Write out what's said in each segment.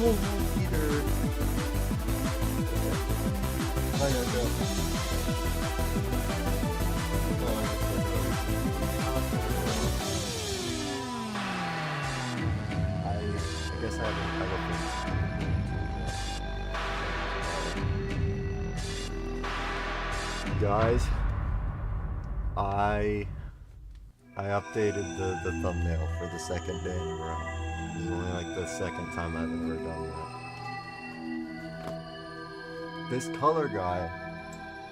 No, Peter. I gotta go. I guess I haven't guys, I updated the thumbnail for the second day in a row. This is only like the second time I've ever done that. This color guy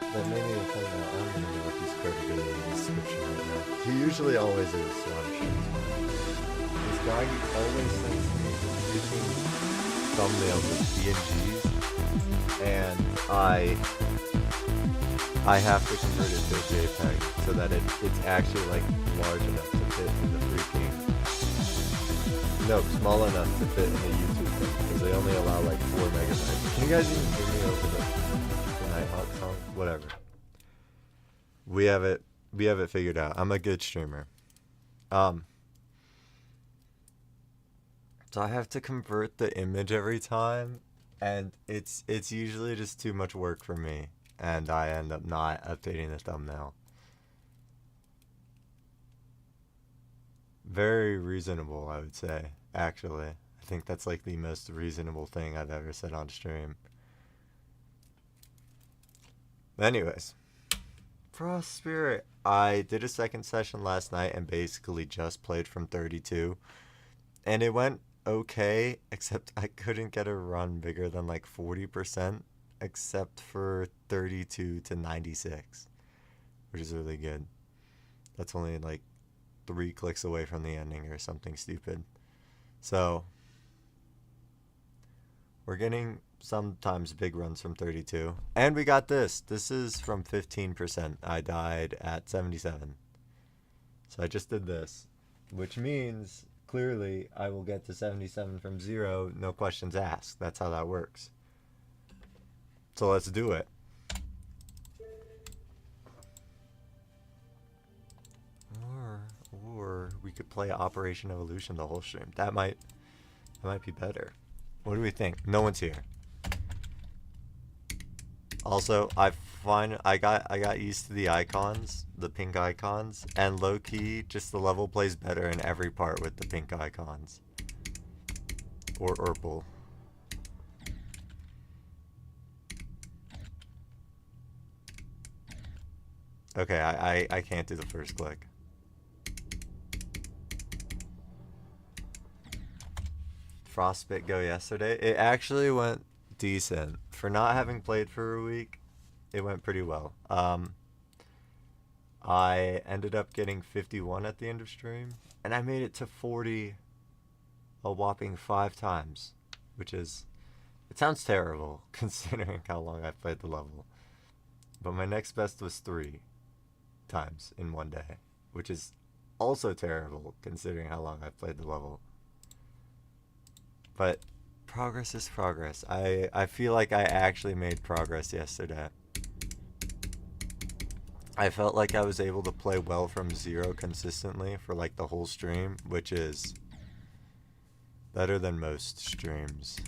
that made me a thumbnail, I don't even know if he's credited in the description right now. He usually always is, so I'm sure he's fine. This guy always sends me freaking thumbnails with PNGs, and I have to convert it to a JPEG so that it's actually like large enough to fit in the freaking... No, small enough to fit in the YouTube thing, because they only allow like 4 megabytes. Can you guys even hear me over the nightbot song? Whatever. We have it figured out. I'm a good streamer. So I have to convert the image every time, and it's usually just too much work for me. And I end up not updating the thumbnail. Very reasonable, I would say, actually. I think that's like the most reasonable thing I've ever said on stream. Anyways, Frost Spirit. I did a second session last night and basically just played from 32. And it went okay, except I couldn't get a run bigger than like 40%. Except for 32 to 96, which is really good. That's only like 3 clicks away from the ending or something stupid. So we're getting sometimes big runs from 32. And we got this. This is from 15%. I died at 77. So I just did this, which means clearly I will get to 77 from 0, no questions asked. That's how that works. So let's do it. Or we could play Operation Evolution the whole stream. That might be better. What do we think? No one's here. Also, I got used to the icons, the pink icons, and low key, just the level plays better in every part with the pink icons. Or purple. Okay, I can't do the first click. Frostbite go yesterday. It actually went decent. For not having played for a week, it went pretty well. I ended up getting 51 at the end of stream, and I made it to 40 a whopping 5 times, which is... It sounds terrible, considering how long I played the level. But my next best was 3 times in one day, which is also terrible considering how long I've played the level. But progress is progress. I feel like I actually made progress yesterday. I felt like I was able to play well from 0 consistently for like the whole stream, which is better than most streams.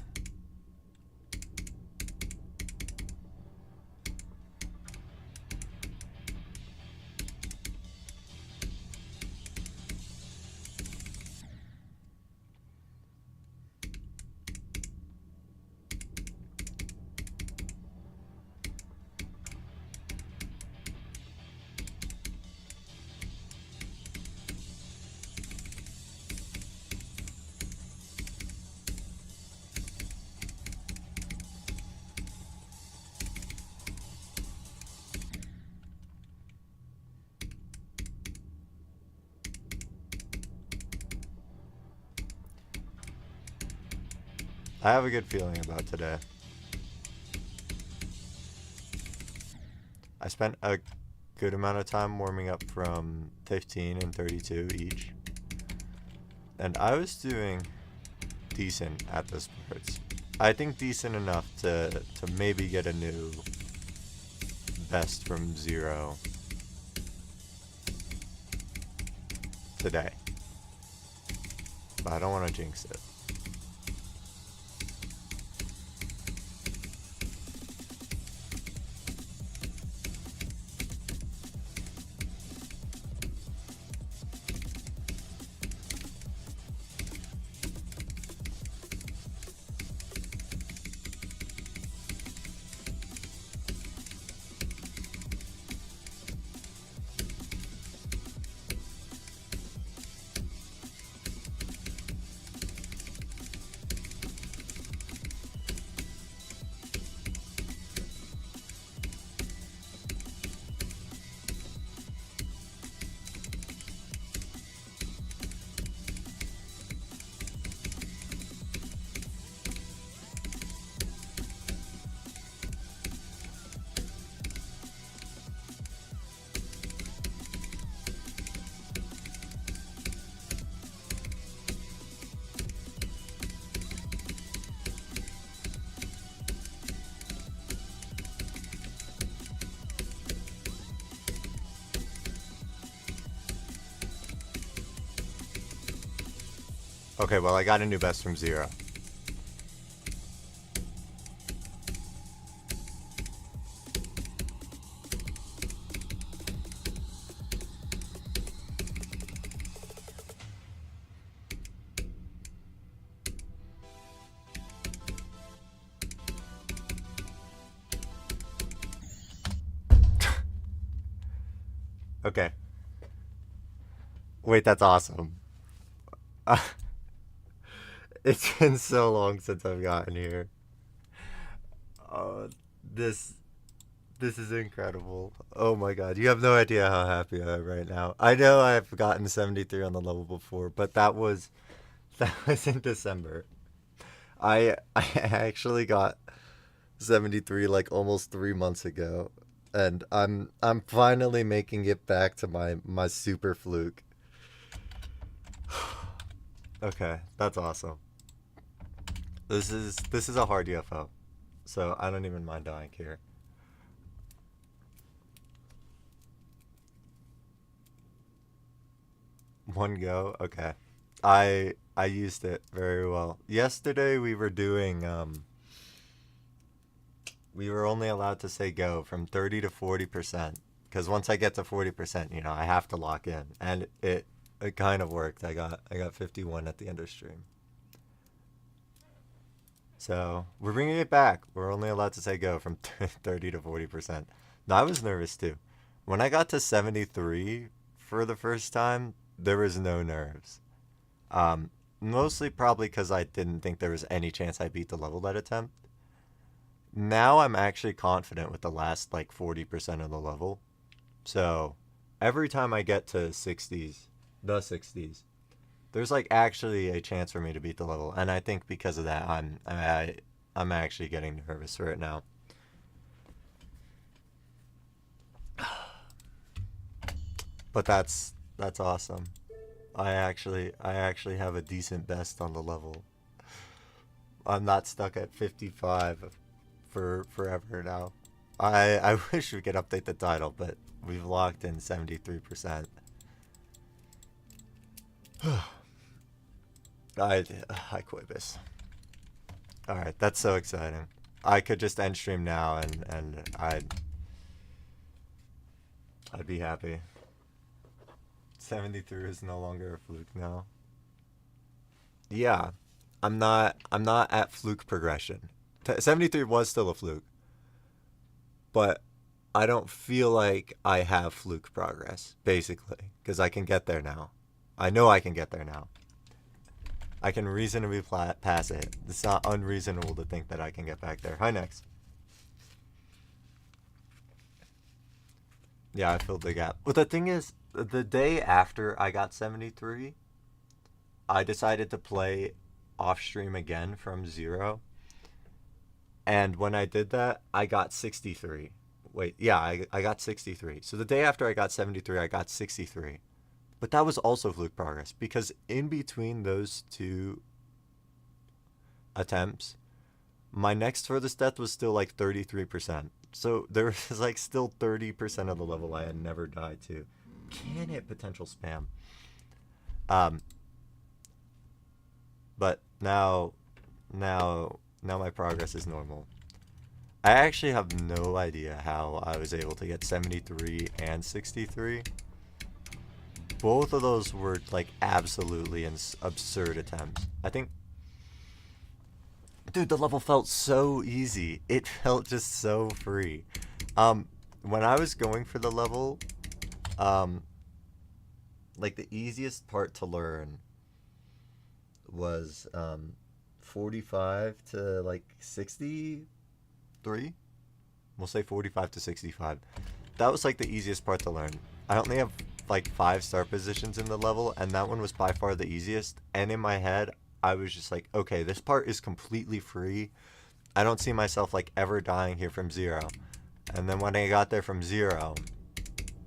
I have a good feeling about today. I spent a good amount of time warming up from 15 and 32 each. And I was doing decent at this parts. I think decent enough to maybe get a new best from 0 today. But I don't want to jinx it. Okay, well, I got a new best from 0. Okay. Wait, that's awesome. It's been so long since I've gotten here. Oh, this this is incredible. Oh my god, you have no idea how happy I am right now. I know I've gotten 73 on the level before, but that was in December. I actually got 73 like almost 3 months ago, and I'm finally making it back to my super fluke. Okay, that's awesome. This is a hard UFO, so I don't even mind dying here. One go, okay. I used it very well. Yesterday we were only allowed to say go from 30 to 40%, because once I get to 40%, I have to lock in, and it kind of worked. I got 51 at the end of stream. So we're bringing it back. We're only allowed to say go from 30 to 40%. No, I was nervous too. When I got to 73 for the first time, there was no nerves. Mostly probably because I didn't think there was any chance I beat the level that attempt. Now I'm actually confident with the last like 40% of the level. So every time I get to 60s, the 60s, there's like actually a chance for me to beat the level, and I think because of that, I'm actually getting nervous right now. But that's awesome. I actually have a decent best on the level. I'm not stuck at 55 for forever now. I wish we could update the title, but we've locked in 73%. I quit this. Alright, that's so exciting. I could just end stream now and I'd be happy. 73 is no longer a fluke now. Yeah. I'm not at fluke progression. 73 was still a fluke. But I don't feel like I have fluke progress, basically, because I can get there now. I know I can get there now. I can reasonably pass it. It's not unreasonable to think that I can get back there. Hi, next. Yeah, I filled the gap. But the thing is, the day after I got 73, I decided to play off stream again from 0. And when I did that, I got 63. Wait, yeah, I got 63. So the day after I got 73, I got 63. But that was also fluke progress, because in between those two attempts, my next furthest death was still like 33%. So there was like still 30% of the level I had never died to. Can hit potential spam. But now my progress is normal. I actually have no idea how I was able to get 73 and 63. Both of those were like absolutely absurd attempts. I think, dude, the level felt so easy. It felt just so free. When I was going for the level, like the easiest part to learn was 45 to like 63. We'll say 45 to 65. That was like the easiest part to learn. I only have like 5 start positions in the level, and that one was by far the easiest. And in my head, I was just like, okay, this part is completely free. I don't see myself like ever dying here from 0. And then when I got there from 0,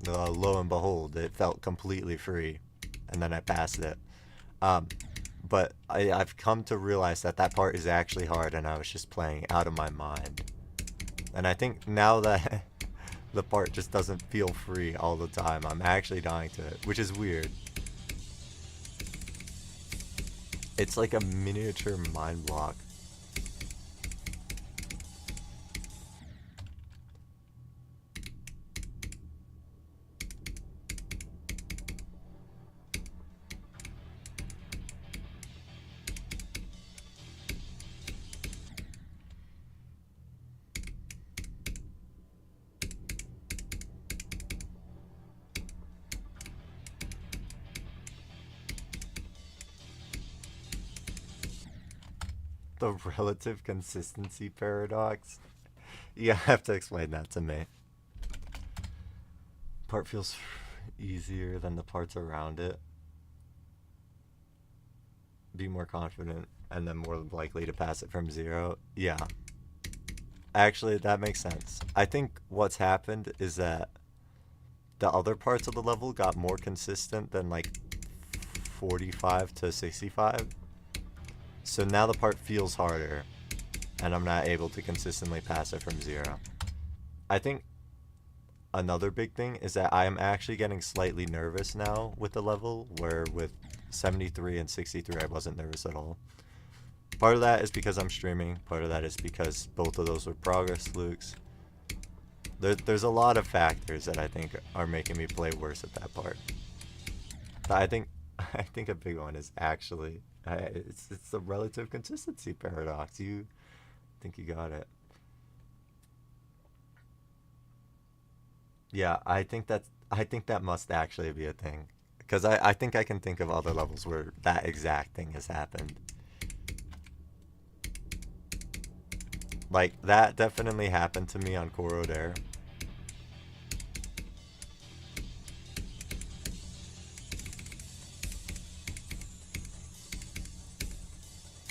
lo and behold, it felt completely free, and then I passed it. But I've come to realize that that part is actually hard, and I was just playing out of my mind. And I think now that the part just doesn't feel free all the time, I'm actually dying to it, which is weird. It's like a miniature mind block. The relative consistency paradox? You have to explain that to me. Part feels easier than the parts around it. Be more confident and then more likely to pass it from 0. Yeah. Actually, that makes sense. I think what's happened is that the other parts of the level got more consistent than like 45 to 65. So now the part feels harder, and I'm not able to consistently pass it from 0. I think another big thing is that I am actually getting slightly nervous now with the level, where with 73 and 63 I wasn't nervous at all. Part of that is because I'm streaming, part of that is because both of those were progress flukes. There's a lot of factors that I think are making me play worse at that part. But I think a big one is actually it's the relative consistency paradox. You think you got it. Yeah, I think that must actually be a thing, because I think I can think of other levels where that exact thing has happened. Like, that definitely happened to me on Corroed Air.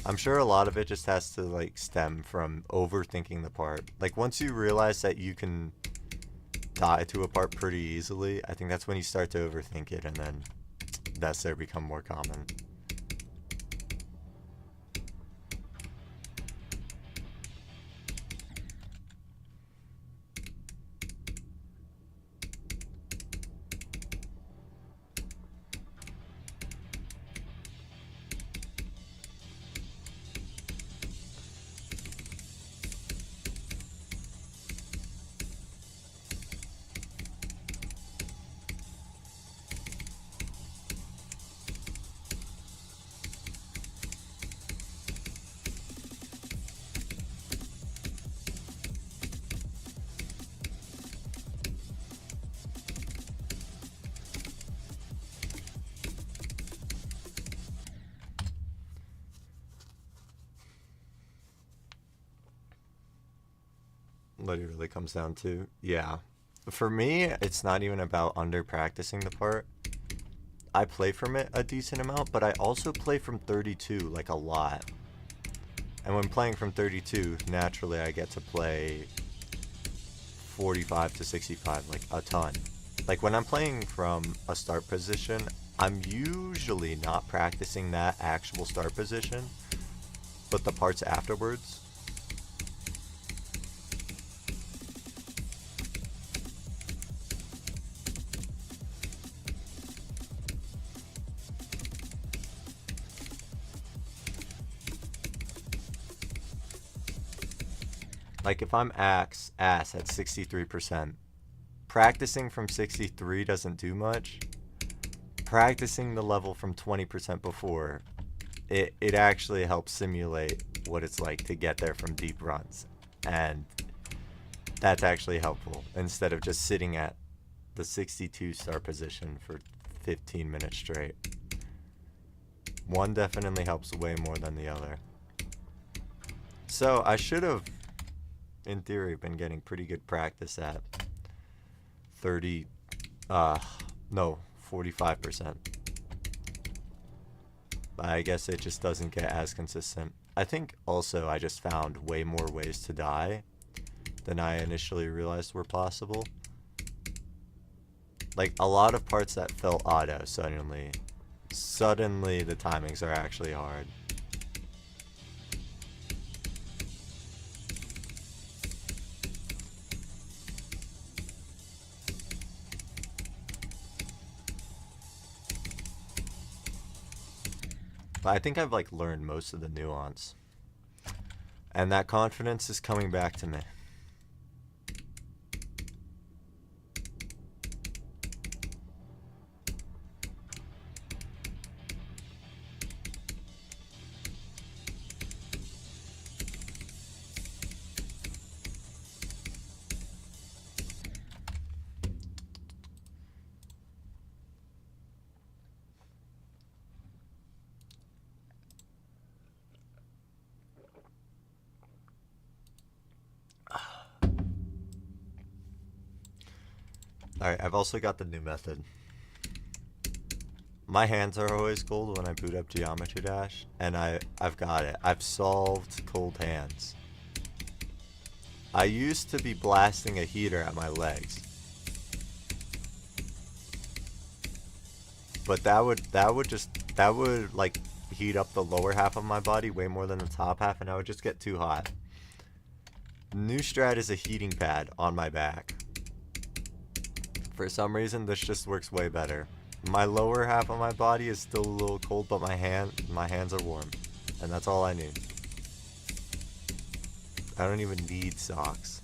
I'm sure a lot of it just has to, like, stem from overthinking the part. Like, once you realize that you can die to a part pretty easily, I think that's when you start to overthink it, and then that's there become more common. What it really comes down to. Yeah. For me, it's not even about under practicing the part. I play from it a decent amount, but I also play from 32 like a lot. And when playing from 32, naturally I get to play 45 to 65 like a ton. Like when I'm playing from a start position, I'm usually not practicing that actual start position, but the parts afterwards. Like if I'm ass at 63%, practicing from 63 doesn't do much. Practicing the level from 20% before, it actually helps simulate what it's like to get there from deep runs. And that's actually helpful, instead of just sitting at the 62 start position for 15 minutes straight. One definitely helps way more than the other. So I should have, in theory, been getting pretty good practice at 45%. But I guess it just doesn't get as consistent. I think also I just found way more ways to die than I initially realized were possible. Like a lot of parts that felt auto suddenly the timings are actually hard. But I think I've like learned most of the nuance. And that confidence is coming back to me. Alright, I've also got the new method. My hands are always cold when I boot up Geometry Dash, and I've got it. I've solved cold hands. I used to be blasting a heater at my legs. But that would like heat up the lower half of my body way more than the top half, and I would just get too hot. New strat is a heating pad on my back. For some reason, this just works way better. My lower half of my body is still a little cold, but my hands are warm, and that's all I need. I don't even need socks.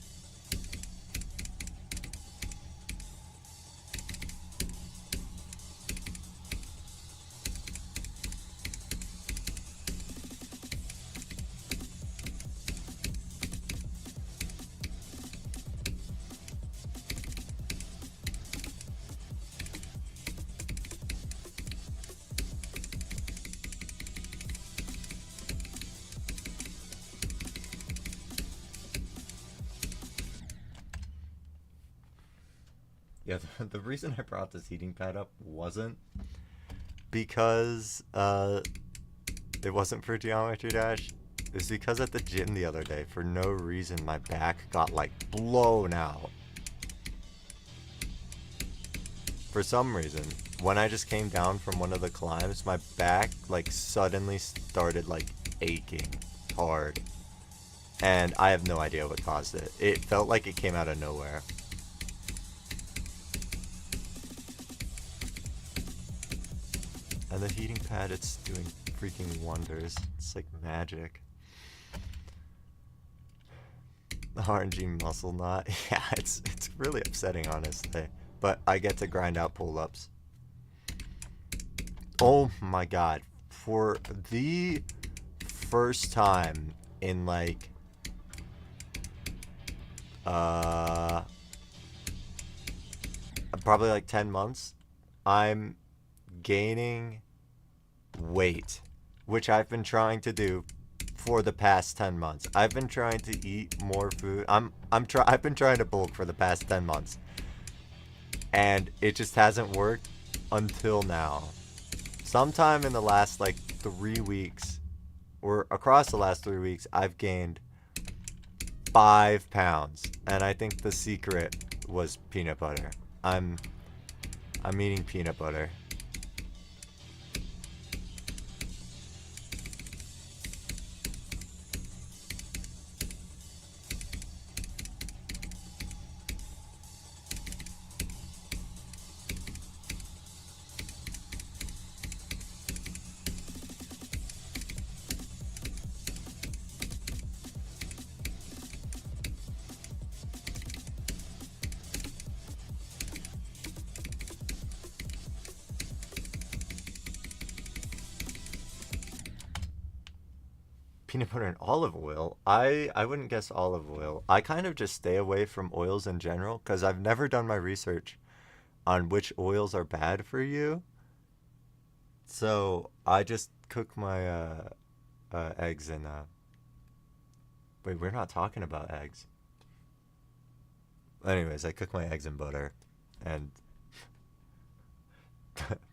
Yeah, the reason I brought this heating pad up wasn't because it wasn't for Geometry Dash. It was because at the gym the other day, for no reason, my back got like blown out. For some reason, when I just came down from one of the climbs, my back like suddenly started like aching hard. And I have no idea what caused it. It felt like it came out of nowhere. And the heating pad, it's doing freaking wonders. It's like magic. The RNG muscle knot. Yeah, it's really upsetting, honestly. But I get to grind out pull-ups. Oh my god. For the first time in like probably like 10 months, I'm gaining weight, which I've been trying to do for the past 10 months. I've been trying to eat more food. I've been trying to bulk for the past 10 months. And it just hasn't worked until now. Sometime in the last like 3 weeks, or across the last 3 weeks, I've gained 5 pounds. And I think the secret was peanut butter. I'm eating peanut butter. Peanut butter and olive oil? I wouldn't guess olive oil. I kind of just stay away from oils in general because I've never done my research on which oils are bad for you. So I just cook my eggs in wait, we're not talking about eggs. Anyways, I cook my eggs in butter and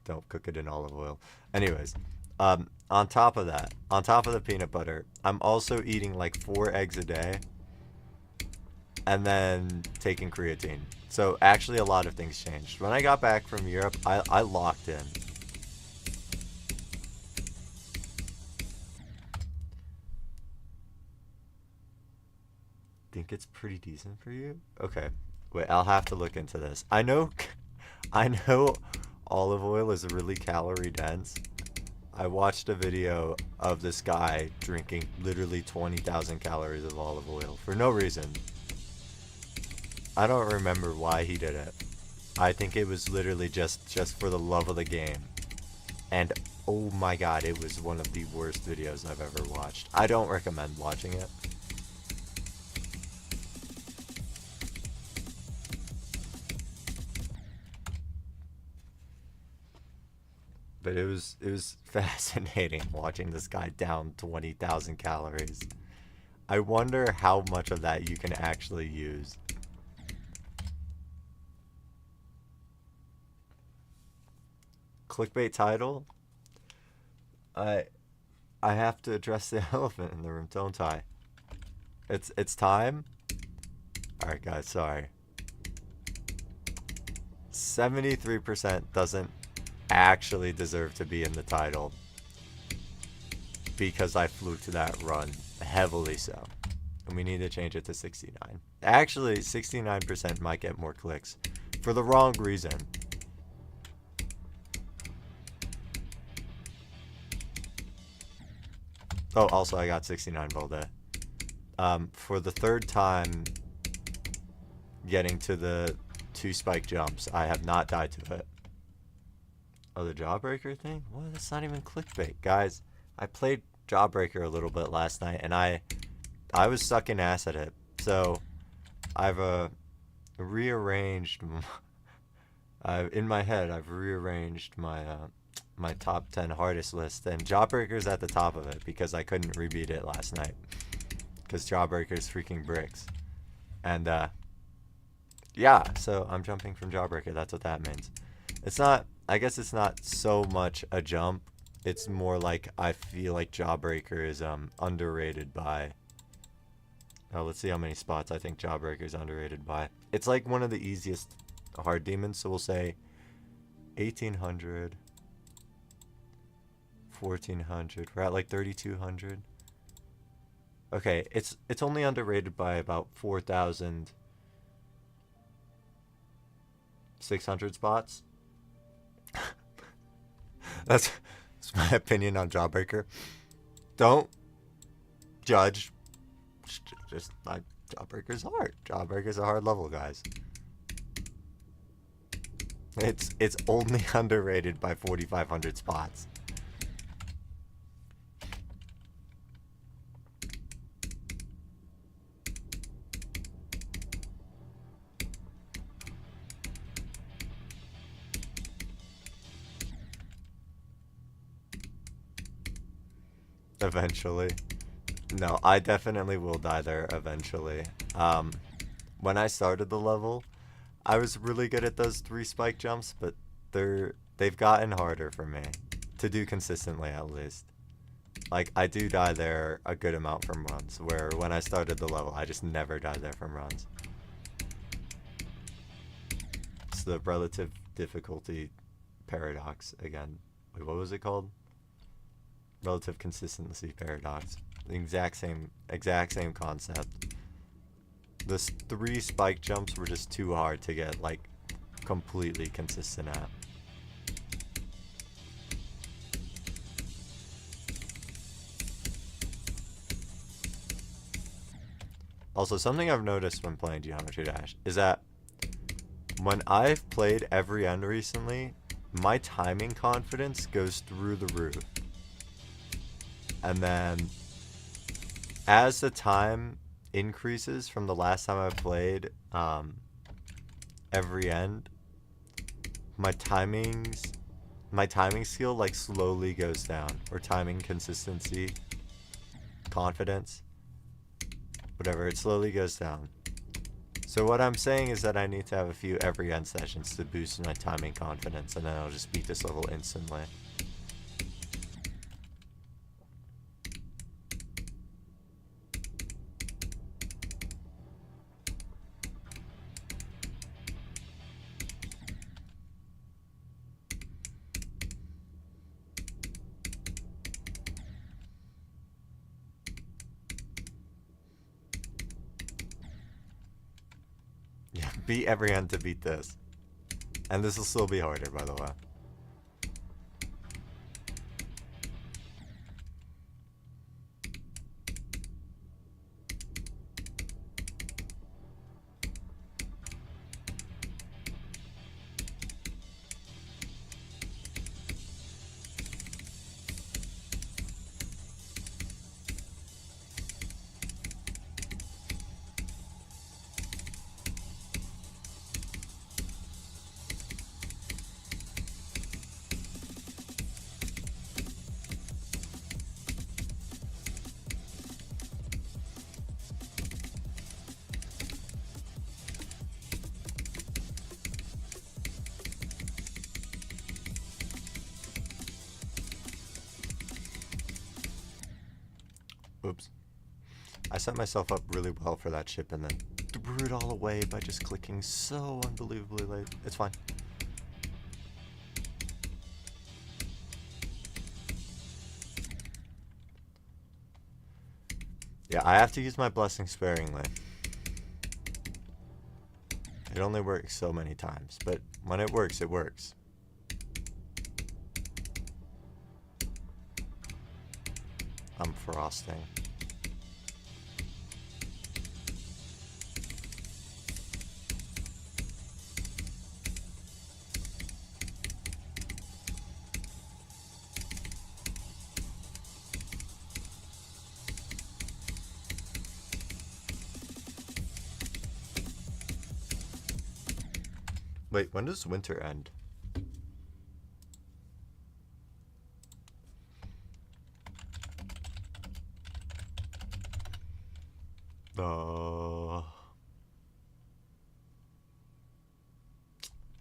don't cook it in olive oil. Anyways, on top of that, on top of the peanut butter, I'm also eating like 4 eggs a day and then taking creatine. So actually a lot of things changed. When I got back from Europe, I locked in. Think it's pretty decent for you? Okay. Wait, I'll have to look into this. I know olive oil is really calorie dense. I watched a video of this guy drinking literally 20,000 calories of olive oil for no reason. I don't remember why he did it. I think it was literally just for the love of the game. And oh my god, it was one of the worst videos I've ever watched. I don't recommend watching it. But it was fascinating watching this guy down 20,000 calories. I wonder how much of that you can actually use. Clickbait title? I have to address the elephant in the room, don't I? It's time. All right, guys, sorry. 73% doesn't actually deserve to be in the title because I fluked that run, heavily so. And we need to change it to 69. Actually, 69% might get more clicks for the wrong reason. Oh, also I got 69 all day. For the third time getting to the 2 spike jumps, I have not died to it. Oh, the Jawbreaker thing? Well, that's not even clickbait. Guys, I played Jawbreaker a little bit last night, and I was sucking ass at it. So, I've rearranged... in my head, I've rearranged my my top 10 hardest list, and Jawbreaker's at the top of it because I couldn't rebeat it last night. Because Jawbreaker's freaking bricks. And, yeah, so I'm jumping from Jawbreaker. That's what that means. It's not... I guess it's not so much a jump. It's more like I feel like Jawbreaker is underrated by... Oh, let's see how many spots I think Jawbreaker is underrated by. It's like one of the easiest hard demons, so we'll say 1,800, 1,400. We're at like 3,200. Okay, it's only underrated by about 4,600 spots. That's my opinion on Jawbreaker. Don't judge. Just like Jawbreaker's hard. Jawbreaker's a hard level, guys. It's only underrated by 4,500 spots. Eventually. No, I definitely will die there eventually. When I started the level, I was really good at those 3 spike jumps, but they've gotten harder for me to do consistently, at least. Like, I do die there a good amount from runs, where when I started the level, I just never died there from runs. It's the relative difficulty paradox again. Wait, what was it called? Relative consistency paradox. The exact same concept. The 3 spike jumps were just too hard to get like completely consistent at. Also, something I've noticed when playing Geometry Dash is that when I've played every end recently, my timing confidence goes through the roof. And then as the time increases from the last time I played every end, my timing skill like slowly goes down, or timing consistency, confidence, whatever, it slowly goes down. So what I'm saying is that I need to have a few every end sessions to boost my timing confidence, and then I'll just beat this level instantly. Yeah, beat every end to beat this. And this will still be harder, by the way. Oops. I set myself up really well for that ship and then threw it all away by just clicking so unbelievably late. It's fine. Yeah, I have to use my blessing sparingly. It only works so many times, but when it works, it works. I'm frosting. Wait, when does winter end?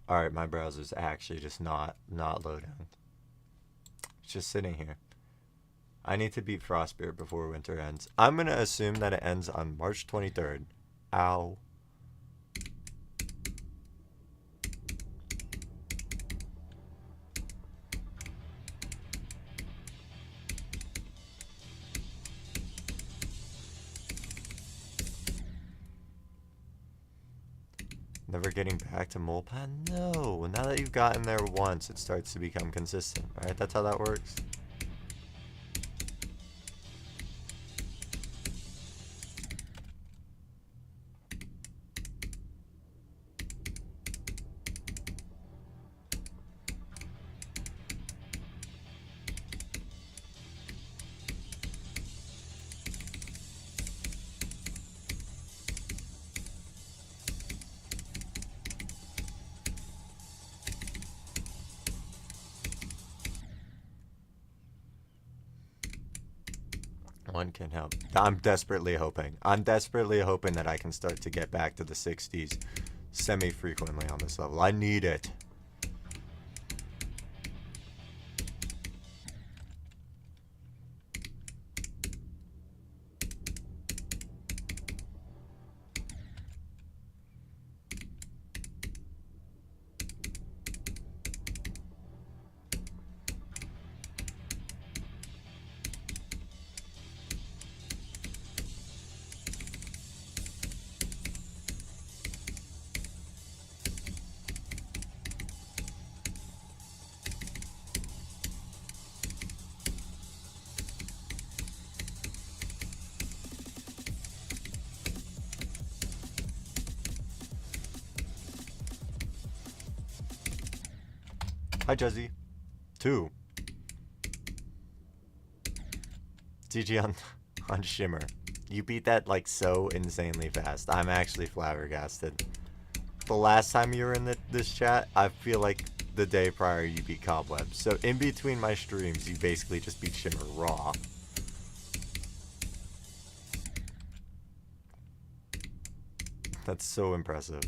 Alright, my browser's actually just not loading. It's just sitting here. I need to beat Frostbeard before winter ends. I'm gonna assume that it ends on March 23rd. Ow. Never getting back to Molpan? No. Now that you've gotten there once, it starts to become consistent. Right? That's how that works. One can help. I'm desperately hoping. I'm desperately hoping that I can start to get back to the 60s semi-frequently on this level. I need it. Hi, Juzzy. 2. GG on Shimmer. You beat that like so insanely fast. I'm actually flabbergasted. The last time you were in this chat, I feel like the day prior you beat Cobweb. So in between my streams, you basically just beat Shimmer raw. That's so impressive.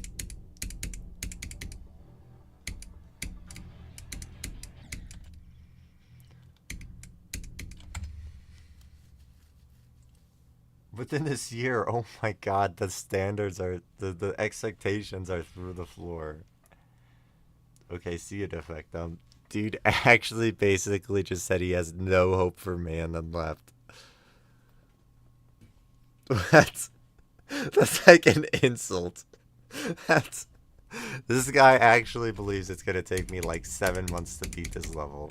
Within this year, oh my god, the standards are, the expectations are through the floor. Okay, see it effect. Dude actually basically just said he has no hope for me and then left. That's like an insult. This guy actually believes it's gonna take me like 7 months to beat this level.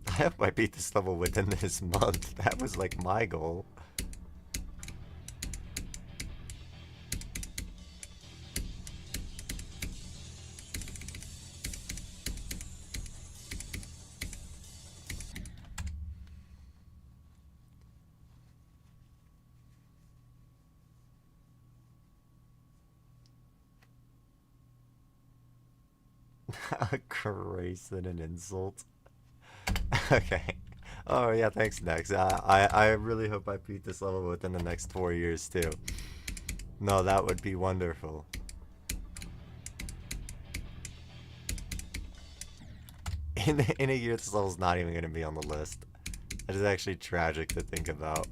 I hope I beat this level within this month. That was like my goal. Christ, and an insult. Okay. Oh yeah, thanks, Nex. I really hope I beat this level within the next 4 years too. No, that would be wonderful. In a year, this level's not even gonna be on the list. That is actually tragic to think about.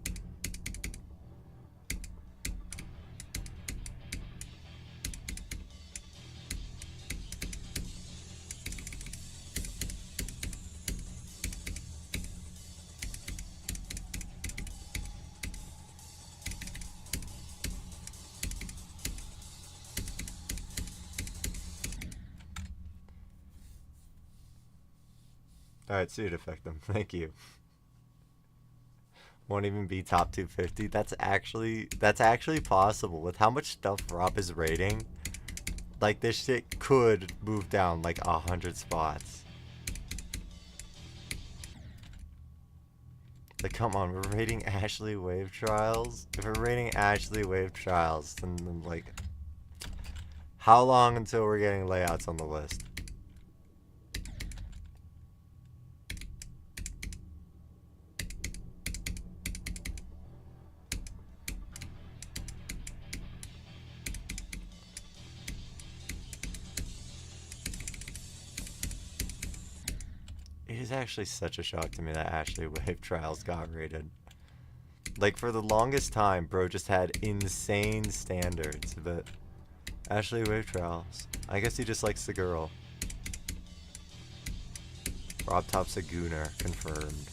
Alright, suit effect them. Thank you. Won't even be top 250. That's actually possible. With how much stuff Rob is rating, like this shit could move down like 100 spots. Like, come on, we're rating Ashley Wave Trials? If we're rating Ashley Wave Trials, then like, how long until we're getting layouts on the list? It is actually such a shock to me that Ashley Wave Trials got rated. Like, for the longest time, bro just had insane standards, but Ashley Wave Trials. I guess he just likes the girl. Rob Top's a gooner, confirmed.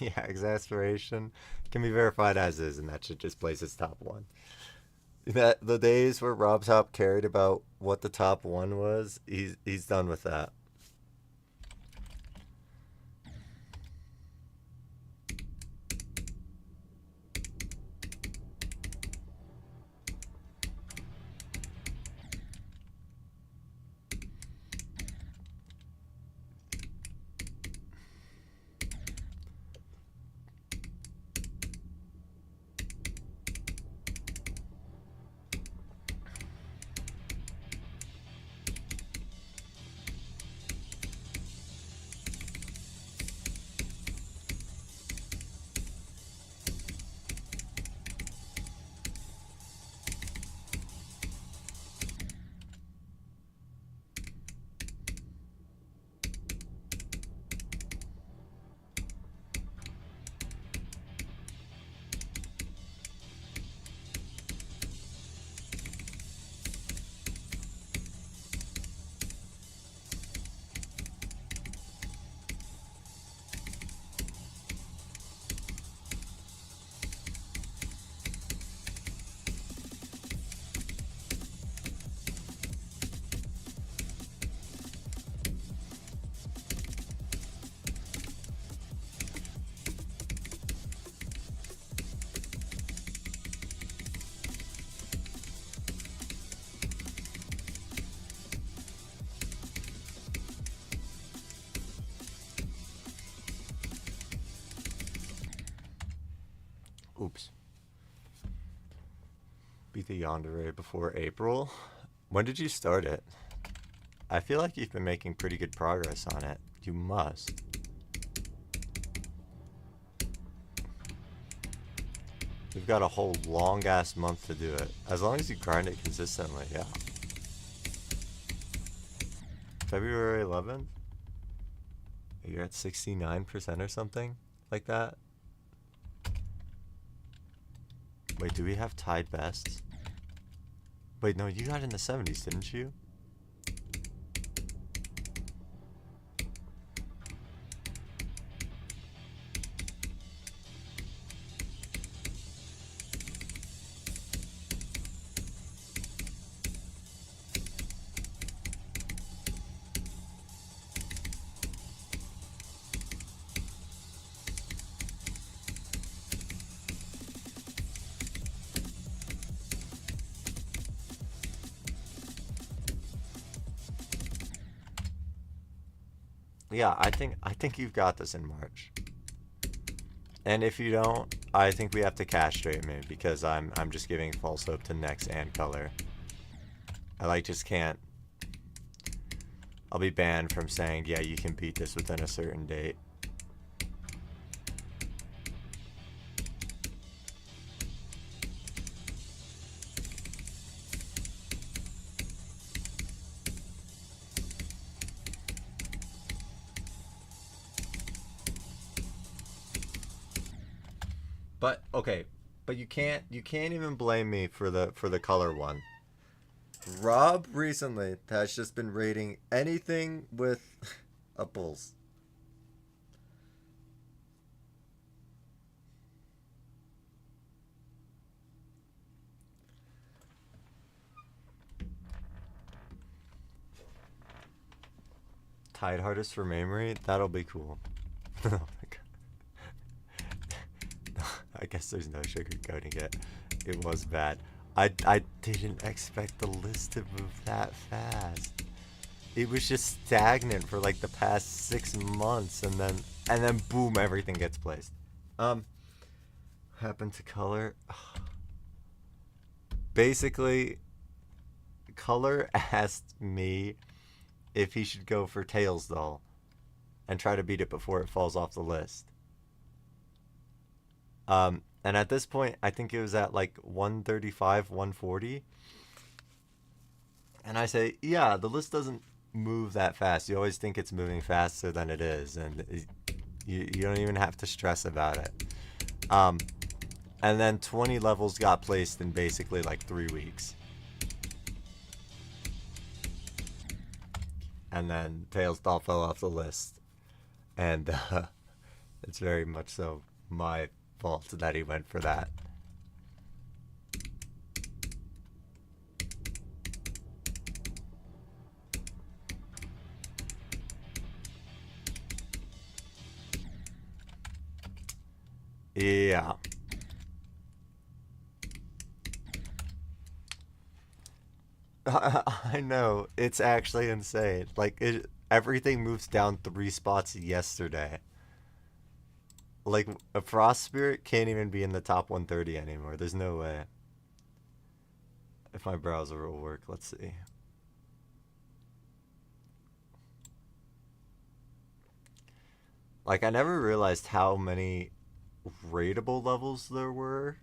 Yeah, exasperation can be verified as is, and that should just place its top one. That the days where Rob Top cared about what the top one was, he's done with that. Oops. Beat the Yandere before April? When did you start it? I feel like you've been making pretty good progress on it. You must. We've got a whole long-ass month to do it. As long as you grind it consistently, yeah. February 11th? You're at 69% or something like that? Wait, do we have tied bests? Wait, no, you got in the 70s, didn't you? Yeah, I think you've got this in March. And if you don't, I think we have to castrate me because I'm just giving false hope to Nex and Color. I like just can't. I'll be banned from saying, yeah, you can beat this within a certain date. But okay, but you can't even blame me for the color one. Rob recently has just been rating anything with a pulse. Tide hardest for memory? That'll be cool. Oh my god. I guess there's no sugarcoating it. It was bad. I didn't expect the list to move that fast. It was just stagnant for like the past 6 months, and then boom, everything gets placed. Um, happened to Color. Basically, Color asked me if he should go for Tails Doll and try to beat it before it falls off the list. And at this point, I think it was at like 135, 140. And I say, yeah, the list doesn't move that fast. You always think it's moving faster than it is, and you don't even have to stress about it. And then 20 levels got placed in basically like 3 weeks. And then Tails Doll fell off the list. And it's very much so my fault that he went for that. Yeah. I know. It's actually insane. Like, everything moves down 3 spots yesterday. Like, a Frost Spirit can't even be in the top 130 anymore. There's no way. If my browser will work, let's see. Like, I never realized how many rateable levels there were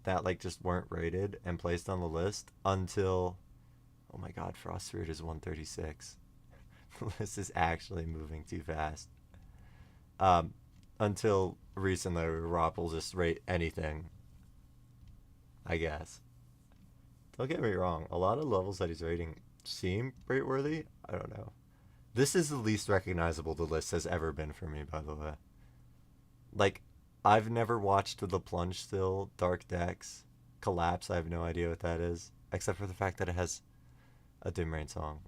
that, like, just weren't rated and placed on the list until... Oh my god, Frost Spirit is 136. This is actually moving too fast. Until recently, Rob will just rate anything, I guess. Don't get me wrong, a lot of levels that he's rating seem rate-worthy. I don't know. This is the least recognizable the list has ever been for me, by the way. Like, I've never watched the Plunge Still, Dark Decks, Collapse. I have no idea what that is, except for the fact that it has a Dim Rain song.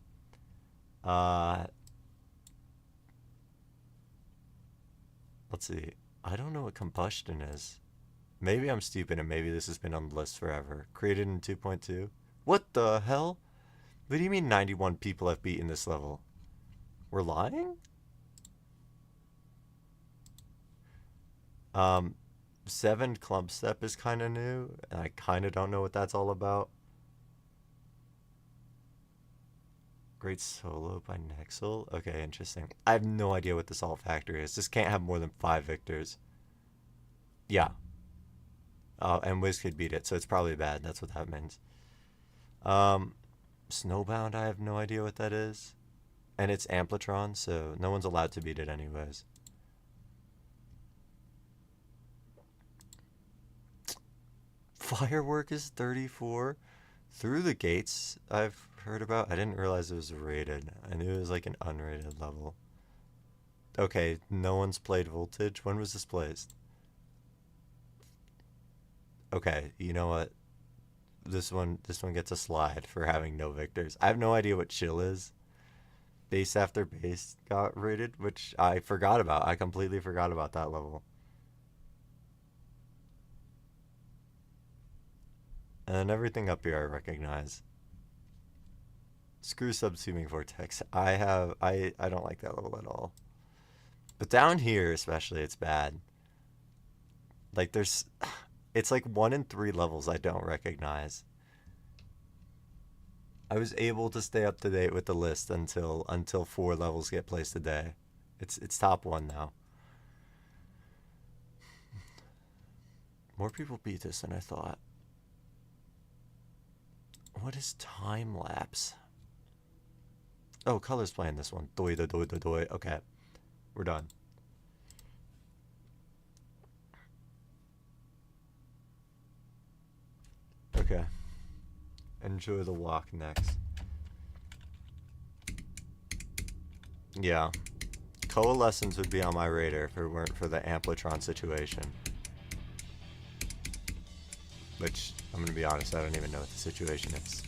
Let's see. I don't know what Combustion is. Maybe I'm stupid and maybe this has been on the list forever. Created in 2.2. What the hell? What do you mean 91 people have beaten this level? We're lying? 7 Clump Step is kind of new, and I kind of don't know what that's all about. Great Solo by Nexel? Okay, interesting. I have no idea what this alt factory is. This can't have more than 5 victors. Yeah. And Wiz could beat it, so it's probably bad. That's what that means. Snowbound, I have no idea what that is. And it's Amplitron, so no one's allowed to beat it anyways. Firework is 34. Through the Gates, I've heard about. I didn't realize it was rated. I knew it was like an unrated level. Okay, no one's played Voltage. When was this placed? Okay, you know what? This one gets a slide for having no victors. I have no idea what Chill is. Base After Base got rated, which I forgot about. I completely forgot about that level. And everything up here I recognize. Screw Subsuming Vortex. I don't like that level at all. But down here especially, it's bad. Like it's like 1 in 3 levels I don't recognize. I was able to stay up to date with the list until 4 levels get placed a day. It's top 1 now. More people beat this than I thought. What is time lapse? Oh, Color's playing this one. Doi, doi, doi, doi, doi. Okay, we're done. Okay. Enjoy the walk next. Yeah. Coalescence would be on my radar if it weren't for the Amplitron situation. Which, I'm gonna be honest, I don't even know what the situation is.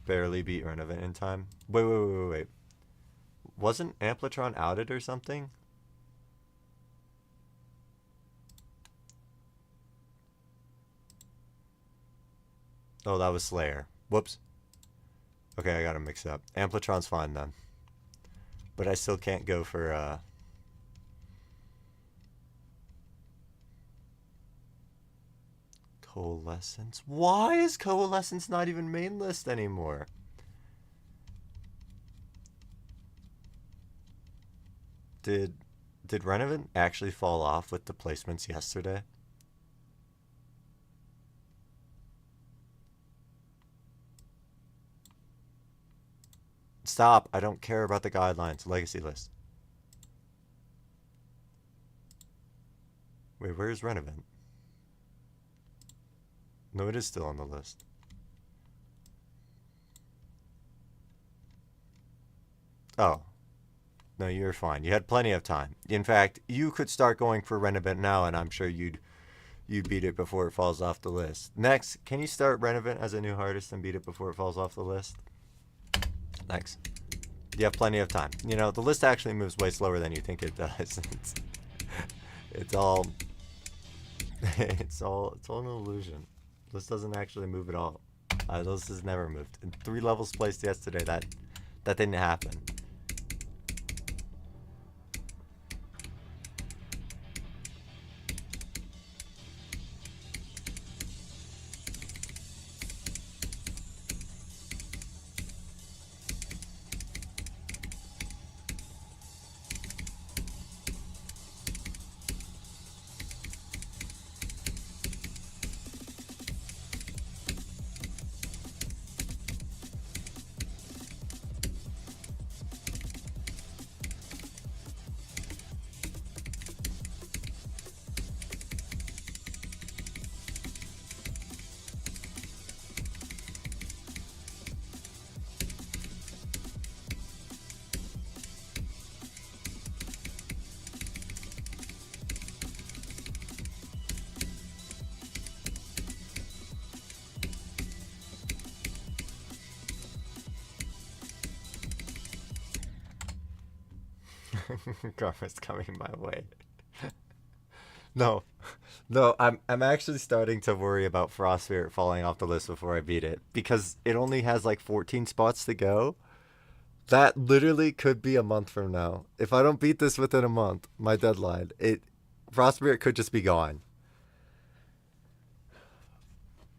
Barely beat Renovant in time. Wait. Wasn't Amplitron outed or something? Oh, that was Slayer. Whoops. Okay, I got them mixed up. Amplitron's fine then. But I still can't go for, Coalescence? Why is Coalescence not even main list anymore? Did Renovant actually fall off with the placements yesterday? Stop. I don't care about the guidelines. Legacy list. Wait, where's Renovant? No, it is still on the list. Oh. No, you're fine. You had plenty of time. In fact, you could start going for Renovant now, and I'm sure you'd beat it before it falls off the list. Next, can you start Renovant as a new artist and beat it before it falls off the list? Thanks. You have plenty of time. You know, the list actually moves way slower than you think it does. It's all it's all an illusion. This doesn't actually move at all. This has never moved. In 3 levels placed yesterday, that didn't happen. Karma's coming my way. No, I'm actually starting to worry about Frost Spirit falling off the list before I beat it, because it only has like 14 spots to go. That literally could be a month from now. If I don't beat this within a month, my deadline, Frost Spirit could just be gone.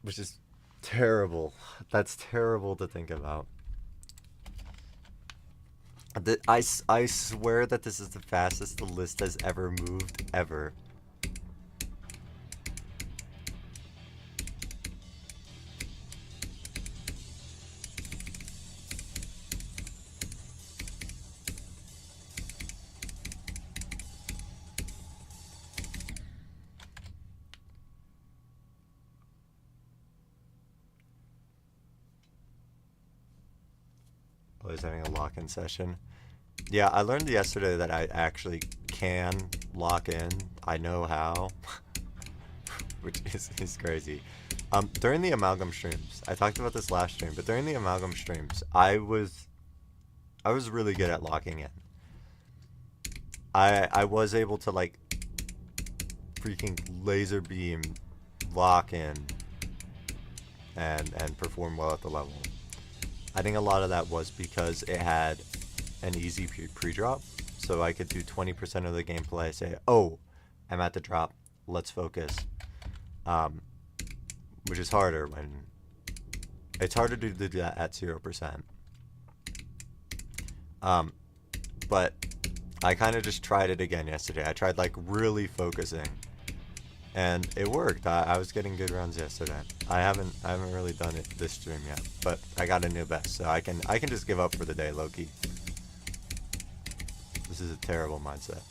Which is terrible. That's terrible to think about. I swear that this is the fastest the list has ever moved, ever. I was having a lock-in session. Yeah, I learned yesterday that I actually can lock in. I know how, which is crazy. During the amalgam streams, I talked about this last stream, but during the amalgam streams, I was really good at locking in. I was able to like freaking laser beam lock in and perform well at the level. I think a lot of that was because it had an easy pre-drop, so I could do 20% of the gameplay, say, oh, I'm at the drop, let's focus. Which is harder when... It's harder to do that at 0%. But I kind of just tried it again yesterday. I tried like really focusing, and it worked. I was getting good rounds yesterday. I haven't really done it this stream yet, but I got a new best, so I can just give up for the day, low-key. This is a terrible mindset.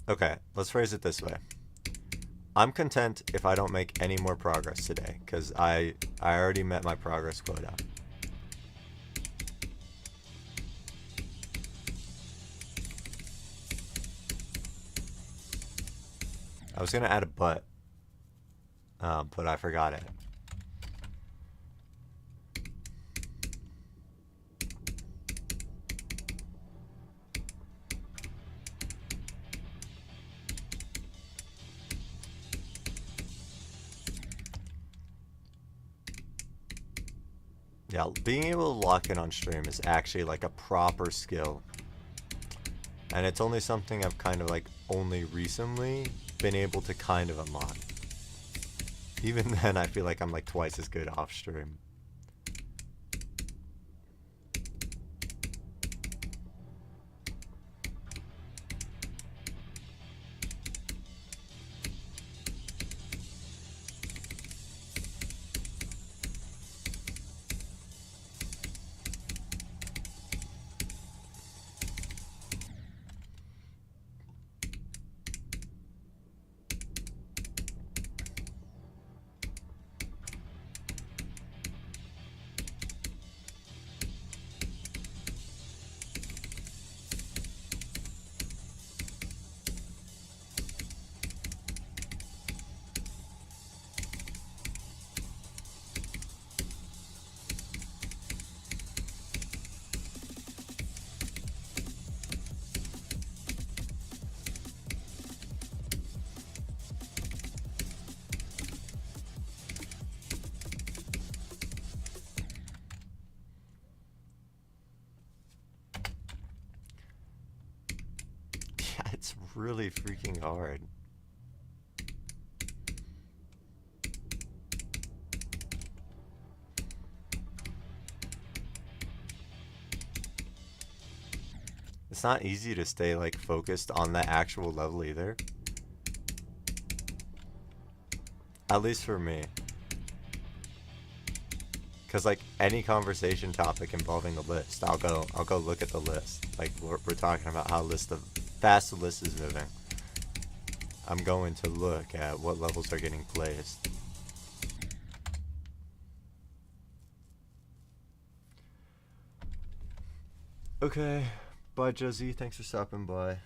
Okay, let's phrase it this way. I'm content if I don't make any more progress today, because I already met my progress quota. I was going to add a but I forgot it. Yeah, being able to lock in on stream is actually like a proper skill. And it's only something I've kind of like only recently been able to kind of unlock. Even then, I feel like I'm like twice as good off stream. It's really freaking hard. It's not easy to stay like focused on the actual level either. At least for me. Cause like any conversation topic involving the list, I'll go look at the list. Like we're talking about how fast the list is moving. I'm going to look at what levels are getting placed. Okay, bye Josie, thanks for stopping by.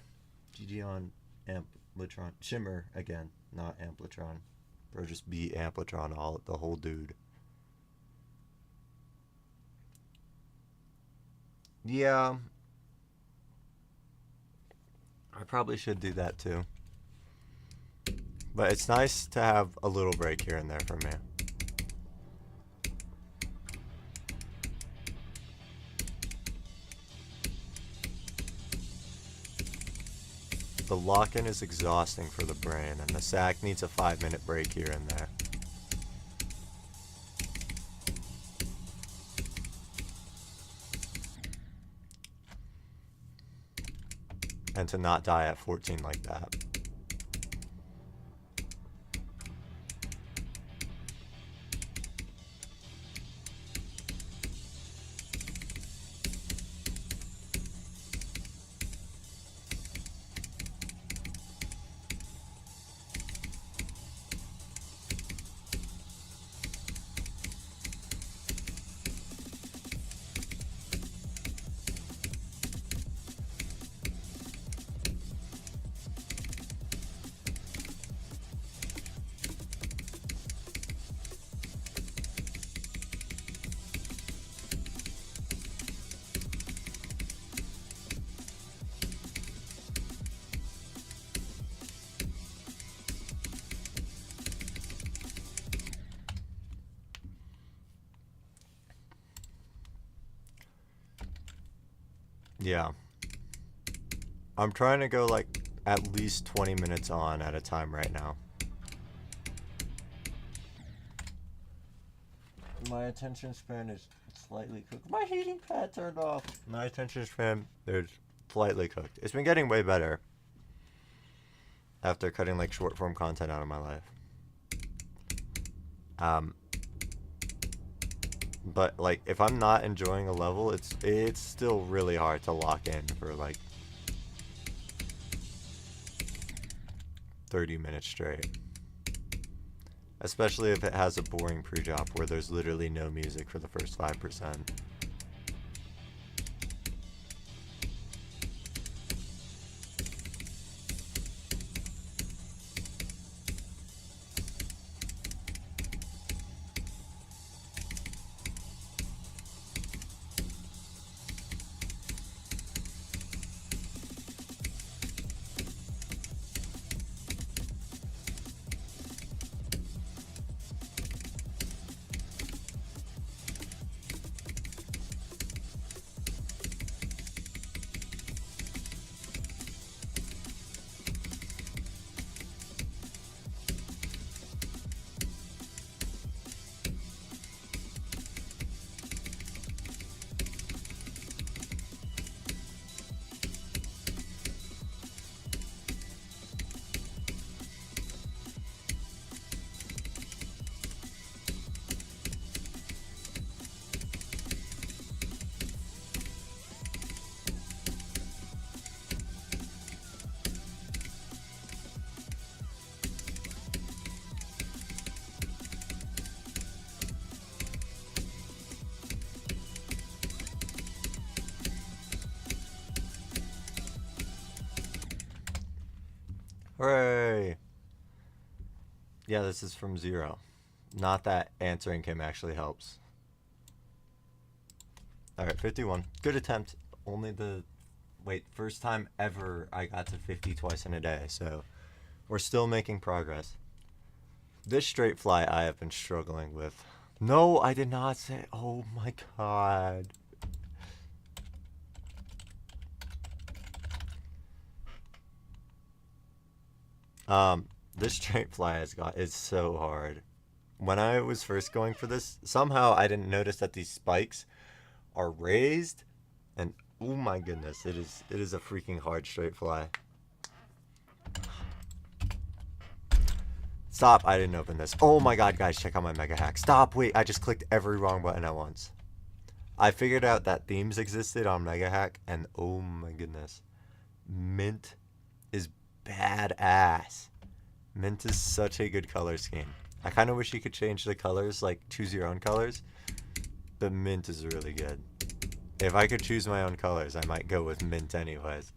GG on Amplitron. Shimmer again, not Amplitron. Bro, just be Amplitron, the whole dude. Yeah. I probably should do that too. But it's nice to have a little break here and there for me. The lock-in is exhausting for the brain, and the sack needs a 5-minute break here and there. And to not die at 14 like that. Yeah. I'm trying to go like at least 20 minutes on at a time right now. My attention span is slightly cooked. My heating pad turned off. My attention span is slightly cooked. It's been getting way better after cutting like short form content out of my life. But like if I'm not enjoying a level, it's still really hard to lock in for like 30 minutes straight. Especially if it has a boring pre-drop where there's literally no music for the first 5%. Hooray! Yeah, this is from 0. Not that answering him actually helps. Alright, 51. Good attempt. Only the... Wait, first time ever I got to 50 twice in a day, so we're still making progress. This straight fly I have been struggling with. No, I did not say... Oh my god. This straight fly is so hard. When I was first going for this, somehow I didn't notice that these spikes are raised, and oh my goodness, it is a freaking hard straight fly. Stop, I didn't open this. Oh my god, guys, check out my mega hack. Stop, wait, I just clicked every wrong button at once. I figured out that themes existed on mega hack, and oh my goodness. Mint is badass. Mint is such a good color scheme. I kind of wish you could change the colors, like choose your own colors, but mint is really good. If I could choose my own colors, I might go with mint anyways.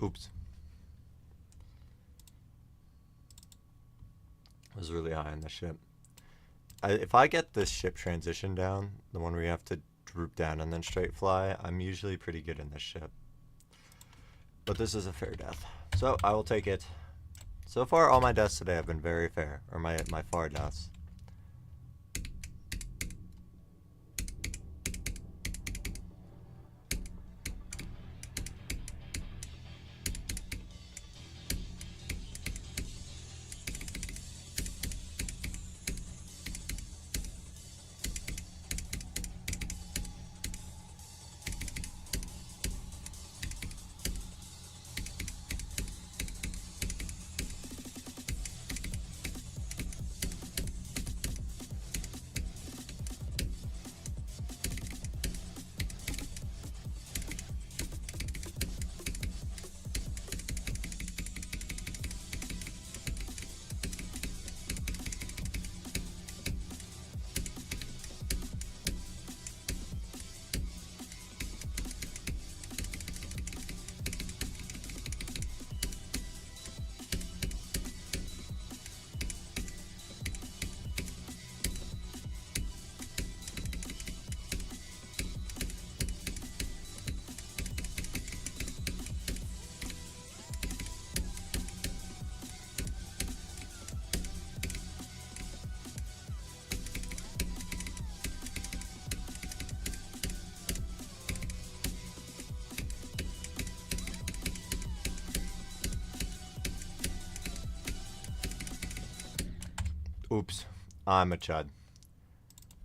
Oops. I was really high on the ship. If I get this ship transition down, the one where you have to droop down and then straight fly, I'm usually pretty good in this ship. But this is a fair death, so I will take it. So far, all my deaths today have been very fair, or my far deaths. Oops. I'm a chud.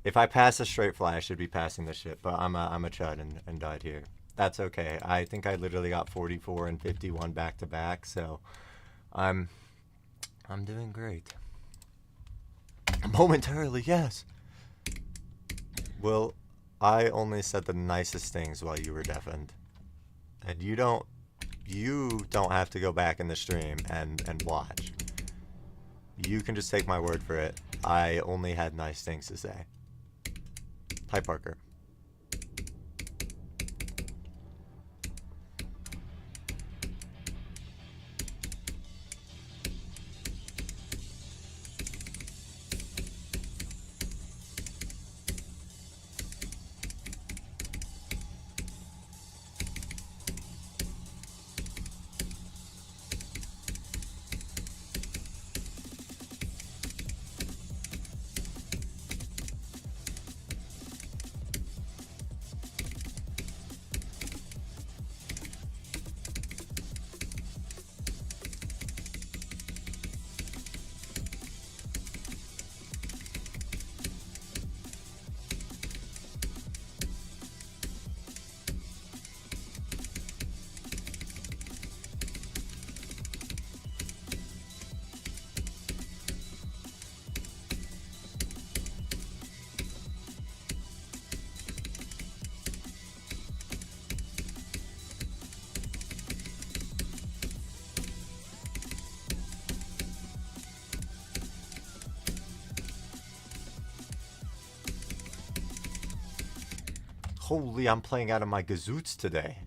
If I pass a straight fly, I should be passing the shit, but I'm a chud and died here. That's okay. I think I literally got 44 and 51 back to back, so I'm doing great. Momentarily, yes. Well, I only said the nicest things while you were deafened. And you don't have to go back in the stream and watch. You can just take my word for it. I only had nice things to say. Hi, Parker. Holy, I'm playing out of my gazoots today.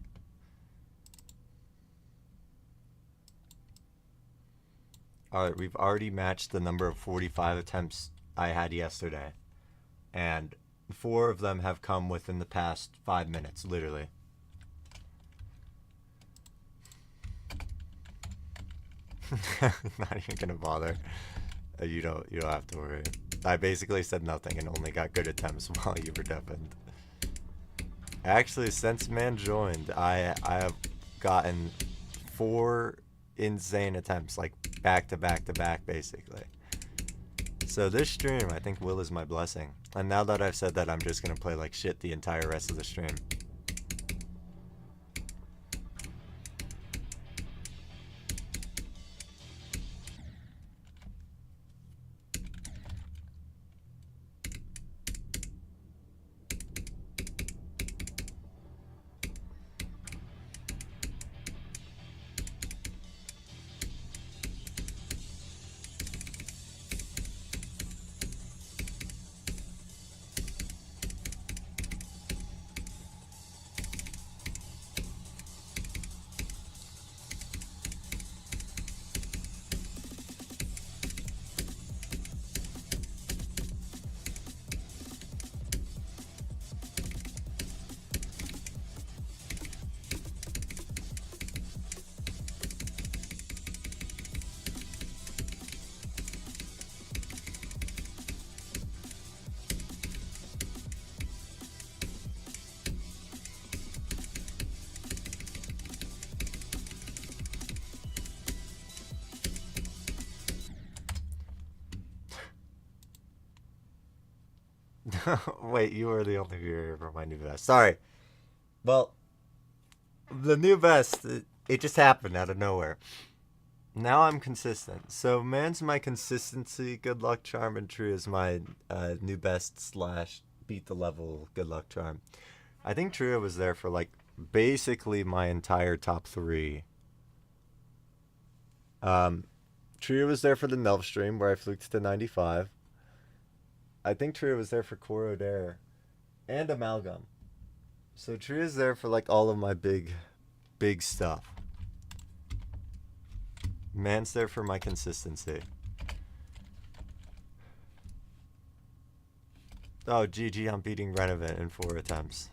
Alright, we've already matched the number of 45 attempts I had yesterday. And 4 of them have come within the past 5 minutes, literally. Not even gonna bother. You don't have to worry. I basically said nothing and only got good attempts while you were deafened. Actually, since man joined, I have gotten 4 insane attempts, like back to back to back, basically. So this stream, I think Will is my blessing. And now that I've said that, I'm just gonna play like shit the entire rest of the stream. Wait, you were the only viewer for my new vest. Sorry. Well, the new vest, it just happened out of nowhere. Now I'm consistent. So man's my consistency, good luck charm, and True is my new best slash beat the level good luck charm. I think Trio was there for like basically my entire top 3. Trio was there for the Nelf stream where I fluked to 95. I think Trio was there for Coro Dare and Amalgam. So Trio's there for like all of my big stuff. Man's there for my consistency. Oh, GG, I'm beating Renovant in 4 attempts.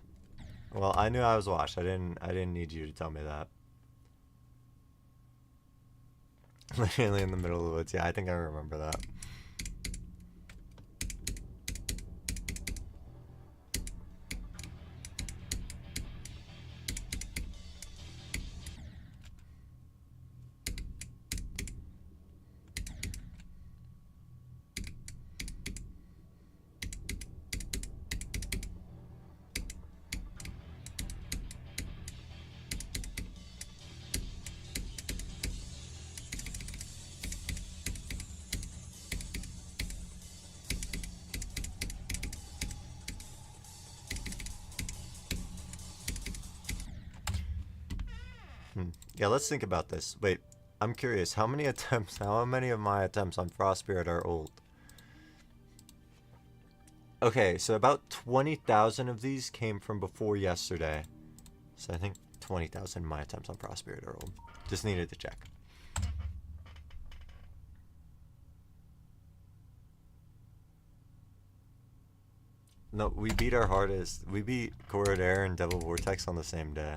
Well, I knew I was washed. I didn't need you to tell me that. Literally in the middle of the woods. Yeah, I think I remember that. Yeah, let's think about this. Wait, I'm curious. How many of my attempts on Frost Spirit are old? Okay, so about 20,000 of these came from before yesterday. So I think 20,000 of my attempts on Frost Spirit are old. Just needed to check. No, we beat our hardest. We beat Corridor and Devil Vortex on the same day.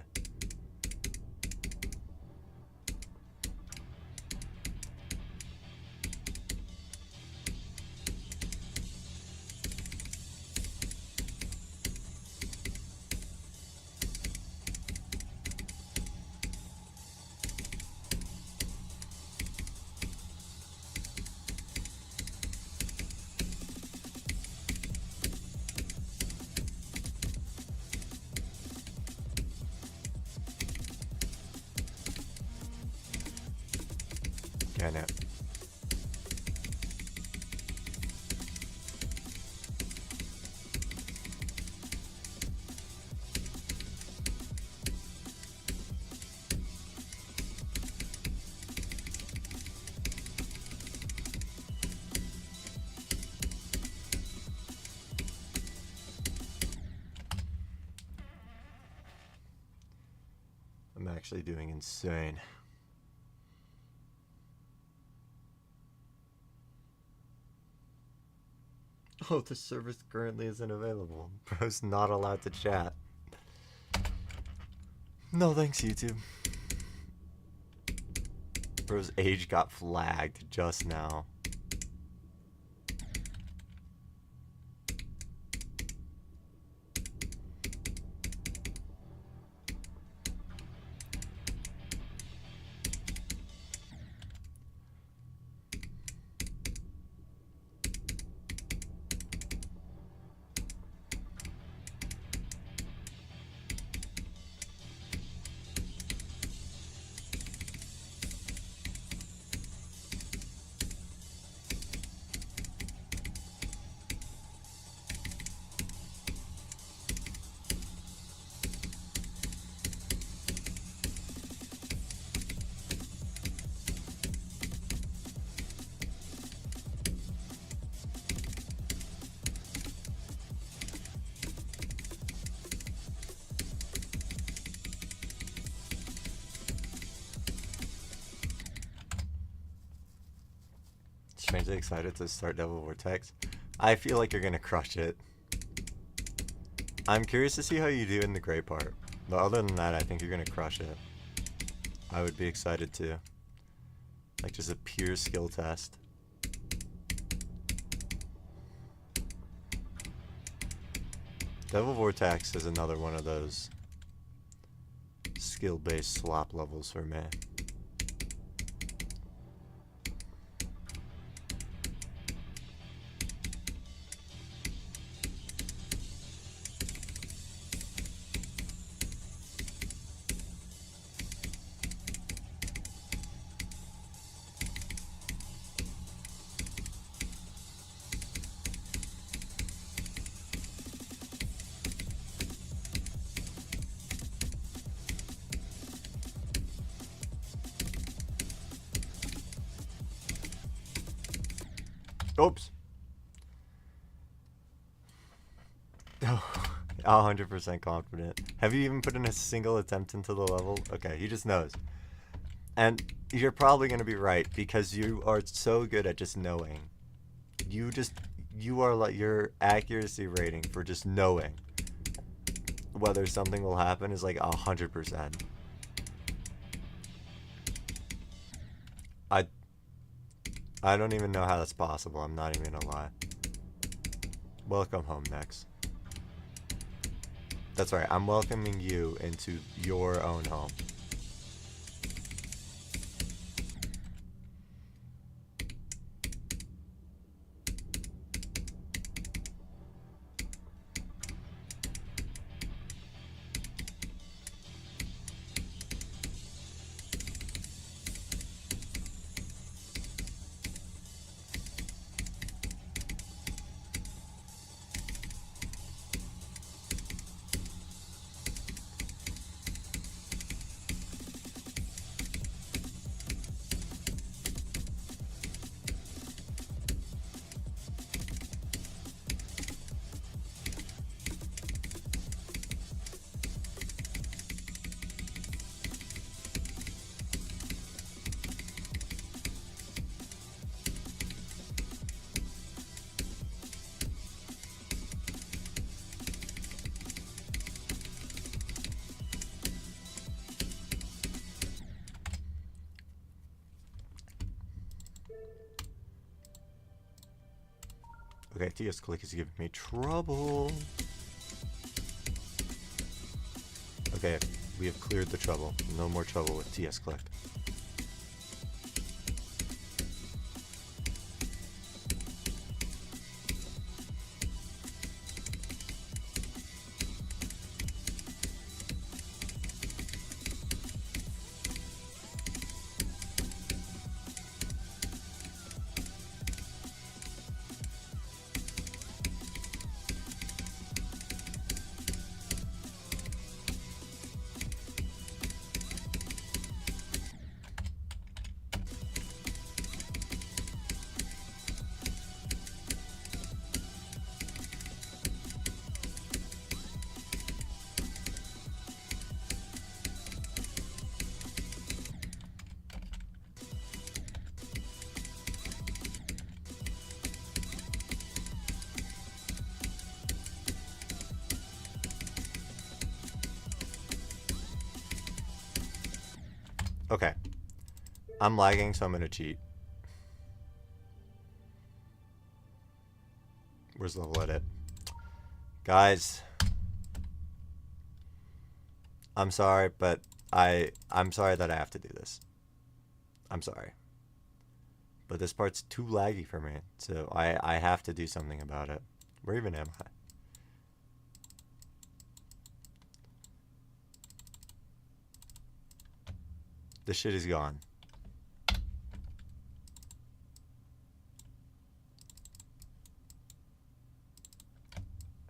Yeah, I know. I'm actually doing insane. Oh, the service currently isn't available. Bro's not allowed to chat. No thanks, YouTube. Bro's age got flagged just now. Strangely excited to start Devil Vortex. I feel like you're gonna crush it. I'm curious to see how you do in the gray part. But other than that, I think you're gonna crush it. I would be excited too. Like just a pure skill test. Devil Vortex is another one of those skill-based swap levels for me. Oops. Oh, 100% confident. Have you even put in a single attempt into the level? Okay, he just knows. And you're probably going to be right because you are so good at just knowing. You are like your accuracy rating for just knowing whether something will happen is like 100%. I don't even know how that's possible. I'm not even gonna lie. Welcome home, Nex. That's right. I'm welcoming you into your own home. Okay, TS Click is giving me trouble. Okay, we have cleared the trouble. No more trouble with TS Click. Okay. I'm lagging, so I'm gonna cheat. Where's the level edit? Guys. I'm sorry, but I'm sorry that I have to do this. I'm sorry. But this part's too laggy for me, so I have to do something about it. Where even am I? This shit is gone.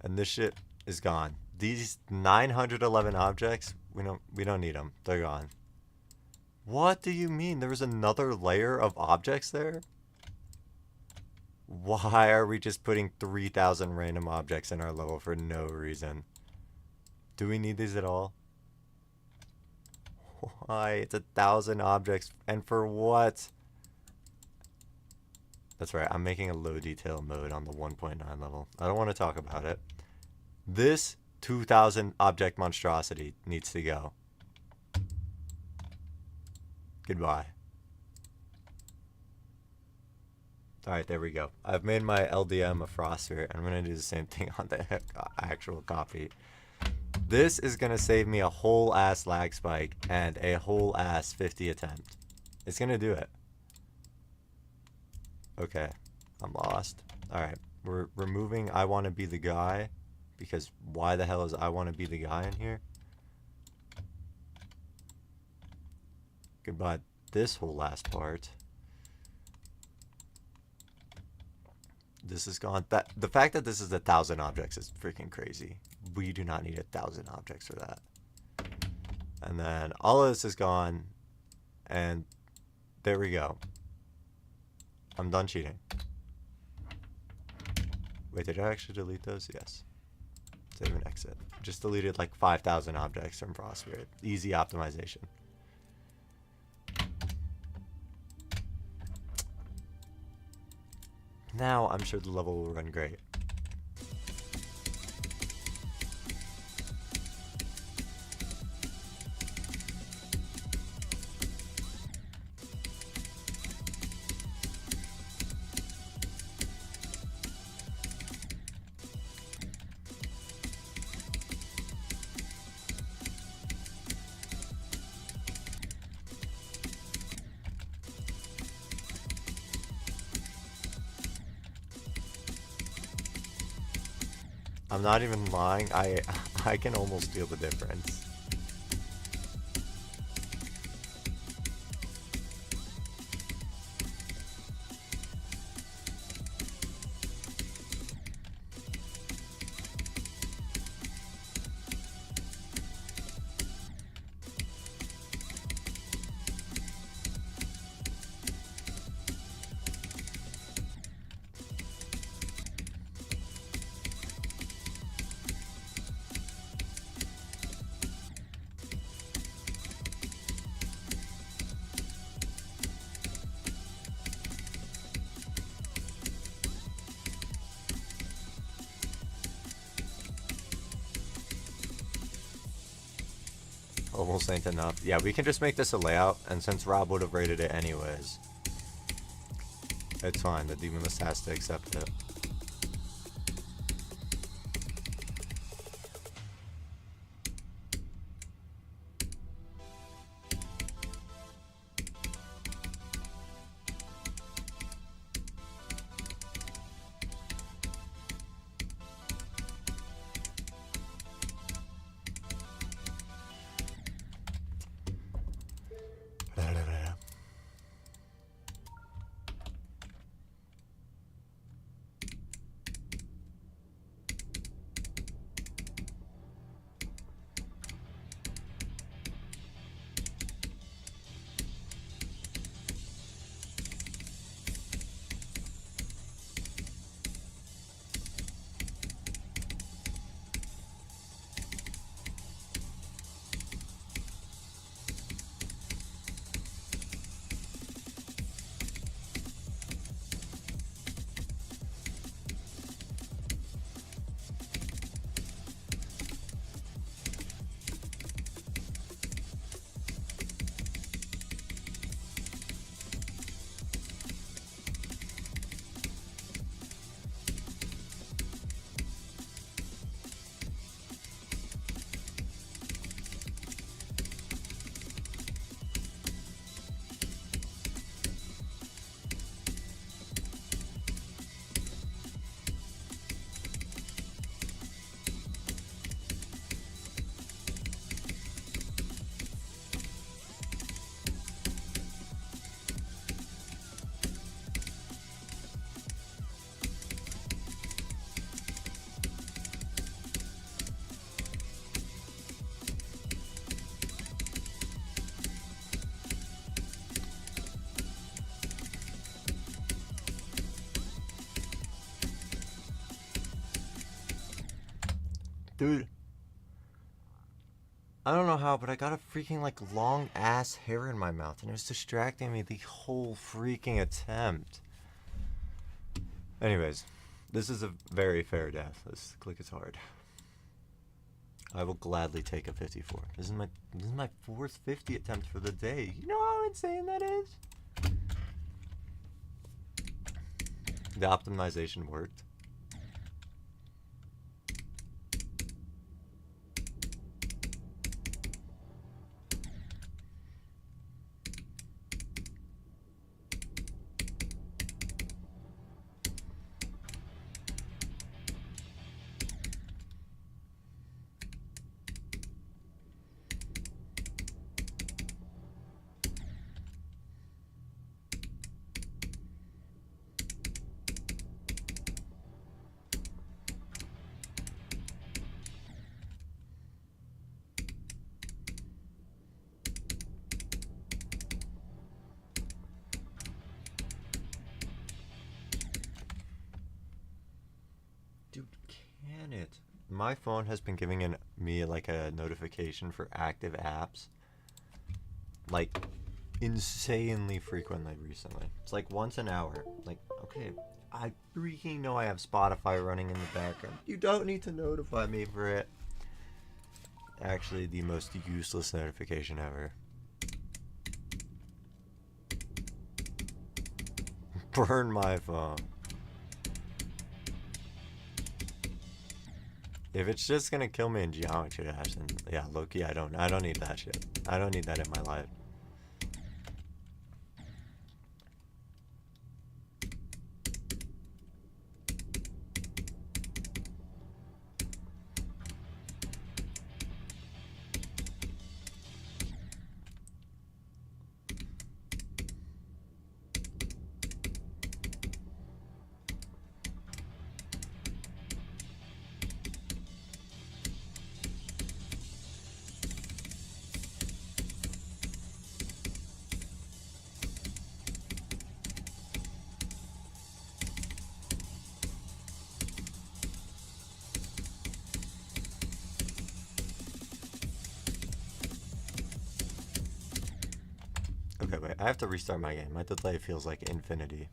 And this shit is gone. These 911 objects, we don't need them. They're gone. What do you mean? There was another layer of objects there? Why are we just putting 3,000 random objects in our level for no reason? Do we need these at all? Why? It's 1,000 objects. And for what? That's right. I'm making a low detail mode on the 1.9 level. I don't want to talk about it. This 2,000 object monstrosity needs to go. Goodbye. Alright, there we go. I've made my LDM a frost sphere, and I'm going to do the same thing on the actual copy. This is going to save me a whole ass lag spike and a whole ass 50 attempt. It's going to do it. Okay, I'm lost. Alright, we're removing I want to be the guy, because why the hell is I want to be the guy in here? Goodbye this whole last part. This is gone. The fact that this is 1,000 objects is freaking crazy. We do not need 1,000 objects for that. And then all of this is gone. And there we go. I'm done cheating. Wait, did I actually delete those? Yes. Save and exit. Just deleted like 5,000 objects from Frostspirit. Easy optimization. Now I'm sure the level will run great. I'm not even lying. I can almost feel the difference. Almost ain't enough. Yeah, we can just make this a layout, and since Rob would have rated it anyways, It's fine. The demoness has to accept it. Dude, I don't know how, but I got a freaking like long ass hair in my mouth and it was distracting me the whole freaking attempt. Anyways, this is a very fair death. This click is hard. I will gladly take a 54. This is my fourth 50 attempt for the day. You know how insane that is? The optimization worked. Dude, can it? My phone has been giving me like a notification for active apps like insanely frequently recently. It's like once an hour. Like, okay, I freaking know I have Spotify running in the background. You don't need to notify me for it. Actually, the most useless notification ever. Burn my phone. If it's just gonna kill me in Geometry Dash, then yeah, low-key, I don't need that shit. I don't need that in my life. Okay, wait, I have to restart my game. My delay feels like infinity.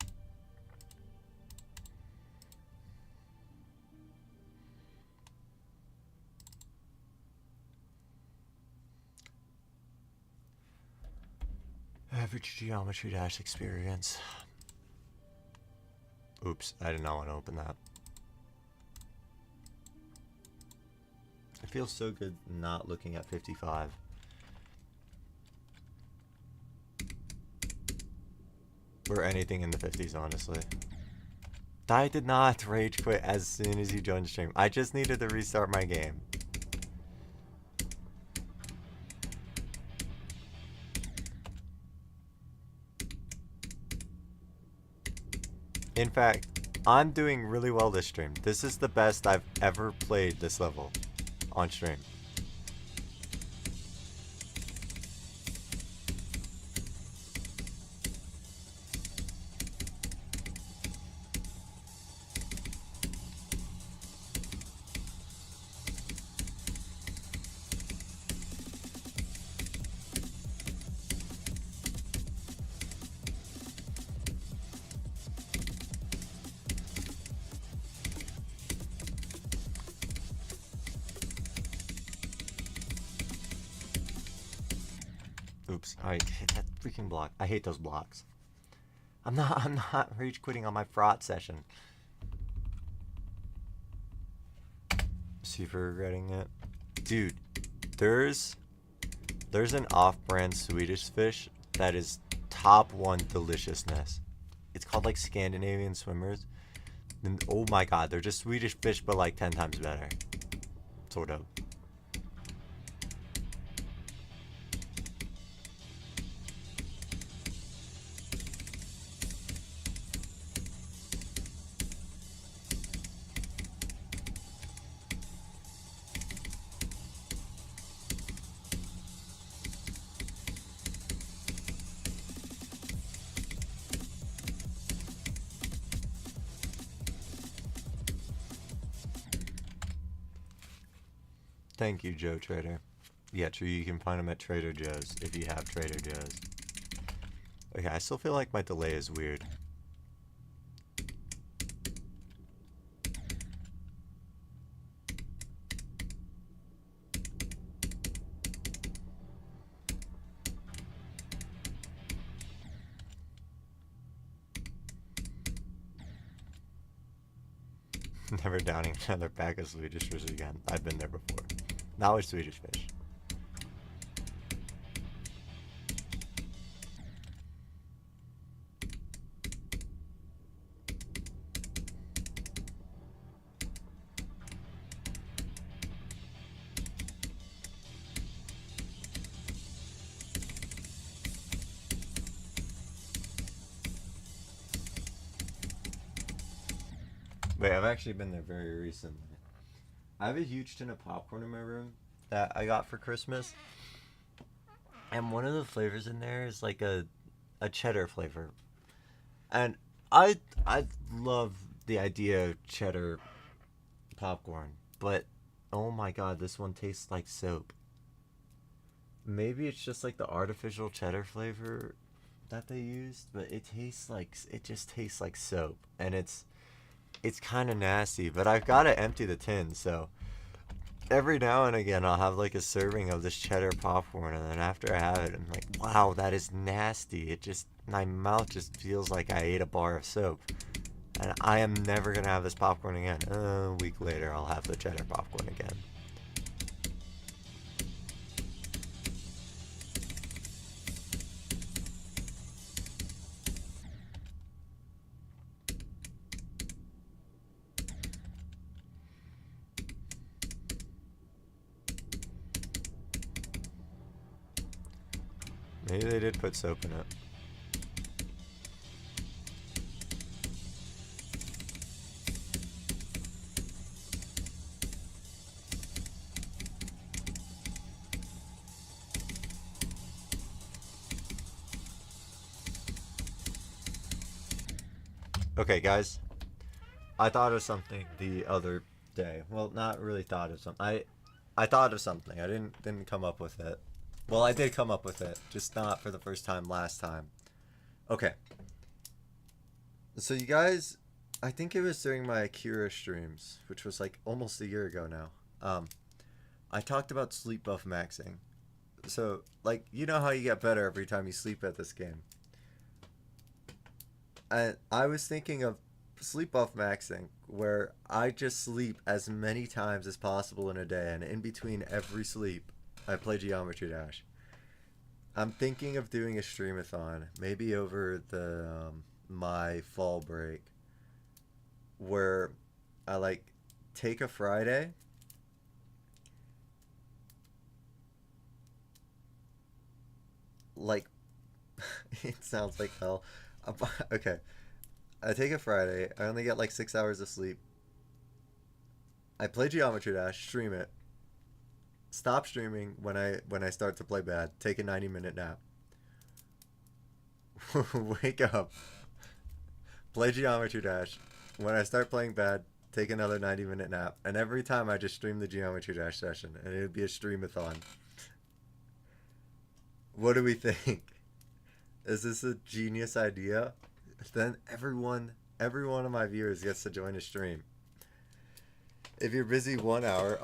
Average Geometry Dash experience. Oops, I did not want to open that. It feels so good not looking at 55. Or anything in the 50s, honestly. I did not rage quit as soon as you joined stream. I just needed to restart my game. In fact, I'm doing really well this stream. This is the best I've ever played this level on stream. Oops, I hit that freaking block. I hate those blocks. I'm not rage quitting on my fraud session. Super regretting it. Dude, there's an off-brand Swedish fish that is top 1 deliciousness. It's called like Scandinavian swimmers. And oh my god, they're just Swedish fish but like 10 times better. Sort of. Thank you, Joe Trader. Yeah, true, you can find them at Trader Joe's if you have Trader Joe's. Okay, I still feel like my delay is weird. Never downing another pack of Swedish fish again. I've been there before. Not with Swedish fish. Wait, I've actually been there very recently. I have a huge tin of popcorn in my room that I got for Christmas. And one of the flavors in there is like a cheddar flavor. And I love the idea of cheddar popcorn, but oh my god, this one tastes like soap. Maybe it's just like the artificial cheddar flavor that they used, but it just tastes like soap, and it's kind of nasty. But I've got to empty the tin, so every now and again I'll have like a serving of this cheddar popcorn, and then after I have it, I'm like, wow, that is nasty. My mouth just feels like I ate a bar of soap, and I am never gonna have this popcorn again. A week later, I'll have the cheddar popcorn again. Maybe they did put soap in it. Okay, guys. I thought of something the other day. Well, not really thought of something. I thought of something. I didn't come up with it. Well, I did come up with it, just not for the first time last time. Okay. So you guys, I think it was during my Akira streams, which was like almost a year ago now. I talked about sleep buff maxing. So, like, you know how you get better every time you sleep at this game. And I was thinking of sleep off maxing, where I just sleep as many times as possible in a day, and in between every sleep, I play Geometry Dash. I'm thinking of doing a streamathon, maybe over the my fall break, where I like take a Friday. Like, it sounds like hell. Okay, I take a Friday. I only get like 6 hours of sleep. I play Geometry Dash, stream it. Stop streaming when I start to play bad. Take a 90-minute nap. Wake up. Play Geometry Dash. When I start playing bad, take another 90-minute nap. And every time I just stream the Geometry Dash session, and it would be a streamathon. What do we think? Is this a genius idea? Then every one of my viewers gets to join a stream. If you're busy 1 hour,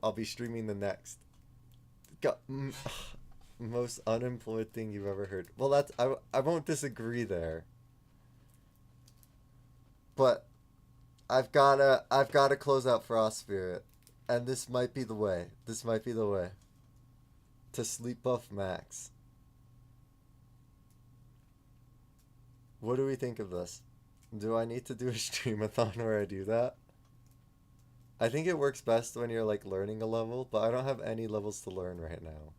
I'll be streaming the next. Most unemployed thing you've ever heard. Well, I won't disagree there. But I've gotta close out Frost Spirit, and this might be the way. This might be the way to sleep buff max. What do we think of this? Do I need to do a streamathon where I do that? I think it works best when you're like learning a level, but I don't have any levels to learn right now.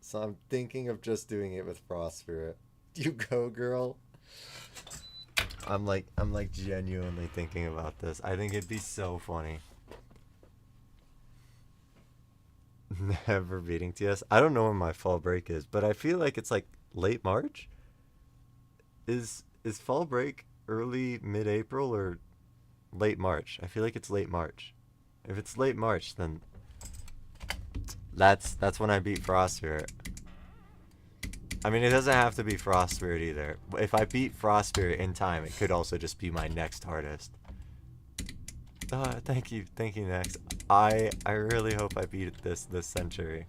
So I'm thinking of just doing it with Frost Spirit. You go, girl. I'm like genuinely thinking about this. I think it'd be so funny. Never beating TS. I don't know when my fall break is, but I feel like it's like late March. Is fall break early mid-April or late March? I feel like it's late March. If it's late March, then that's when I beat Frost Spirit. I mean, it doesn't have to be Frost Spirit either. If I beat Frost Spirit in time, it could also just be my next hardest. Thank you, next. I really hope I beat it this century.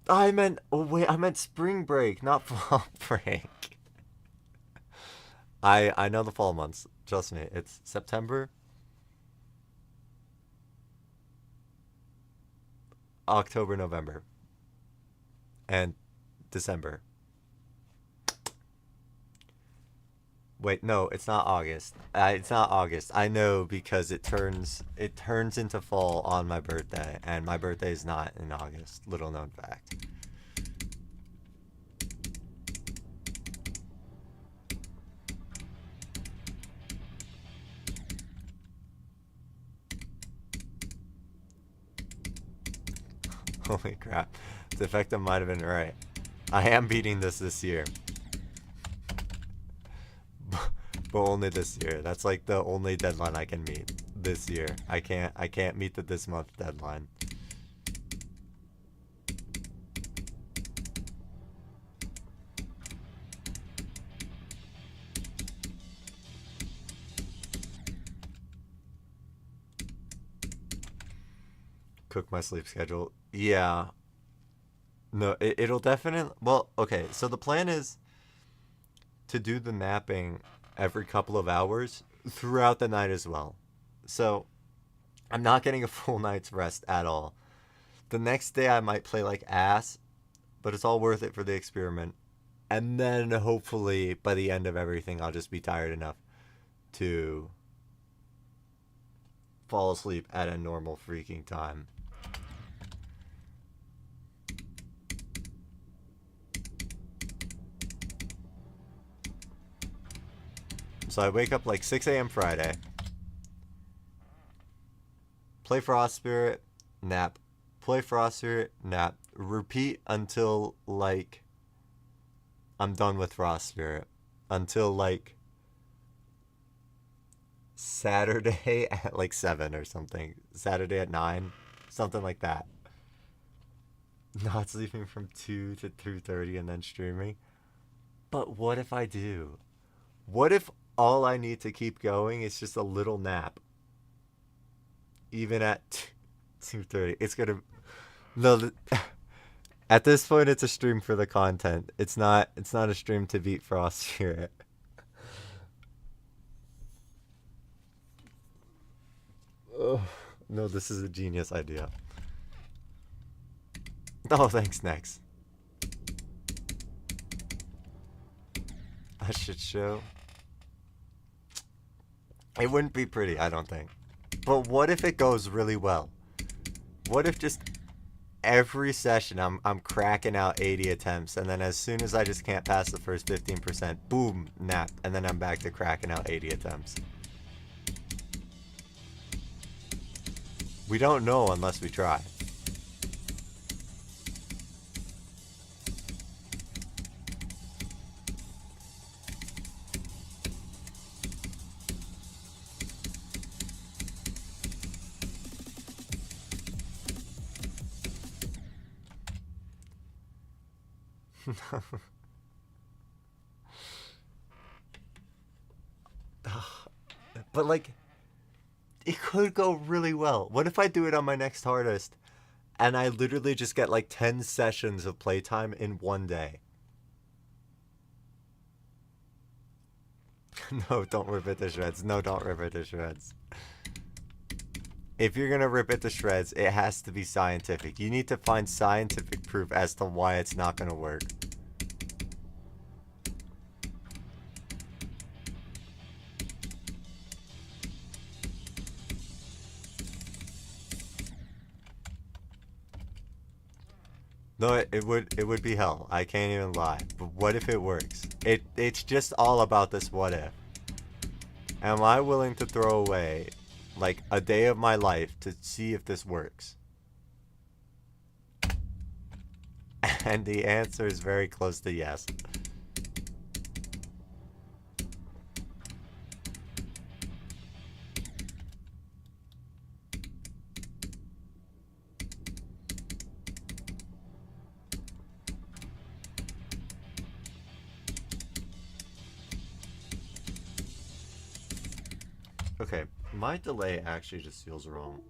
I meant spring break, not fall break. I know the fall months. Trust me. It's September, October, November, and December. Wait, no, it's not August. It's not August. I know because it turns into fall on my birthday, and my birthday is not in August. Little known fact. Holy crap. Defective might have been right. I am beating this year. But only this year. That's like the only deadline I can meet this year. I can't meet the this month deadline. Cook my sleep schedule. Yeah. No, it'll definitely... Well, okay, so the plan is to do the napping every couple of hours throughout the night as well. So I'm not getting a full night's rest at all. The next day I might play like ass, but it's all worth it for the experiment. And then hopefully by the end of everything I'll just be tired enough to fall asleep at a normal freaking time. So I wake up like 6 a.m. Friday, play Frost Spirit, nap, play Frost Spirit, nap, repeat until like I'm done with Frost Spirit, until like Saturday at like 7 or something, Saturday at 9, something like that. Not sleeping from 2 to 2:30 and then streaming. But what if I do? What if all I need to keep going is just a little nap? Even at 2:30, it's gonna no. At this point, it's a stream for the content. It's not. It's not a stream to beat Frost here. Oh, no, this is a genius idea. Oh, thanks, Nex. A shit show. It wouldn't be pretty, I don't think. But what if it goes really well? What if just every session I'm cracking out 80 attempts, and then as soon as I just can't pass the first 15%, boom, nap, and then I'm back to cracking out 80 attempts. We don't know unless we try. But like, it could go really well. What if I do it on my next hardest and I literally just get like 10 sessions of playtime in one day? No, don't rip it to shreds. No, don't rip it to shreds. If you're gonna rip it to shreds, it has to be scientific. You need to find scientific proof as to why it's not gonna work. No, it would be hell. I can't even lie. But what if it works? It's just all about this what if. Am I willing to throw away like a day of my life to see if this works? And the answer is very close to yes. Okay, my delay actually just feels wrong.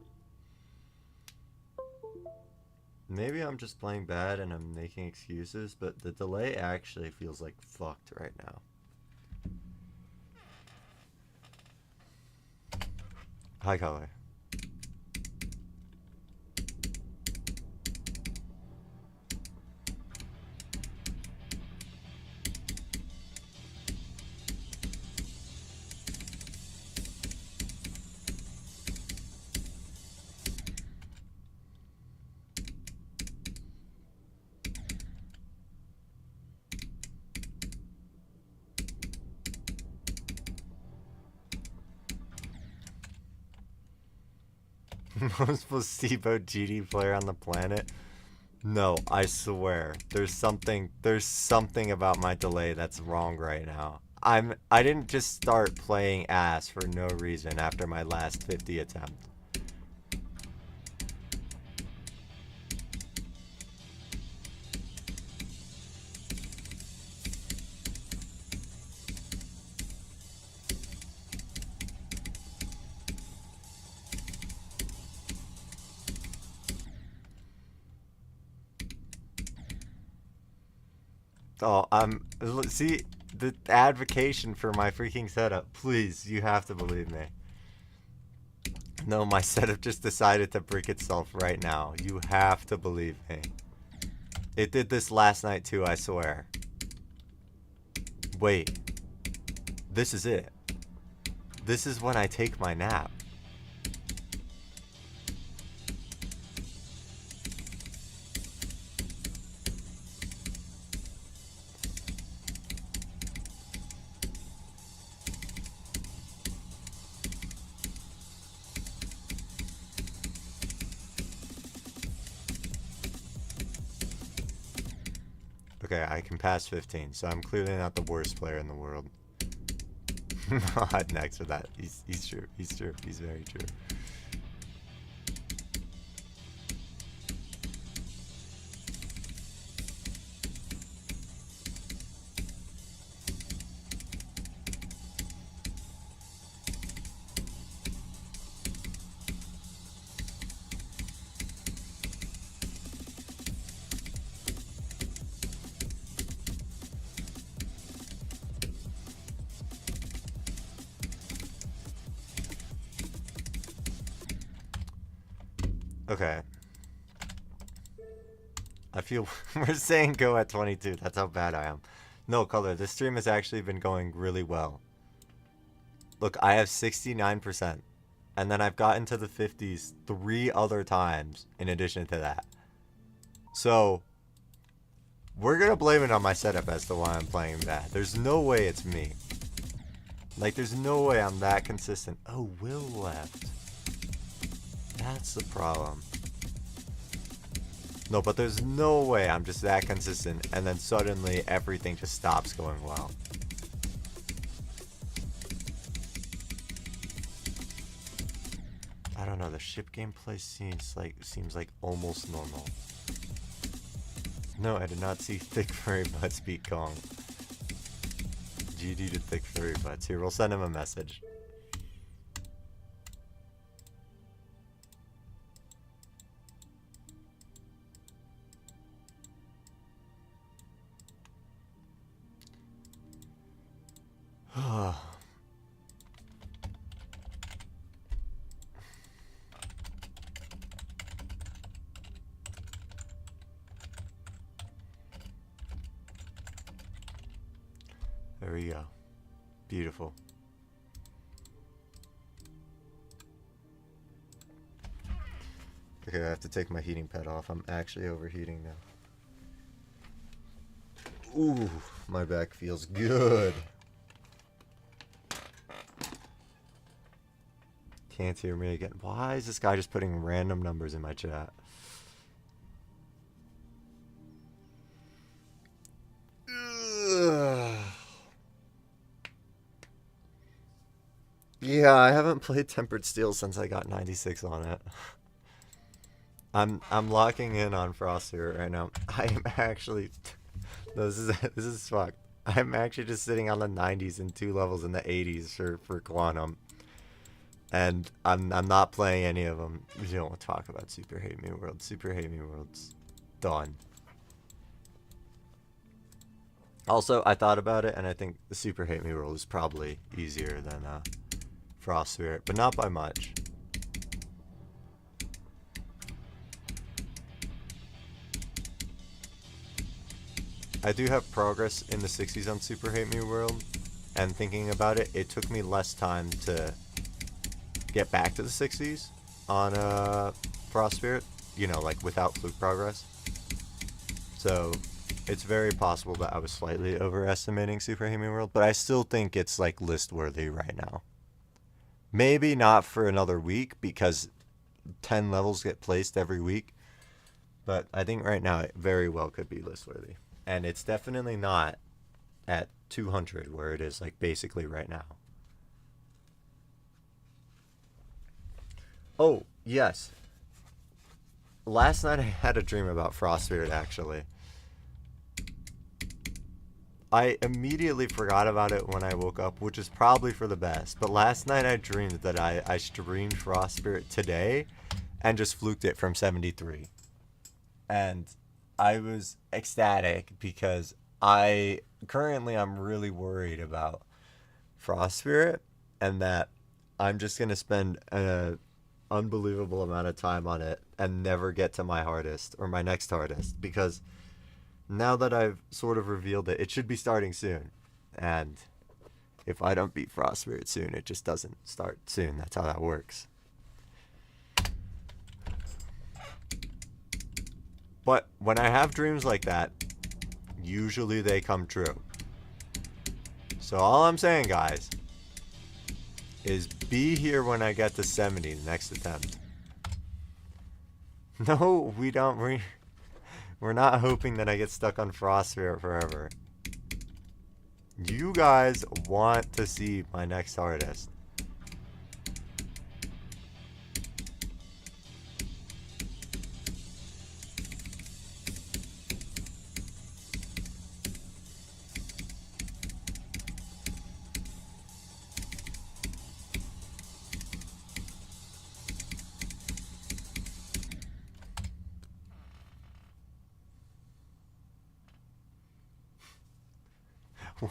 Maybe I'm just playing bad and I'm making excuses, but the delay actually feels like fucked right now. Hi, Color. Most placebo GD player on the planet? No, I swear. There's something about my delay that's wrong right now. I didn't just start playing ass for no reason after my last 50 attempt. Oh, see, the advocation for my freaking setup. Please, you have to believe me. No, my setup just decided to break itself right now. You have to believe me. It did this last night too, I swear. Wait. This is it. This is when I take my nap. Okay, I can pass 15, so I'm clearly not the worst player in the world. Not next for that. He's true. He's true. He's very true. Okay. I feel we're saying go at 22. That's how bad I am. No, Color, this stream has actually been going really well. Look, I have 69%. And then I've gotten to the 50s 3 other times in addition to that. So, we're going to blame it on my setup as to why I'm playing bad. There's no way it's me. Like, there's no way I'm that consistent. Oh, Will left. That's the problem. No, but there's no way I'm just that consistent and then suddenly everything just stops going well. I don't know, the ship gameplay seems like almost normal. No, I did not see Thick Furry Butts beat Kong. GG to Thick Furry Butts. Here, we'll send him a message. There we go. Beautiful. Okay, I have to take my heating pad off. I'm actually overheating now. Ooh, my back feels good. Can't hear me again. Why is this guy just putting random numbers in my chat? Yeah, I haven't played Tempered Steel since I got 96 on it. I'm locking in on Frost here right now. I am actually no, this is fucked. I'm actually just sitting on the 90s and 2 levels in the 80s for Quantum. And I'm not playing any of them. You don't want to talk about Super Hate Me World. Super Hate Me World's done. Also, I thought about it, and I think the Super Hate Me World is probably easier than Frost Spirit, but not by much. I do have progress in the 60s on Super Hate Me World, and thinking about it, it took me less time to get back to the 60s on Frost Spirit, you know, like without fluke progress. So it's very possible that I was slightly overestimating Super Hate Me World, but I still think it's like list worthy right now. Maybe not for another week because 10 levels get placed every week, but I think right now it very well could be list worthy. And it's definitely not at 200 where it is like basically right now. Oh, yes. Last night I had a dream about Frost Spirit, actually. I immediately forgot about it when I woke up, which is probably for the best. But last night I dreamed that I streamed Frost Spirit today and just fluked it from 73. And I was ecstatic because I'm really worried about Frost Spirit and that I'm just going to spend an unbelievable amount of time on it and never get to my hardest or my next hardest, because now that I've sort of revealed it, it should be starting soon. And if I don't beat Frost Spirit soon, it just doesn't start soon. That's how that works. But when I have dreams like that, usually they come true. So all I'm saying, guys, is be here when I get to 70 the next attempt. No, we don't. We're not hoping that I get stuck on Frost Spirit forever. You guys want to see my next hardest.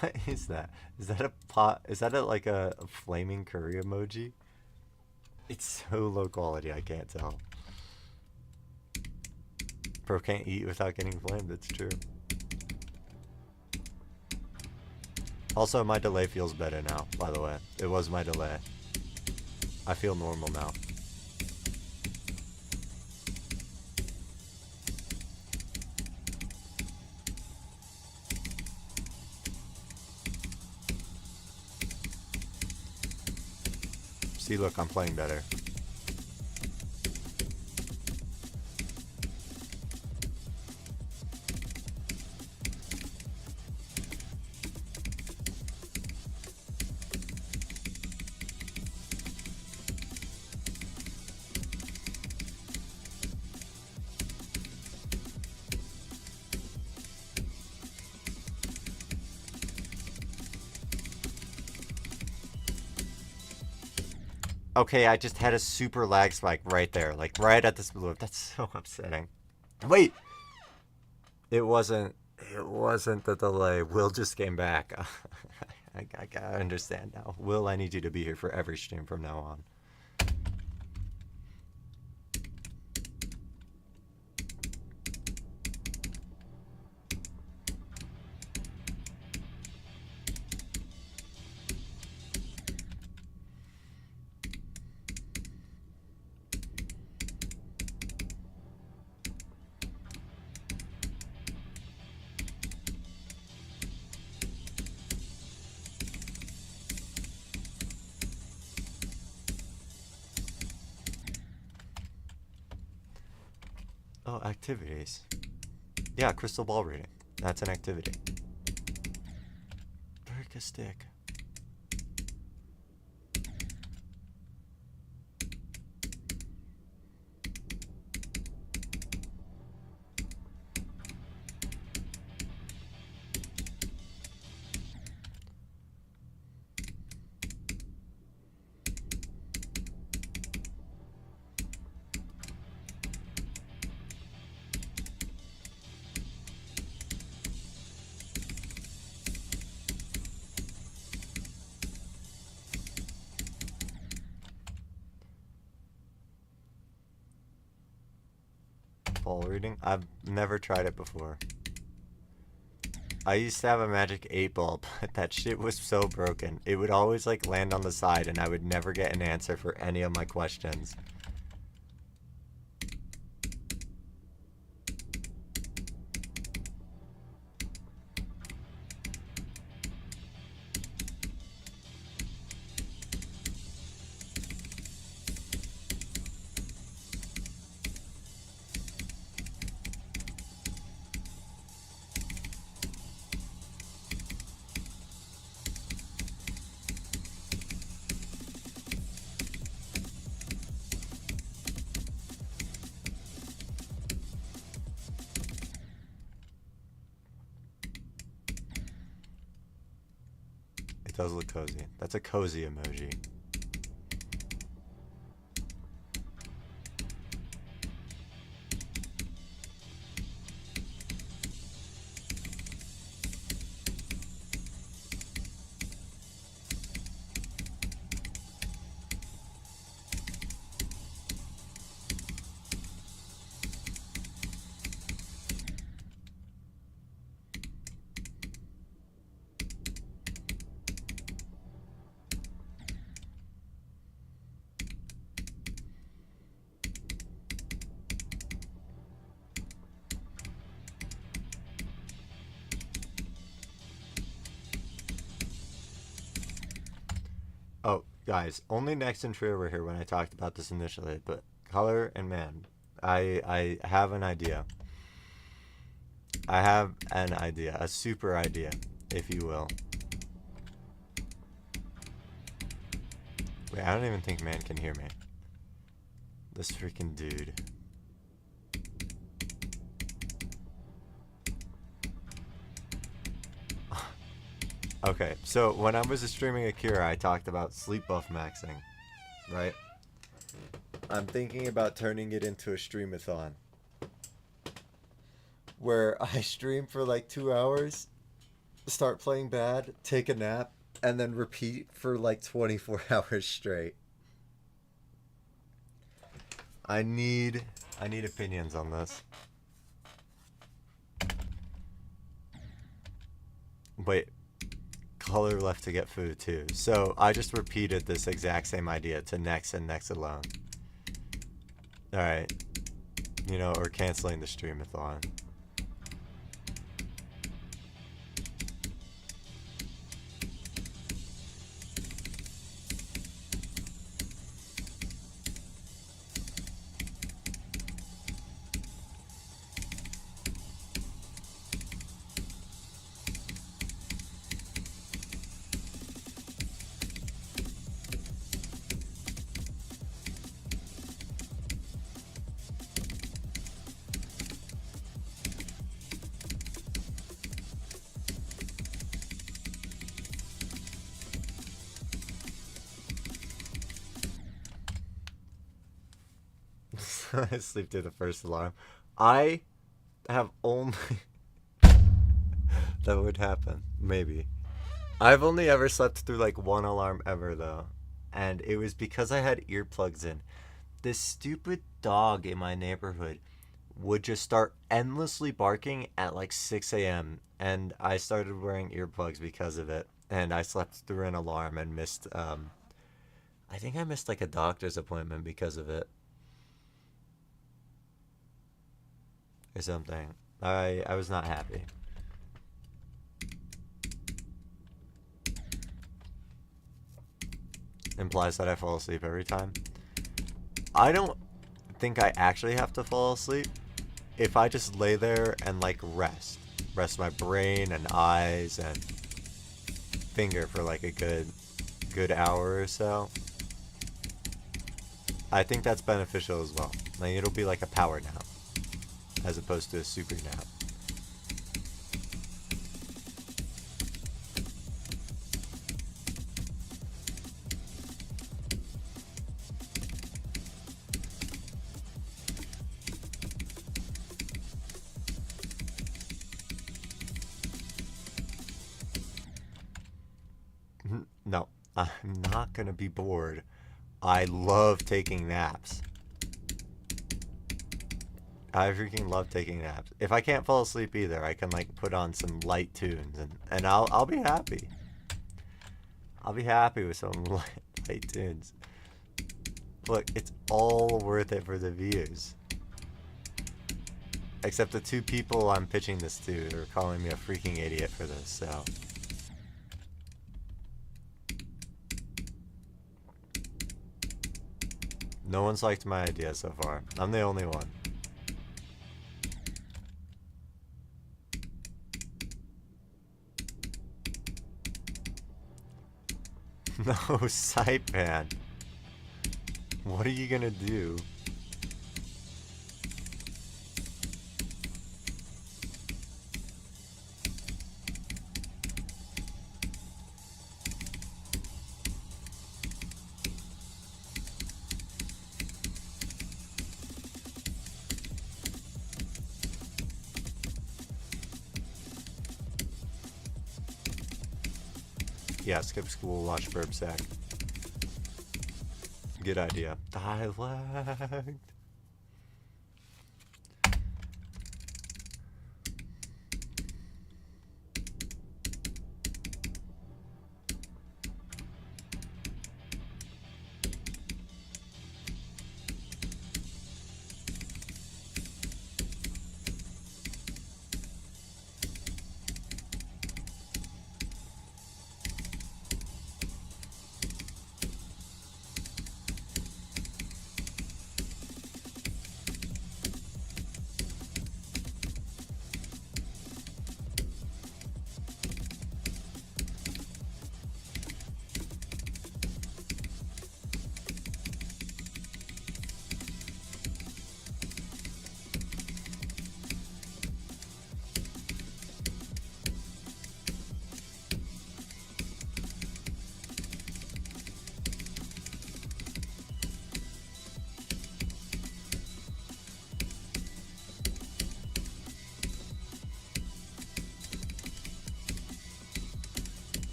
What is that? Is that a pot? Is that like a flaming curry emoji? It's so low quality, I can't tell. Pro can't eat without getting flamed, it's true. Also, my delay feels better now, by the way. It was my delay. I feel normal now. See, look, I'm playing better. Okay, I just had a super lag spike right there, like right at this blue. That's so upsetting. Wait, it wasn't the delay. Will just came back. I gotta understand now. Will, I need you to be here for every stream from now on. Oh, activities. Yeah, crystal ball reading. That's an activity. Break a stick. Ball reading? I've never tried it before. I used to have a magic 8-ball, but that shit was so broken. It would always like land on the side and I would never get an answer for any of my questions. It does look cozy. That's a cozy emoji. Oh, guys, only Next and Trio were here when I talked about this initially, but color and man, I have an idea. I have an idea, a super idea, if you will. Wait, I don't even think man can hear me. This freaking dude. Okay, so when I was streaming Akira, I talked about sleep buff maxing, right? I'm thinking about turning it into a streamathon. Where I stream for like 2 hours, start playing bad, take a nap, and then repeat for like 24 hours straight. I need opinions on this. Wait, color left to get food too. So I just repeated this exact same idea to next and next alone. Alright. You know, or canceling the streamathon. I sleep through the first alarm. I have only... That would happen. Maybe. I've only ever slept through like one alarm ever though. And it was because I had earplugs in. This stupid dog in my neighborhood would just start endlessly barking at like 6 a.m. And I started wearing earplugs because of it. And I slept through an alarm and missed... I think I missed like a doctor's appointment because of it. Or something. I was not happy. Implies that I fall asleep every time. I don't think I actually have to fall asleep. If I just lay there and like rest my brain and eyes and finger for like a good hour or so, I think that's beneficial as well. Like it'll be like a power nap as opposed to a super nap. No, I'm not gonna be bored. I love taking naps. I freaking love taking naps. If I can't fall asleep either, I can like put on some light tunes and I'll be happy. I'll be happy with some light tunes. Look, it's all worth it for the views. Except the two people I'm pitching this to are calling me a freaking idiot for this, so. No one's liked my idea so far. I'm the only one. No, Saipan. What are you gonna do? Yeah, skip school, watch Burp Sack. Good idea. I lagged.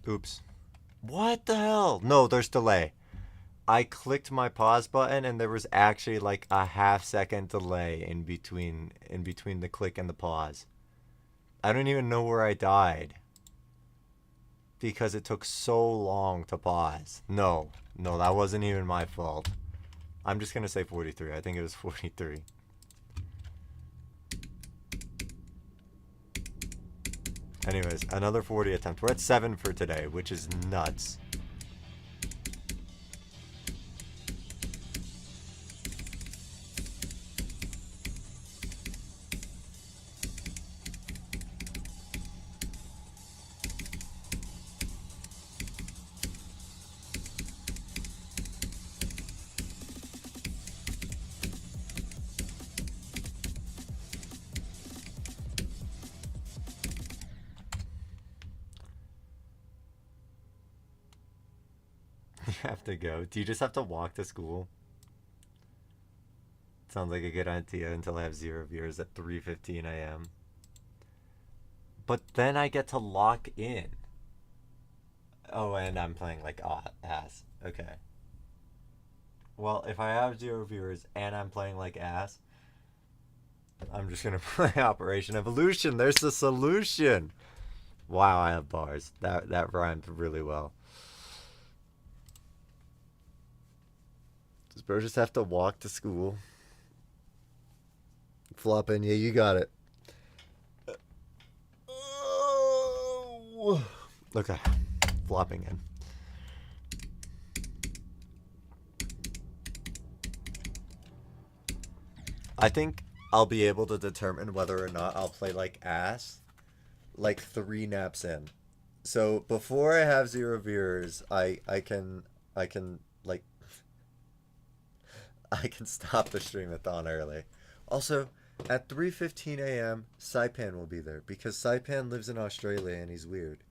Oops. What the hell? No, there's delay. I clicked my pause button and there was actually like a half-second delay in between the click and the pause. I don't even know where I died because it took so long to pause. No, that wasn't even my fault. I'm just gonna say 43. I think it was 43. Anyways, another 40 attempt. We're at 7 for today, which is nuts. You have to go. Do you just have to walk to school? Sounds like a good idea until I have 0 viewers at 3:15 a.m. But then I get to lock in. Oh, and I'm playing like ass. Okay. Well, if I have 0 viewers and I'm playing like ass, I'm just gonna play Operation Evolution. There's the solution. Wow, I have bars. That rhymed really well. Does bro just have to walk to school? Flop in, yeah, you got it. Okay, flopping in. I think I'll be able to determine whether or not I'll play like ass like 3 naps in. So before I have 0 viewers, I can like I can stop the stream-a-thon early. Also, at 3:15 a.m., Saipan will be there because Saipan lives in Australia and he's weird.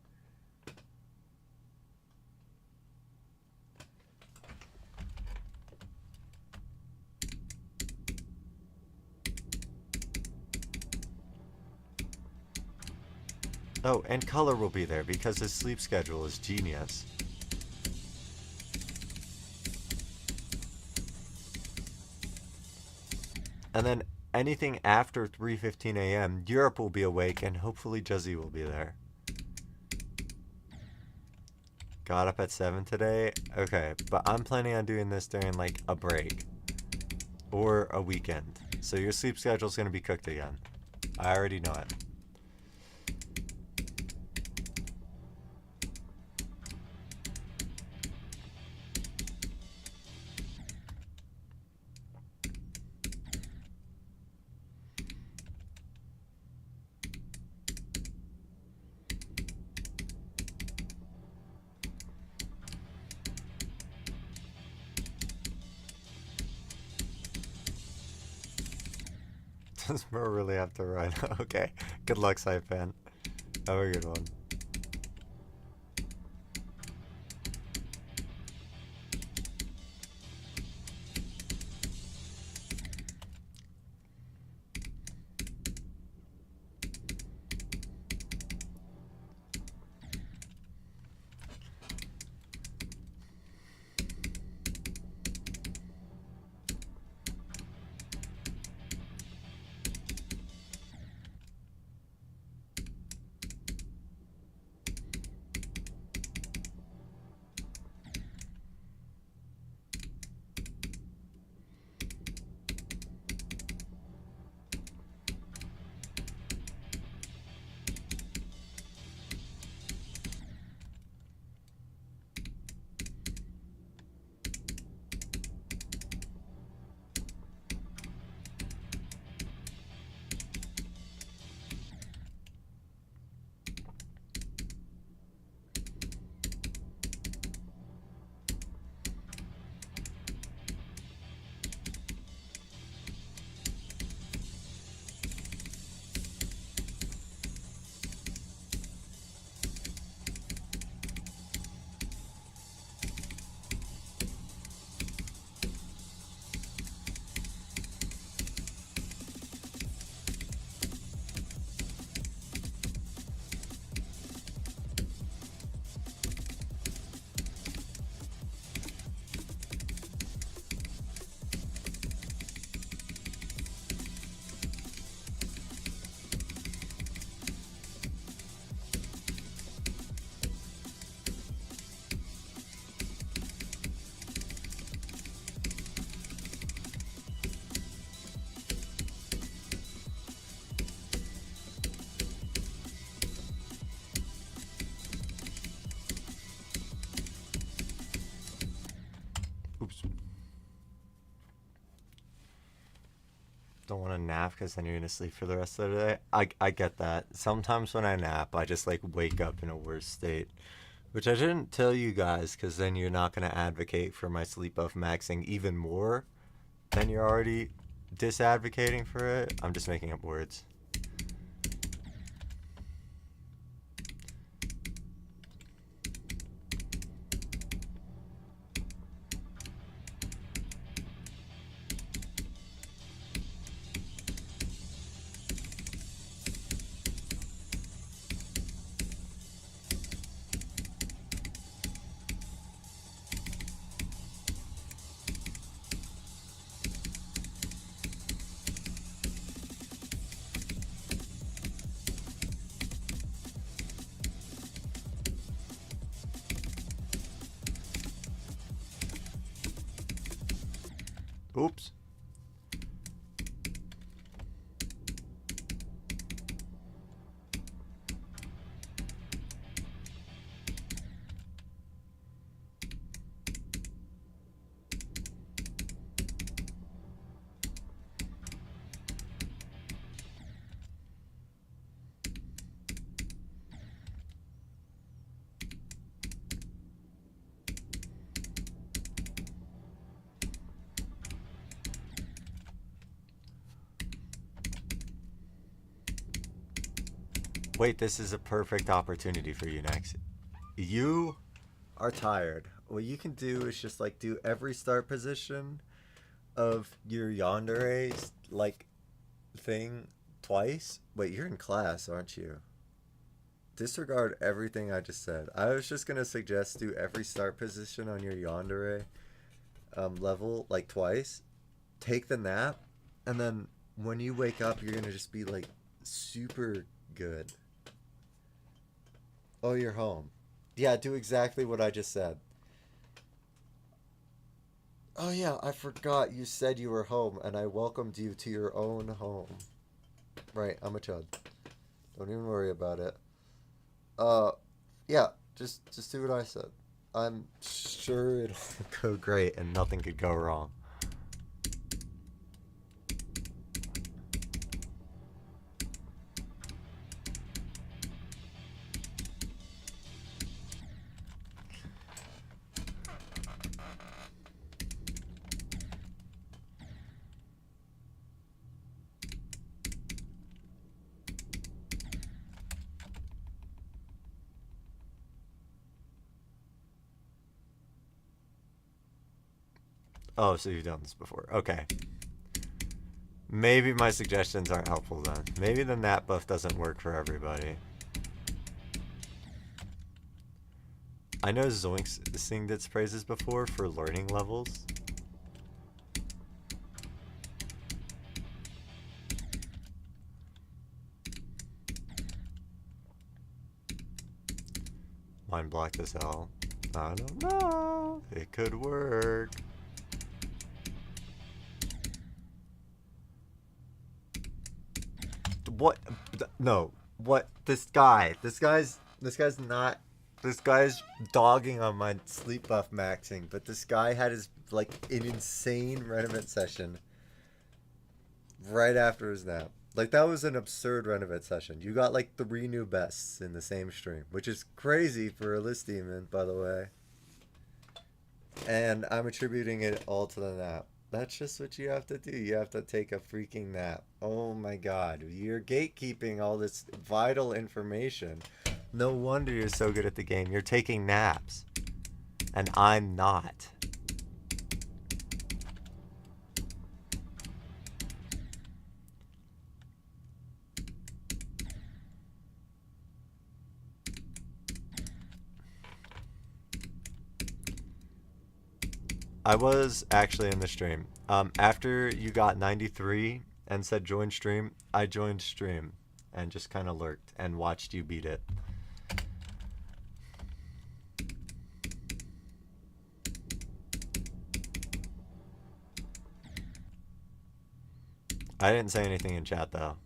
Oh, and Color will be there because his sleep schedule is genius. And then anything after 3:15 a.m., Europe will be awake and hopefully Juzzy will be there. Got up at 7 today? Okay, but I'm planning on doing this during like a break or a weekend. So your sleep schedule's going to be cooked again. I already know it. Does Bro really have to run? Okay. Good luck, Saipan. Have a good one. Oops. Don't want to nap because then you're gonna sleep for the rest of the day. I get that. Sometimes when I nap, I just like wake up in a worse state, which I didn't tell you guys because then you're not gonna advocate for my sleep buff maxing even more than you're already disadvocating for it. I'm just making up words. Oops. Wait, this is a perfect opportunity for you next. You are tired. What you can do is just like do every start position of your yandere like thing twice. Wait, you're in class, aren't you? Disregard everything I just said. I was just gonna suggest do every start position on your yandere level like twice. Take the nap, and then when you wake up, you're gonna just be like super good. Oh, you're home. Yeah, do exactly what I just said. Oh yeah, I forgot you said you were home, and I welcomed you to your own home. Right, I'm a chud. Don't even worry about it. Uh, yeah, just do what I said. I'm sure it'll go great, and nothing could go wrong. Oh, so you've done this before. Okay. Maybe my suggestions aren't helpful then. Maybe the nap buff doesn't work for everybody. I know Zoinks sing its praises before for learning levels. Mind blocked as hell. I don't know. It could work. What? No. What? This guy's not. This guy's dogging on my sleep buff maxing, but this guy had his like an insane renovate session right after his nap. Like that was an absurd renovate session. You got like 3 new bests in the same stream, which is crazy for a list demon, by the way. And I'm attributing it all to the nap. That's just what you have to do. You have to take a freaking nap. Oh my god. You're gatekeeping all this vital information. No wonder you're so good at the game. You're taking naps. And I'm not. I was actually in the stream. After you got 93 and said join stream, I joined stream and just kind of lurked and watched you beat it. I didn't say anything in chat though.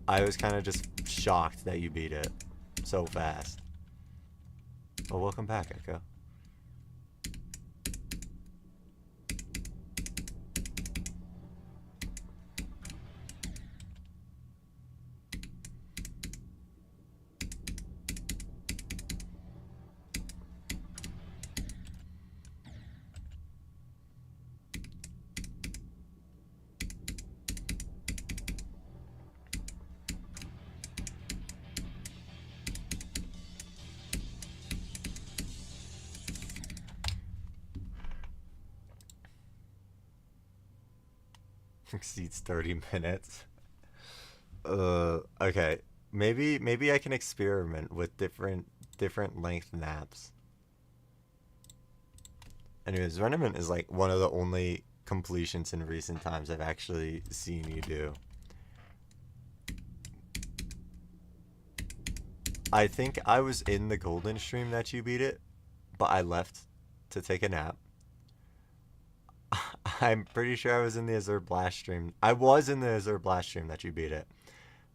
I was kind of just shocked that you beat it so fast. Well, welcome back, Echo. Exceeds 30 minutes. Okay. Maybe I can experiment with different length naps. Anyways, Reniment is like one of the only completions in recent times I've actually seen you do. I think I was in the golden stream that you beat it, but I left to take a nap. I'm pretty sure I was in the Azure Blast stream. I was in the Azure Blast stream that you beat it,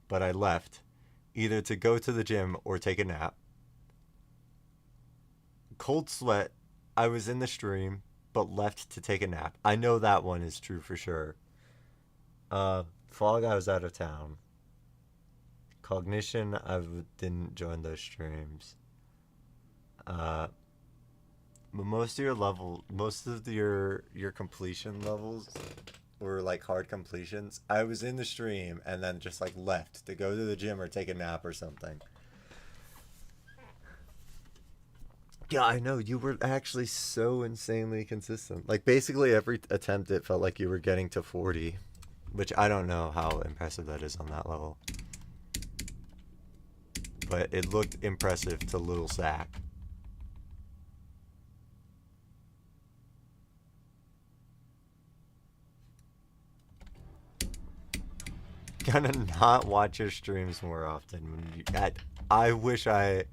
but I left either to go to the gym or take a nap. Cold Sweat, I was in the stream, but left to take a nap. I know that one is true for sure. Fog, I was out of town. Cognition, I didn't join those streams. But most of your completion levels were like hard completions. I was in the stream and then just like left to go to the gym or take a nap or something. Yeah, I know, you were actually so insanely consistent. Like basically every attempt it felt like you were getting to 40, which I don't know how impressive that is on that level. But it looked impressive to Little Sack. Gonna not watch your streams more often. I wish I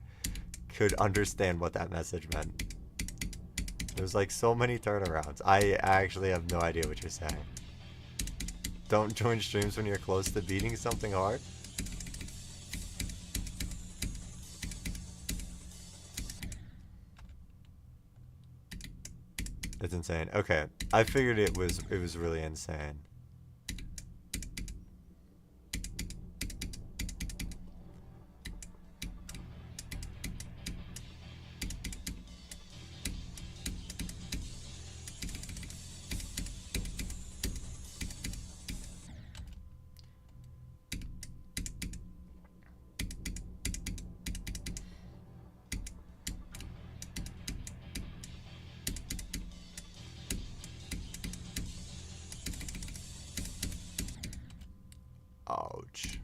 could understand what that message meant. There's like so many turnarounds. I actually have no idea what you're saying. Don't join streams when you're close to beating something hard? It's insane. Okay, I figured it was really insane. Ouch.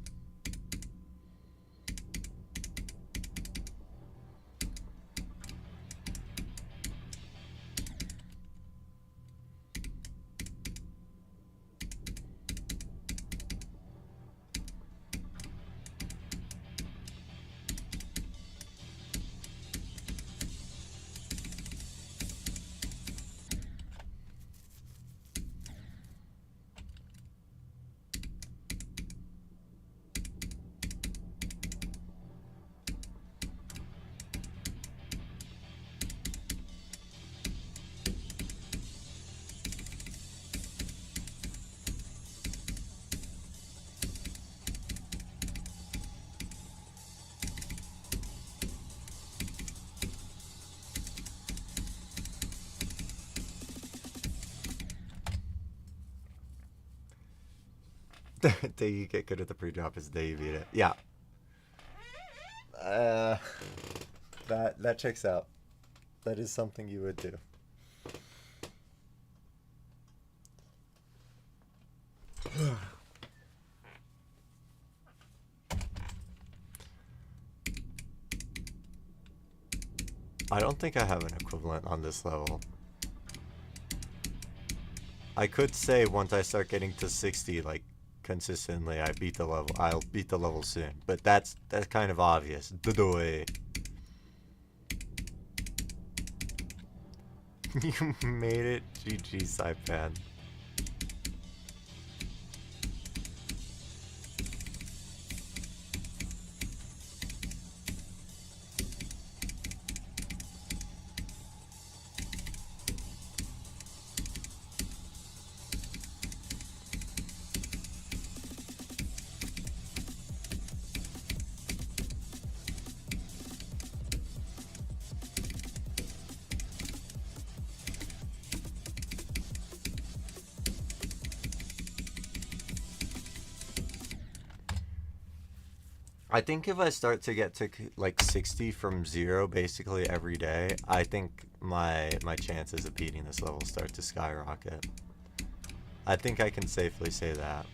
The day you get good at the pre-drop is the day you beat it. Yeah. That checks out. That is something you would do. I don't think I have an equivalent on this level. I could say once I start getting to 60, like, consistently, I'll beat the level soon. But that's kind of obvious. Dodoy. You made it. GG, Saipan. I think if I start to get to like 60 from 0 basically every day, I think my chances of beating this level start to skyrocket. I think I can safely say that.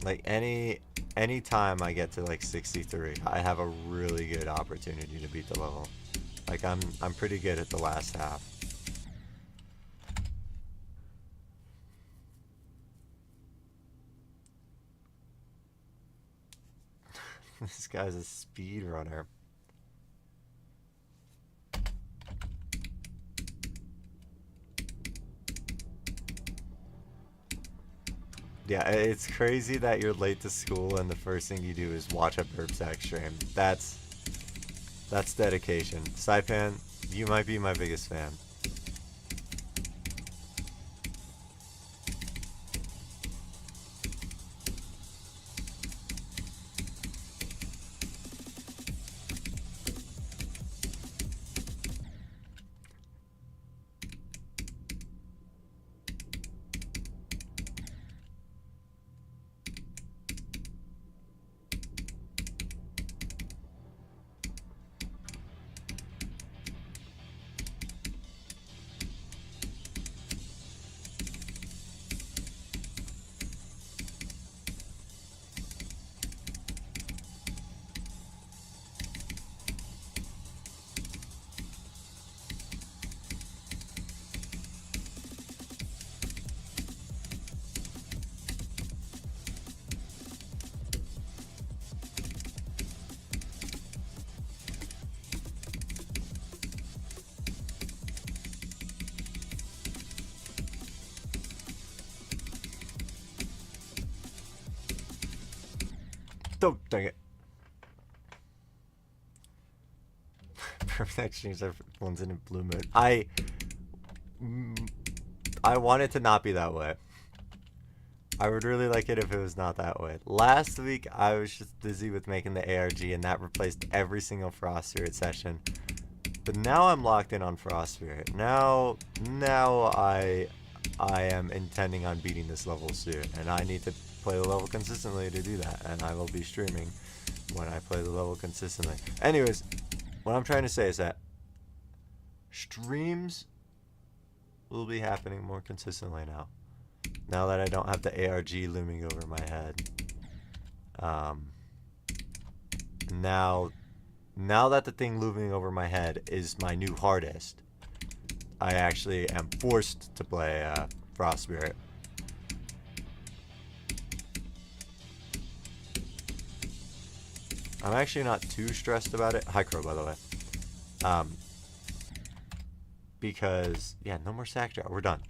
Like any time I get to like 63, I have a really good opportunity to beat the level. Like I'm pretty good at the last half. This guy's a speedrunner. Yeah, it's crazy that you're late to school and the first thing you do is watch a burp sack stream. That's dedication. Saipan, you might be my biggest fan. Oh, dang it. Perfect exchange everyone's in blue mode. I want it to not be that way. I would really like it if it was not that way. Last week, I was just busy with making the ARG, and that replaced every single Frost Spirit session. But now I'm locked in on Frost Spirit. Now I am intending on beating this level soon, and I need to play the level consistently to do that, and I will be streaming when I play the level consistently. Anyways, what I'm trying to say is that streams will be happening more consistently now that I don't have the ARG looming over my head. Now that the thing looming over my head is my new hardest, I actually am forced to play Frost Spirit. I'm actually not too stressed about it. Hi, Crow, by the way. Because, yeah, no more sack jar. We're done.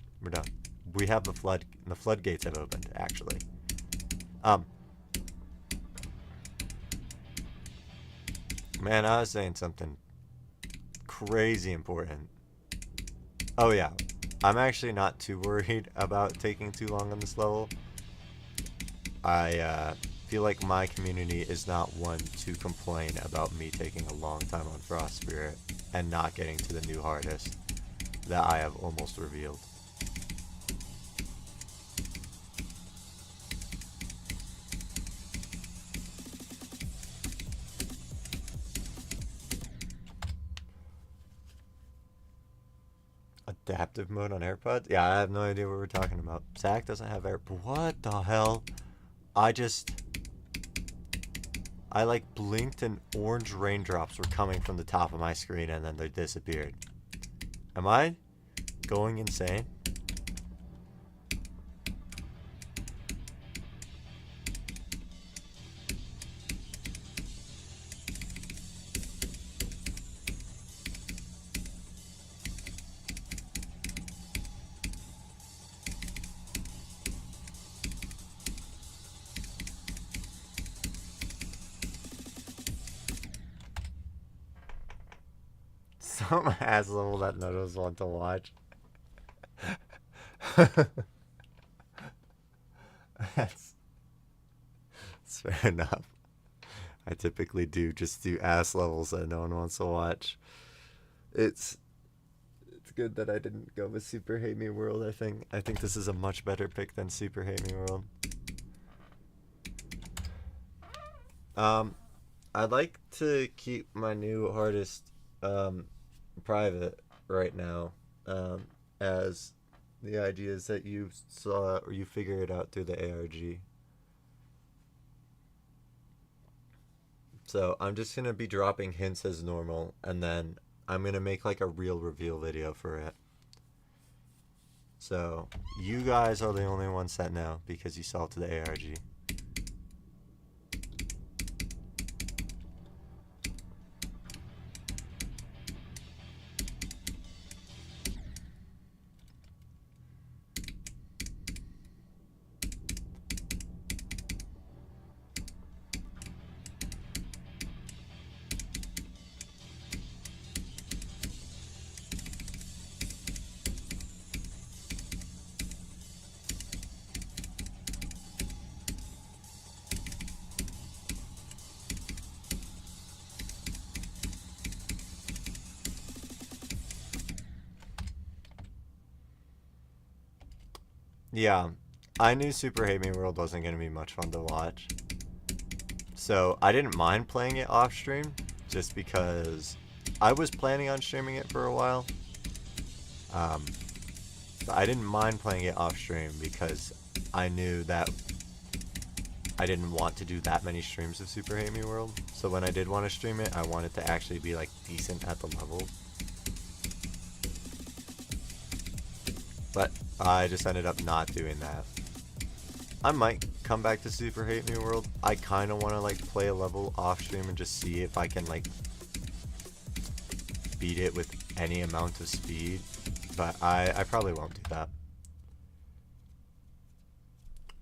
We have the floodgates have opened, actually. Man, I was saying something crazy important. Oh, yeah. I'm actually not too worried about taking too long on this level. I feel like my community is not one to complain about me taking a long time on Frost Spirit and not getting to the new hardest that I have almost revealed. Adaptive mode on AirPods? Yeah, I have no idea what we're talking about. Zach doesn't have AirPods. What the hell? I like blinked and orange raindrops were coming from the top of my screen and then they disappeared. Am I going insane? Some asshole that none of us want to watch. That's fair enough. I typically do ass levels that no one wants to watch. It's good that I didn't go with Super Hate Me World. I think this is a much better pick than Super Hate Me World. I'd like to keep my new hardest private right now, as the idea is that you saw or you figure it out through the ARG. So I'm just gonna be dropping hints as normal, and then I'm gonna make like a real reveal video for it. So you guys are the only ones that know because you saw it to the ARG. Yeah, I knew Super Hate Me World wasn't going to be much fun to watch. So I didn't mind playing it off stream just because I was planning on streaming it for a while. Um, but I didn't mind playing it off stream because I knew that I didn't want to do that many streams of Super Hate Me World. So when I did want to stream it, I wanted to actually be like decent at the level. But I just ended up not doing that. I might come back to Super Hate Me World. I kind of want to like play a level off stream and just see if I can like beat it with any amount of speed. But I probably won't do that.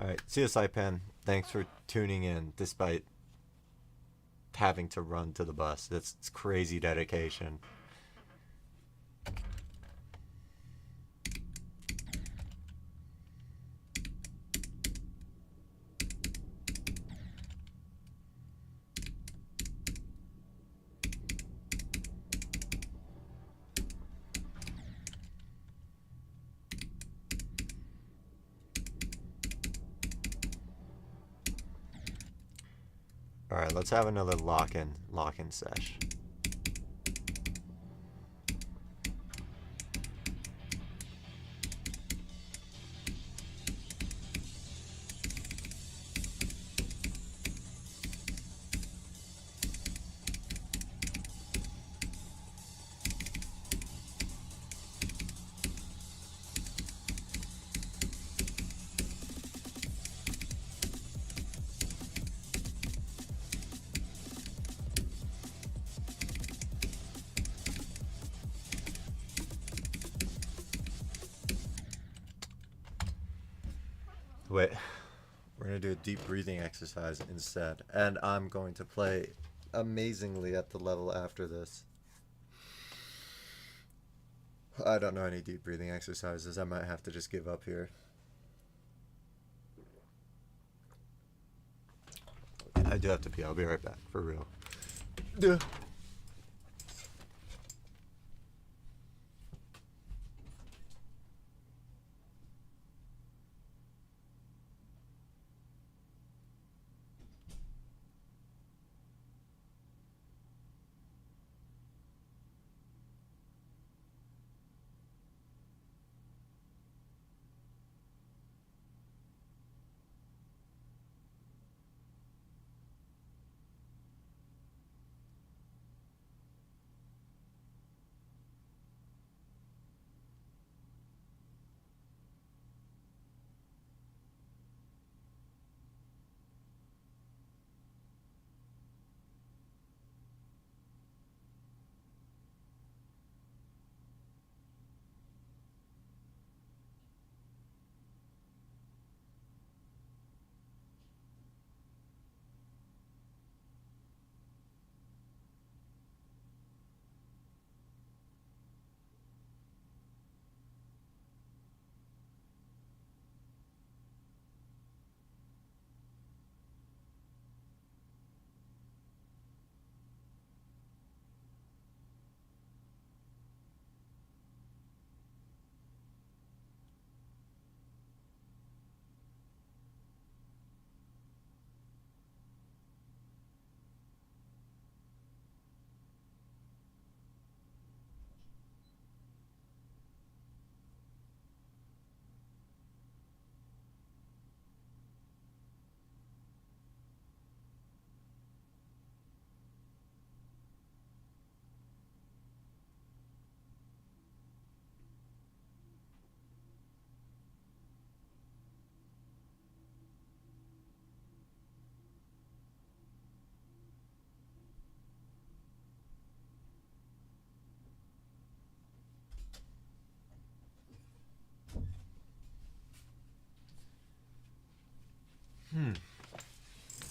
Alright, see you, Saipan. Thanks for tuning in despite having to run to the bus. That's crazy dedication. Alright, let's have another lock-in sesh. Wait, we're gonna do a deep breathing exercise instead, and I'm going to play amazingly at the level after this. I don't know any deep breathing exercises. I might have to just give up here. I do have to pee. I'll be right back, for real. Duh.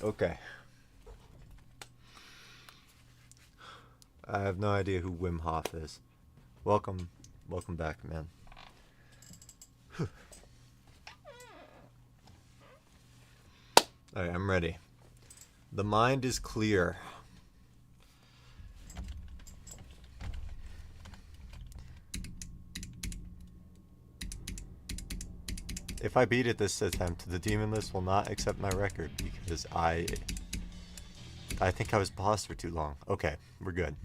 Okay. I have no idea who Wim Hof is. Welcome back, man. Alright, I'm ready. The mind is clear. If I beat it this attempt, the demon list will not accept my record because I think I was paused for too long. Okay, we're good.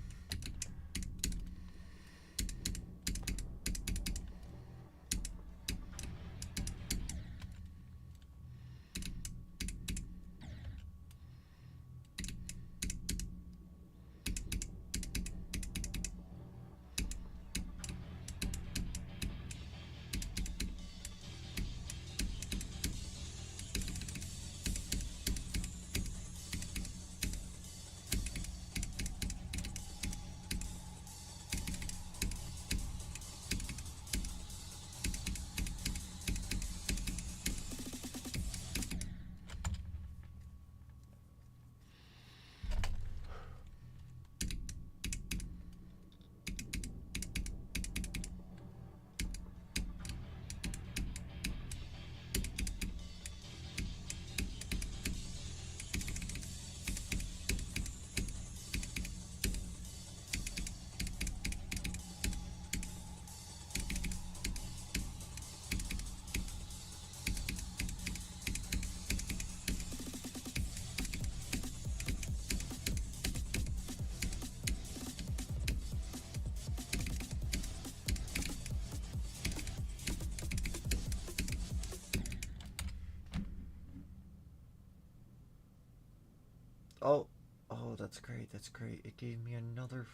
Oh, that's great. That's great. It gave me another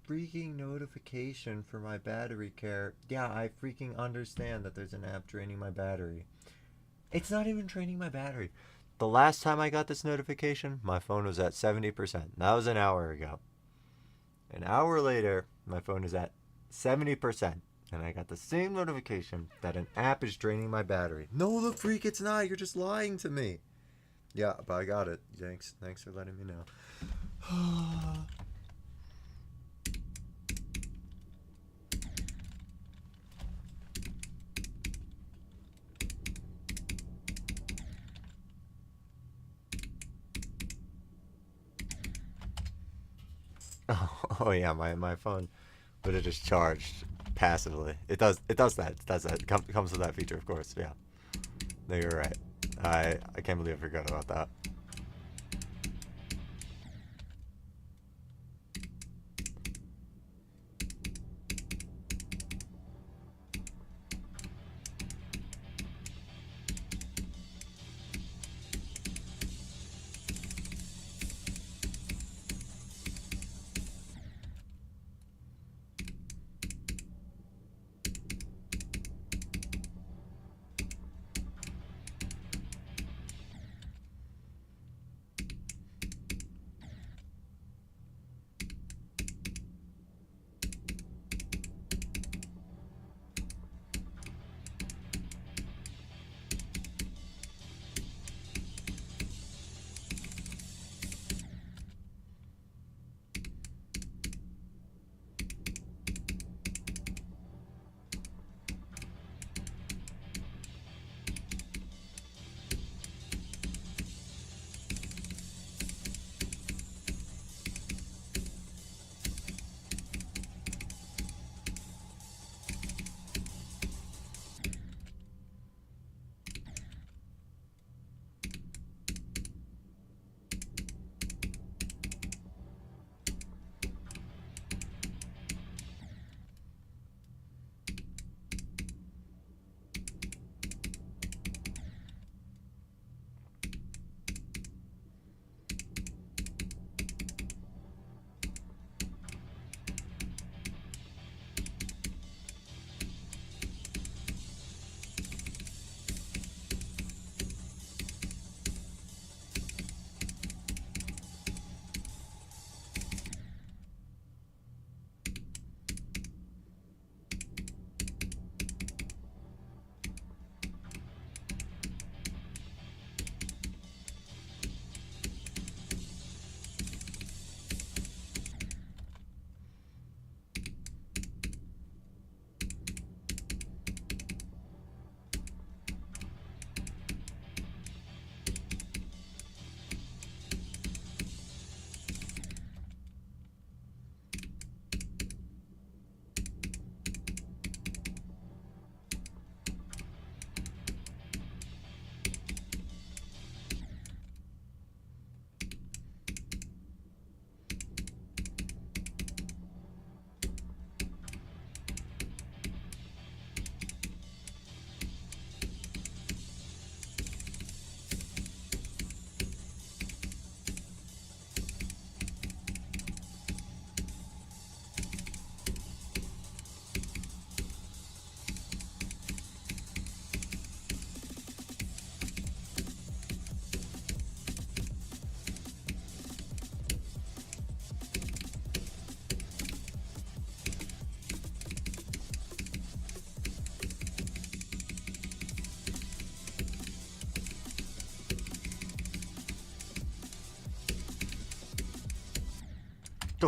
freaking notification for my battery care. Yeah, I freaking understand that there's an app draining my battery. It's not even draining my battery. The last time I got this notification, my phone was at 70%. That was an hour ago. An hour later, my phone is at 70%. And I got the same notification that an app is draining my battery. No, the freak, it's not. You're just lying to me. Yeah, but I got it. Thanks for letting me know. Oh yeah, my phone would have just charged passively. It does that. It does that. It comes with that feature, of course. Yeah. No, you're right. I can't believe I forgot about that.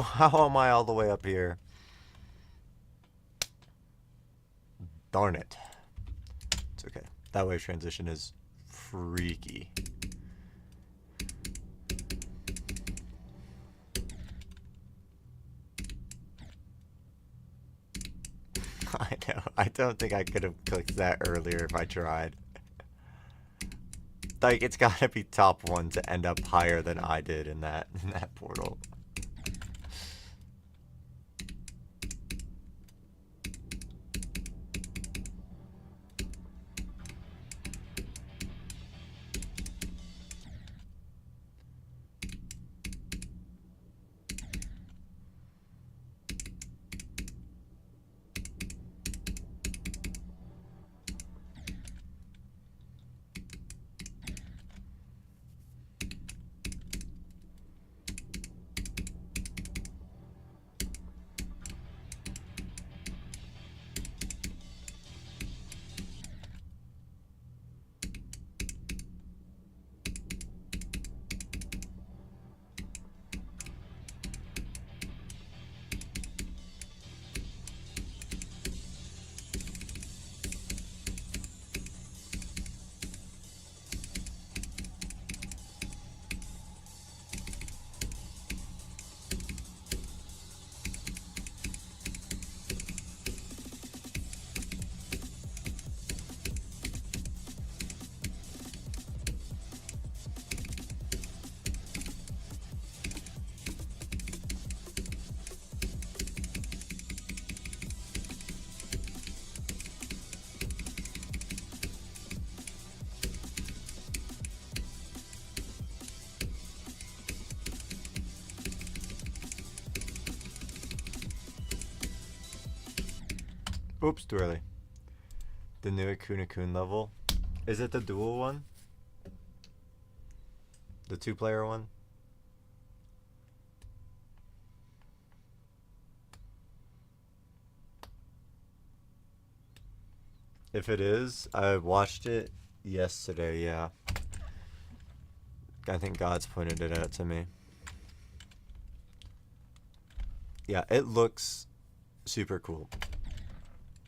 How am I all the way up here? Darn it. It's okay. That wave transition is freaky. I know. I don't think I could have clicked that earlier if I tried. Like, it's gotta be top 1 to end up higher than I did in that portal. Oops, too early. The new Akuna-kun level. Is it the dual one? The 2-player one? If it is, I watched it yesterday, yeah. I think God's pointed it out to me. Yeah, it looks super cool.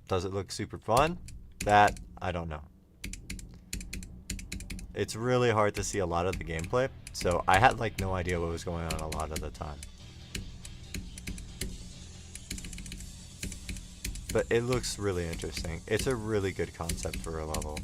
Does it look super fun? That, I don't know. It's really hard to see a lot of the gameplay, so I had like no idea what was going on a lot of the time. But it looks really interesting. It's a really good concept for a level.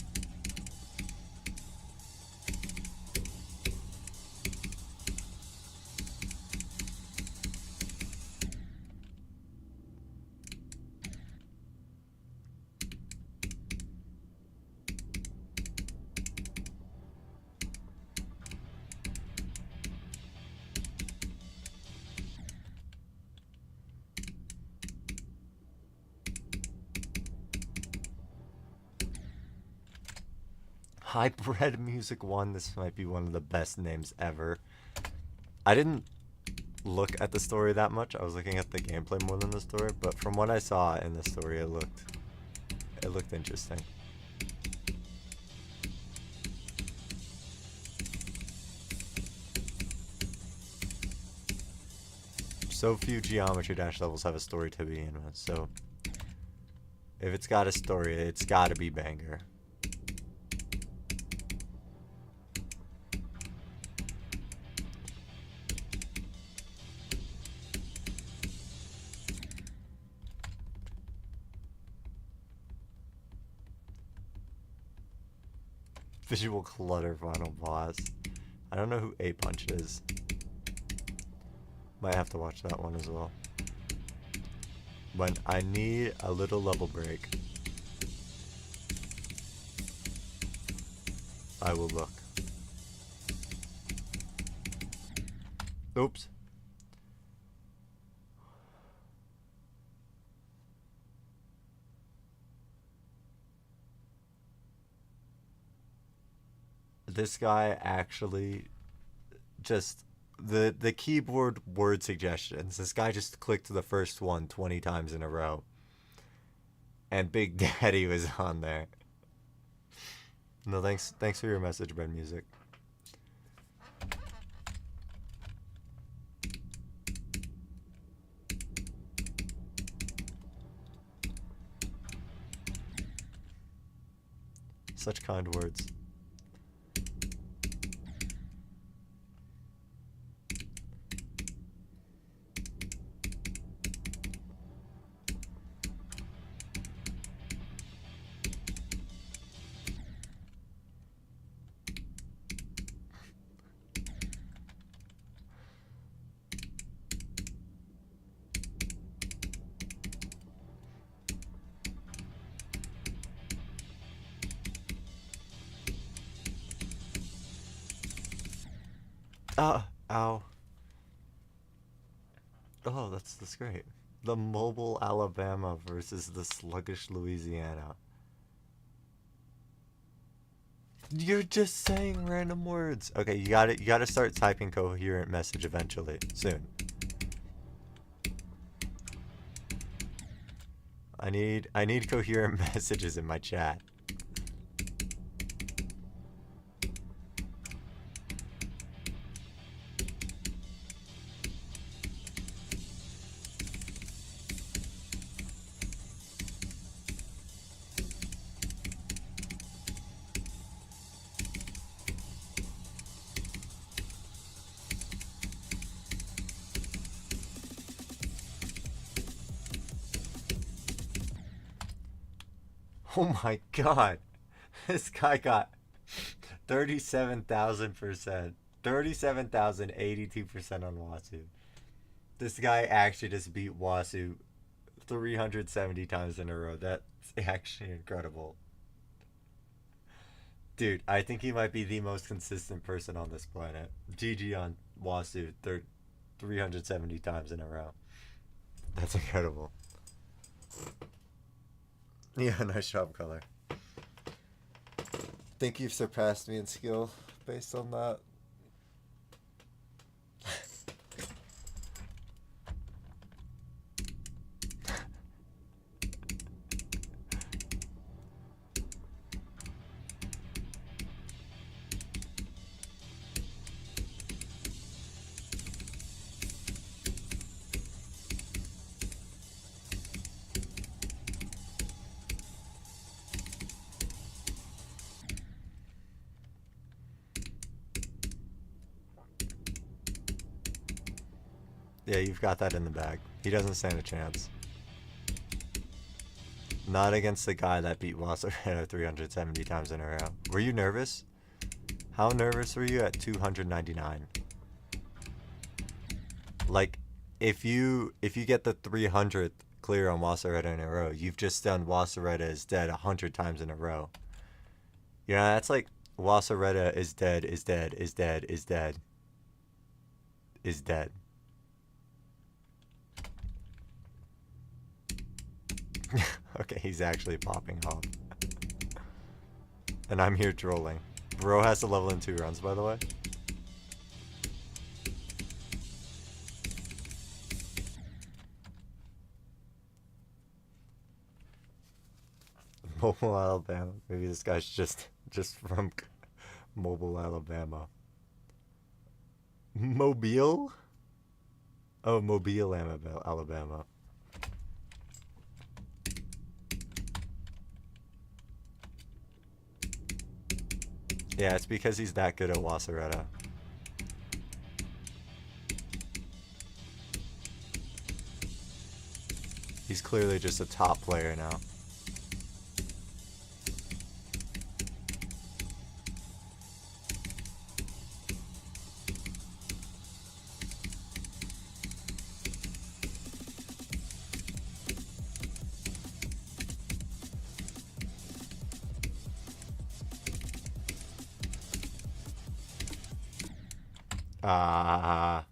Hybrid Music 1, this might be one of the best names ever. I didn't look at the story that much. I was looking at the gameplay more than the story, but from what I saw in the story, it looked interesting. So few Geometry Dash levels have a story to begin with, so if it's got a story, it's gotta be banger. Visual Clutter final boss. I don't know who A-Punch is. Might have to watch that one as well. When I need a little level break, I will look. Oops. This guy actually just the keyboard word suggestions. This guy just clicked the first one 20 times in a row. And Big Daddy was on there. No, thanks for your message, Ben Music. Such kind words. Ow. Oh, that's great. The mobile Alabama versus the sluggish Louisiana. You're just saying random words. Okay, you gotta start typing coherent message eventually. Soon. I need coherent messages in my chat. Oh my god. This guy got 37,000%. 37,082% on Wasu. This guy actually just beat Wasu 370 times in a row. That's actually incredible. Dude, I think he might be the most consistent person on this planet. GG on Wasu 370 times in a row. That's incredible. Yeah, nice job, Color. Think you've surpassed me in skill based on that. Yeah, you've got that in the bag. He doesn't stand a chance. Not against the guy that beat Wasserino 370 times in a row. Were you nervous? How nervous were you at 299? Like, if you get the 300th clear on Wasseretta in a row, you've just done Wasseretta is dead 100 times in a row. Yeah, that's like Wasseretta is dead, is dead, is dead, is dead, is dead. Okay, he's actually popping off. And I'm here trolling. Bro has to level in 2 runs, by the way. Mobile Alabama. Maybe this guy's just from Mobile Alabama. Mobile? Oh, Mobile, Alabama. Yeah, it's because he's that good at Wasseretta. He's clearly just a top player now. Ah,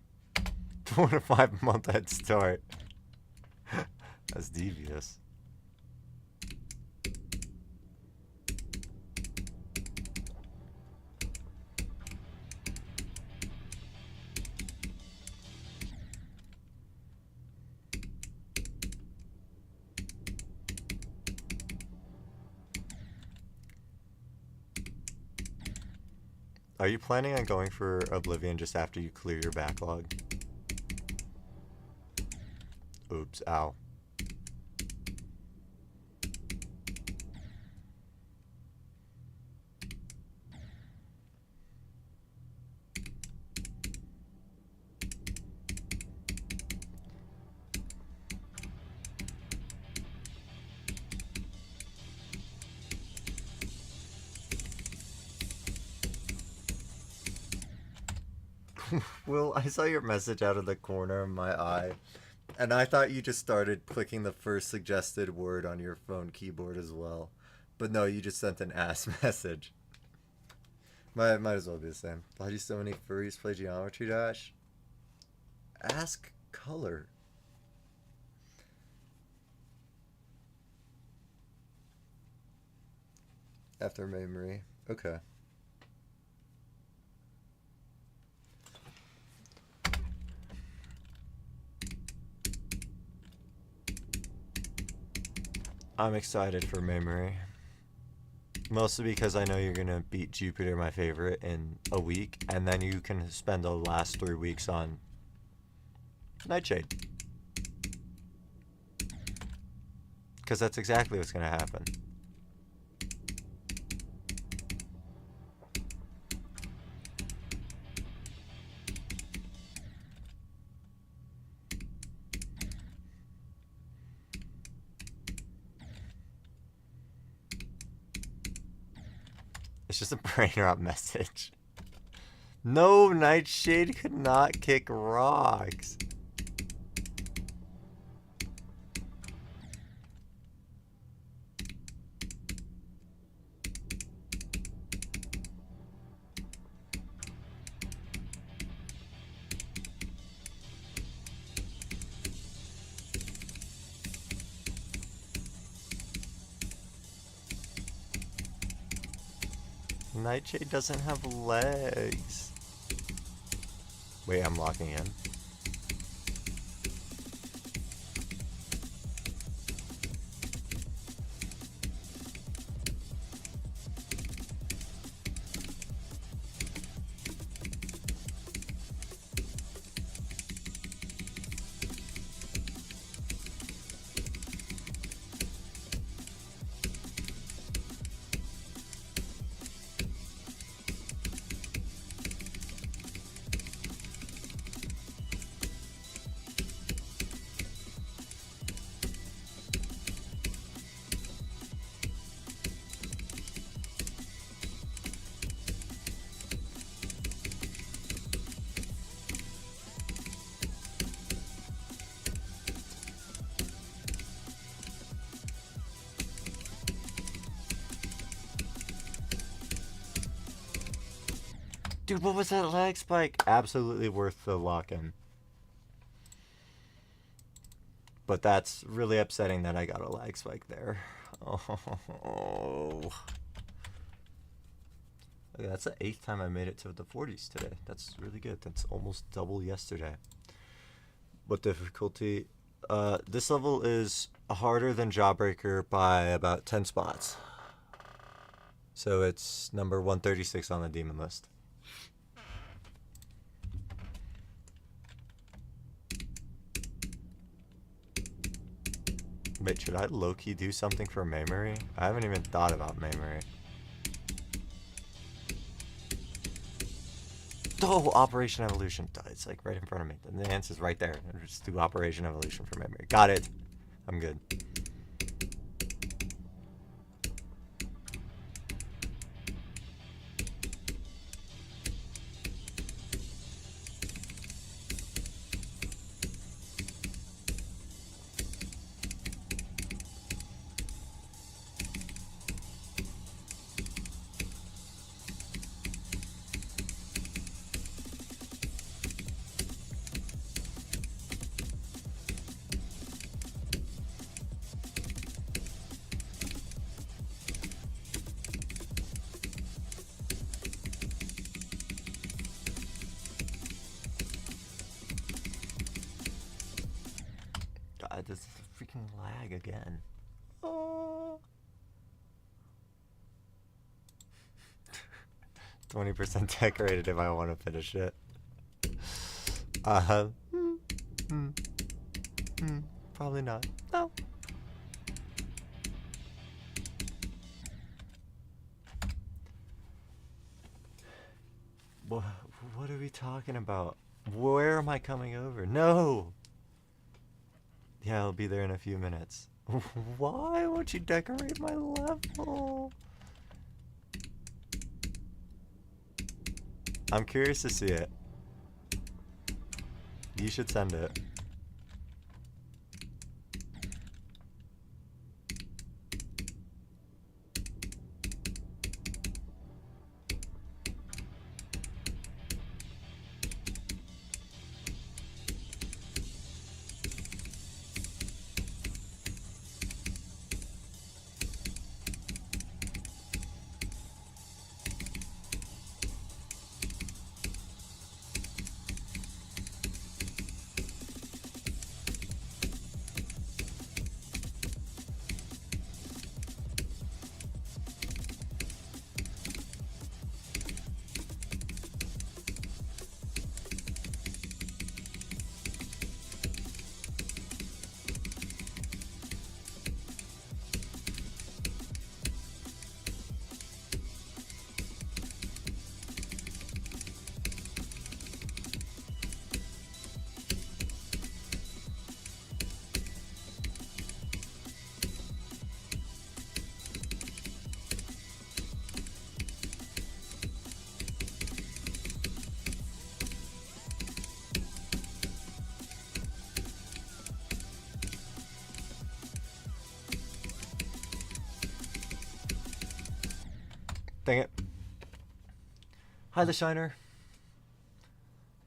4 to 5 month head start. That's devious. Are you planning on going for Oblivion just after you clear your backlog? Oops, ow. Will, I saw your message out of the corner of my eye, and I thought you just started clicking the first suggested word on your phone keyboard as well. But no, you just sent an ass message. Might as well be the same. Why do so many furries play Geometry Dash? Ask color. After memory. Okay. I'm excited for memory. Mostly because I know you're going to beat Jupiter, my favorite, in a week. And then you can spend the last 3 weeks on Nightshade. Because that's exactly what's going to happen. It's just a brain rot message. No, Nightshade could not kick rocks. Nightshade doesn't have legs. Wait, I'm locking in. Dude, what was that lag spike? Absolutely worth the lock-in. But that's really upsetting that I got a lag spike there. Oh. Okay, that's the 8th time I made it to the 40s today. That's really good. That's almost double yesterday. What difficulty? This level is harder than Jawbreaker by about 10 spots. So it's number 136 on the demon list. Wait, should I low-key do something for memory? I haven't even thought about memory. Oh, Operation Evolution. It's like right in front of me. The answer's right there. Just do Operation Evolution for memory. Got it. I'm good. God, this is a freaking lag again. Oh. 20% decorated if I want to finish it. Probably not. No. What are we talking about? Where am I coming over? No! Yeah, I'll be there in a few minutes. Why won't you decorate my level? I'm curious to see it. He should send it. Dang it. Hi, the Shiner.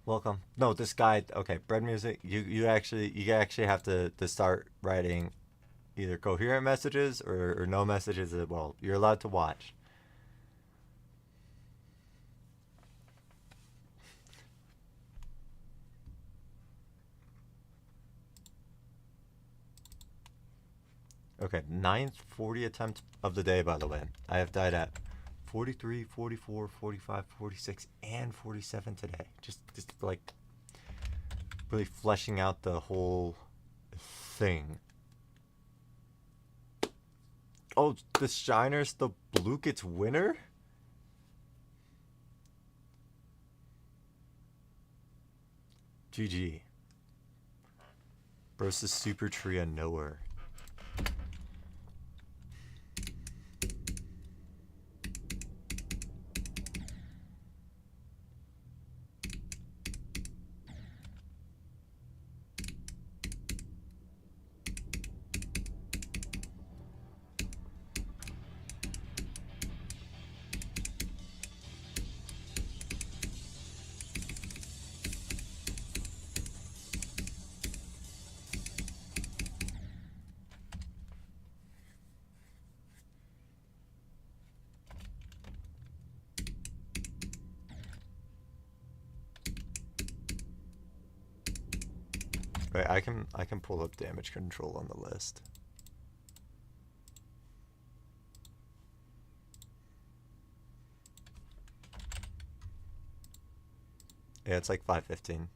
Welcome. No, this guy. Okay, bread music. You actually have to start writing either coherent messages or no messages as well. You're allowed to watch. Okay, 9th 40 attempt of the day, by the way. I have died at 43, 44, 45, 46, and 47 today. Just like really fleshing out the whole thing. Oh, the Shiner's the Blukets winner? GG. Bro's the super tree of nowhere. Wait, I can pull up damage control on the list. Yeah, it's like 515.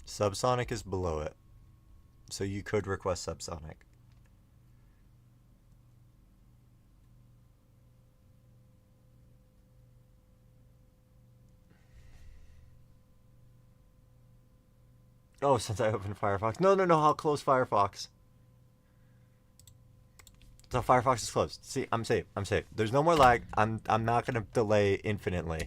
Subsonic is below it, so you could request subsonic. Oh, since I opened Firefox. No, I'll close Firefox. So Firefox is closed. See, I'm safe. There's no more lag. I'm not gonna delay infinitely.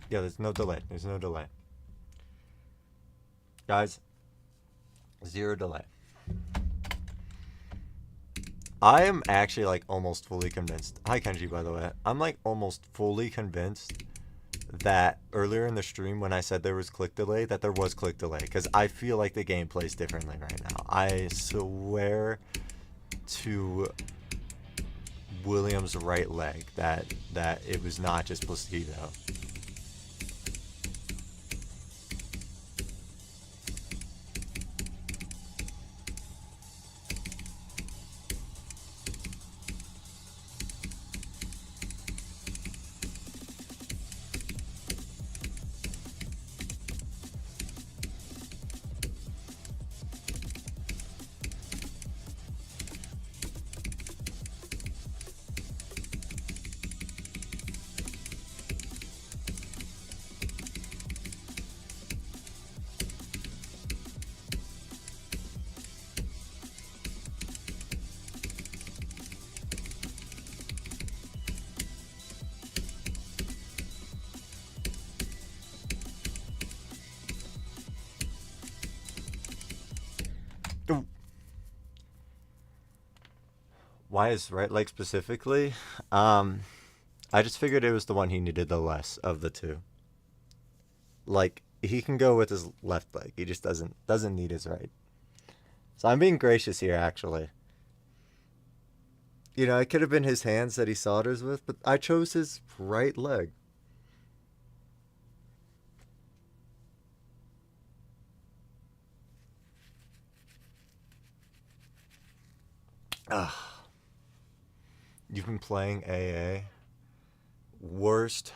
Yeah, there's no delay. Guys, 0 delay. I am actually like almost fully convinced. Hi Kenji, by the way. I'm like almost fully convinced that earlier in the stream when I said there was click delay, that there was click delay. Because I feel like the game plays differently right now. I swear to William's right leg that it was not just placebo. Why his right leg specifically? I just figured it was the one he needed the less of the two. Like, he can go with his left leg. He just doesn't need his right. So I'm being gracious here, actually. You know, it could have been his hands that he solders with, but I chose his right leg. Ugh. You've been playing AA. Worst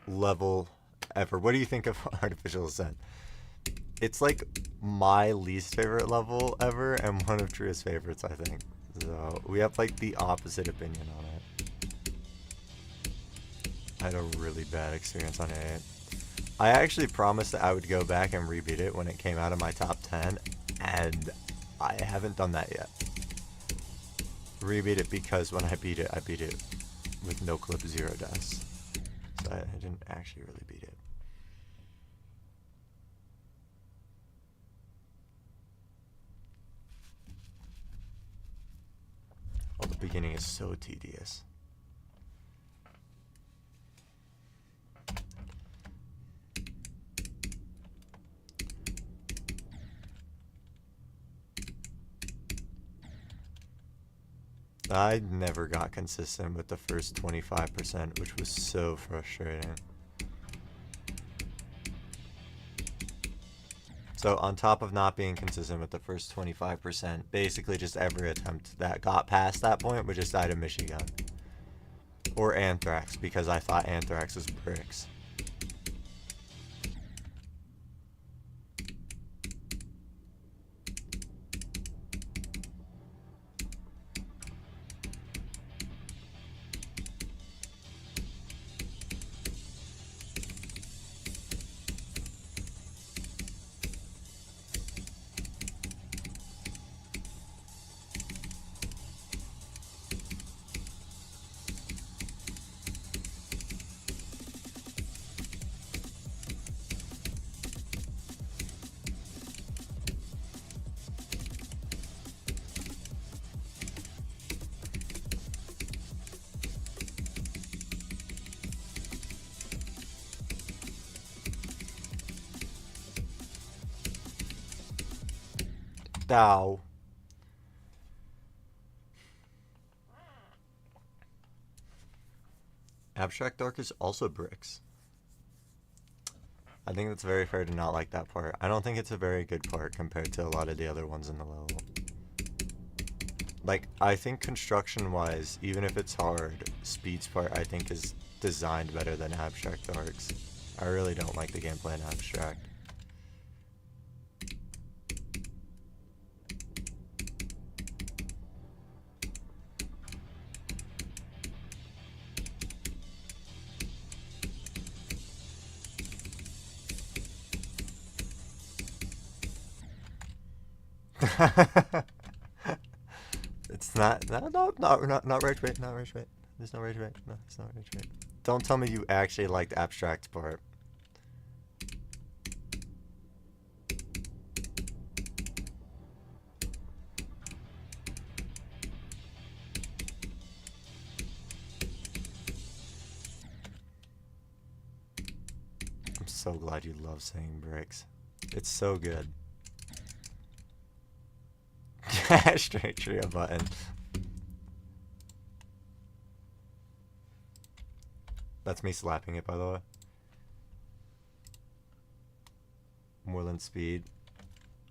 level ever. What do you think of Artificial Ascent? It's like my least favorite level ever and one of Tria's favorites, I think. So we have like the opposite opinion on it. I had a really bad experience on it. I actually promised that I would go back and rebeat it when it came out of my top 10, and I haven't done that yet. Rebeat it because when I beat it with no clip 0 deaths. So I didn't actually really beat it. Well, the beginning is so tedious. I never got consistent with the first 25%, which was so frustrating. So on top of not being consistent with the first 25%, basically just every attempt that got past that point would just die to Michigan. Or Anthrax, because I thought Anthrax was bricks. Ow. Abstract Dark is also bricks. I think it's very fair to not like that part. I don't think it's a very good part compared to a lot of the other ones in the level. Like, I think construction-wise, even if it's hard, Speed's part I think is designed better than Abstract Dark's. I really don't like the gameplay in Abstract. It's not rage bait, not rage bait. There's no rage bait. No, it's not rage bait. Don't tell me you actually liked Abstract part. I'm so glad you love saying bricks. It's so good. Straight trio button. That's me slapping it, by the way. More than Speed.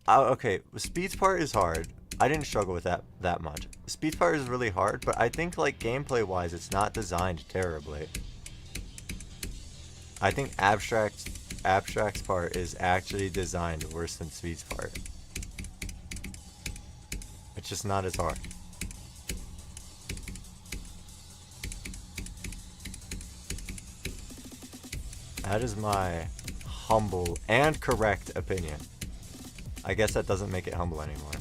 Oh, okay, Speed's part is hard. I didn't struggle with that much. Speed's part is really hard, but I think like gameplay-wise, it's not designed terribly. I think Abstract's part is actually designed worse than Speed's part. It's just not as hard. That is my humble and correct opinion. I guess that doesn't make it humble anymore.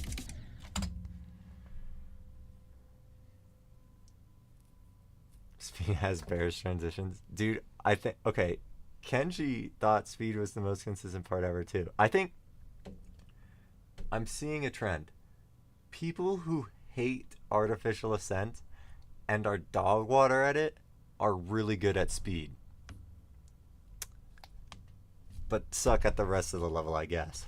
Speed has bearish transitions. Dude, I think... Okay, Kenji thought Speed was the most consistent part ever, too. I think... I'm seeing a trend. People who hate artificial ascent and our dog water edit are really good at speed, but suck at the rest of the level, I guess.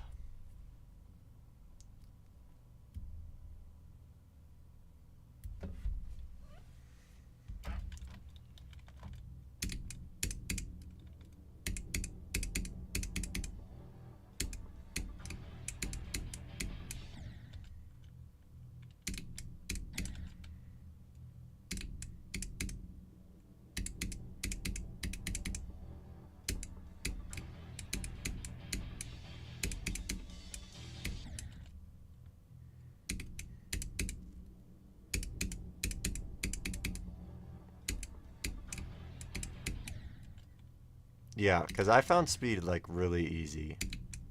Yeah, because I found speed, like, really easy.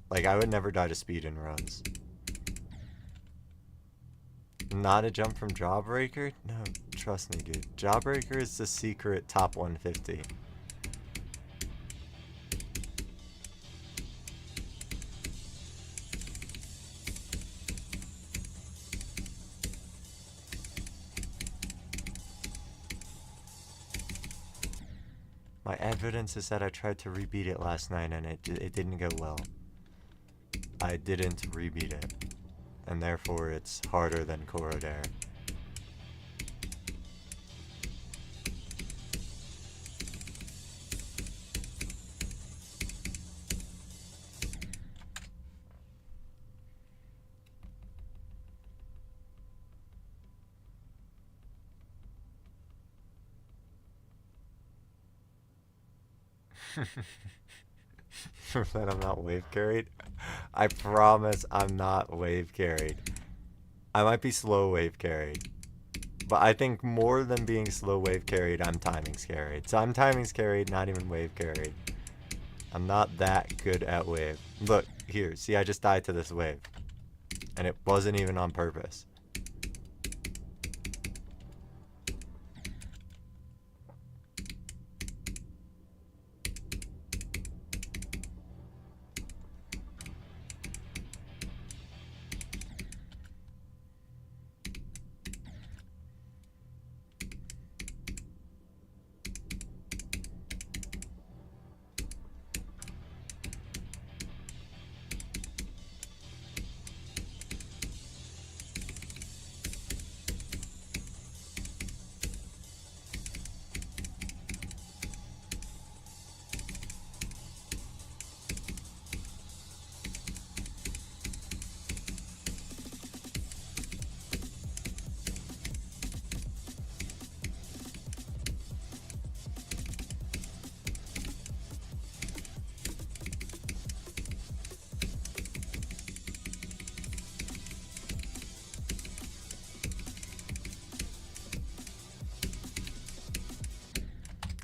Like, I would never die to speed in runs. Not a jump from Jawbreaker? No, trust me, dude. Jawbreaker is the secret top 150. My evidence is that I tried to rebeat it last night and it didn't go well. I didn't rebeat it, and therefore it's harder than Corrodare. That I'm not wave carried? I promise I'm not wave carried. I might be slow wave carried, but I think more than being slow wave carried, I'm timings carried. So I'm timings carried, not even wave carried. I'm not that good at wave. Look, here, see, I just died to this wave, and it wasn't even on purpose.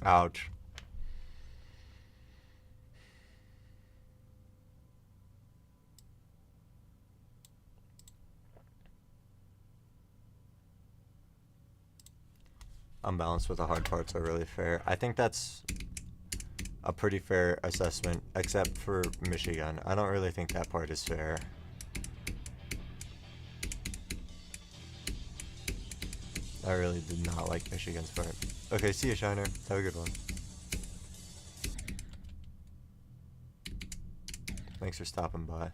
Ouch. Unbalanced with the hard parts are really fair. I think that's a pretty fair assessment, except for Michigan. I don't really think that part is fair. I really did not like Michigan's part. Okay, see you, Shiner. Have a good one. Thanks for stopping by.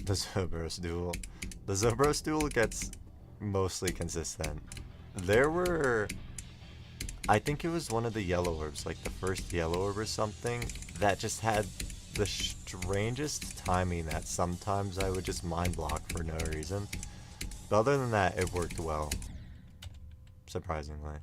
The Zobros duel. The Zobros duel gets mostly consistent. There were... I think it was one of the yellow orbs, like the first yellow orb or something, that just had the strangest timing that sometimes I would just mind block for no reason. But other than that, it worked well. Surprisingly.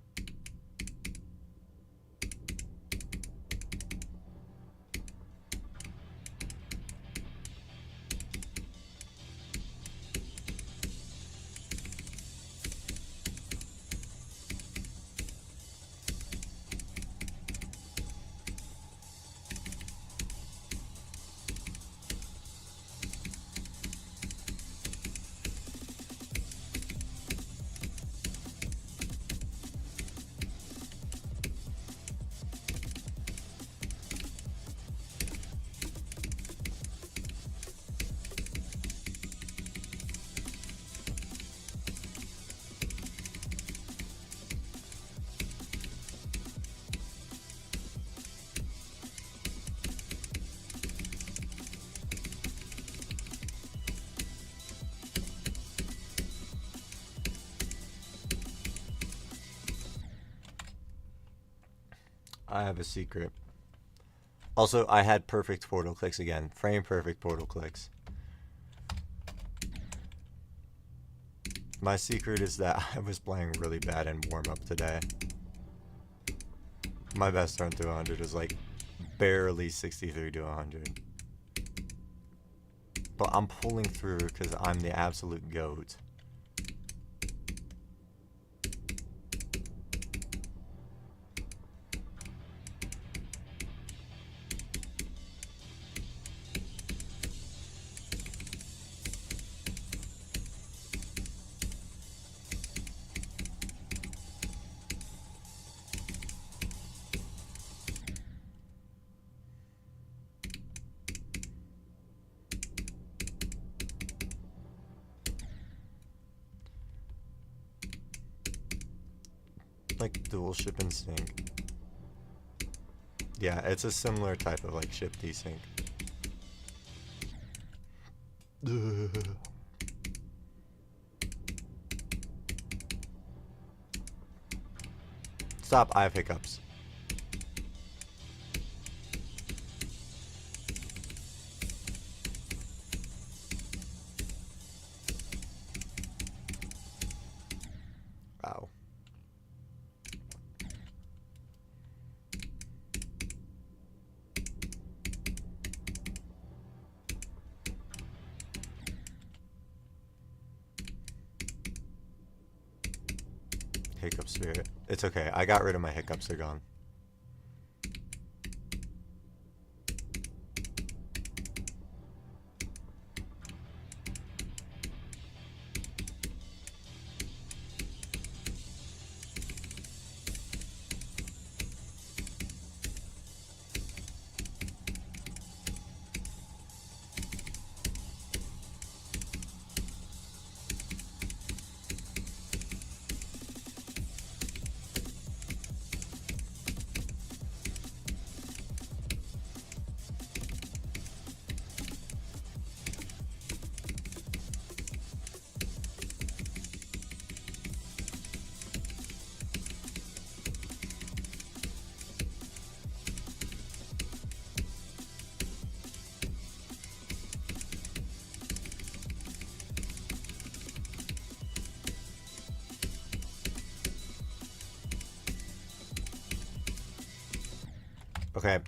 I have a secret. Also, I had perfect portal clicks again. Frame perfect portal clicks. My secret is that I was playing really bad in warm-up today. My best run to 100 is like barely 63 to 100. But I'm pulling through because I'm the absolute GOAT. Like dual ship and sync. Yeah, it's a similar type of like ship desync. Stop, I have hiccups. Wow. Hiccup spirit. It's okay. I got rid of my hiccups. They're gone. Okay.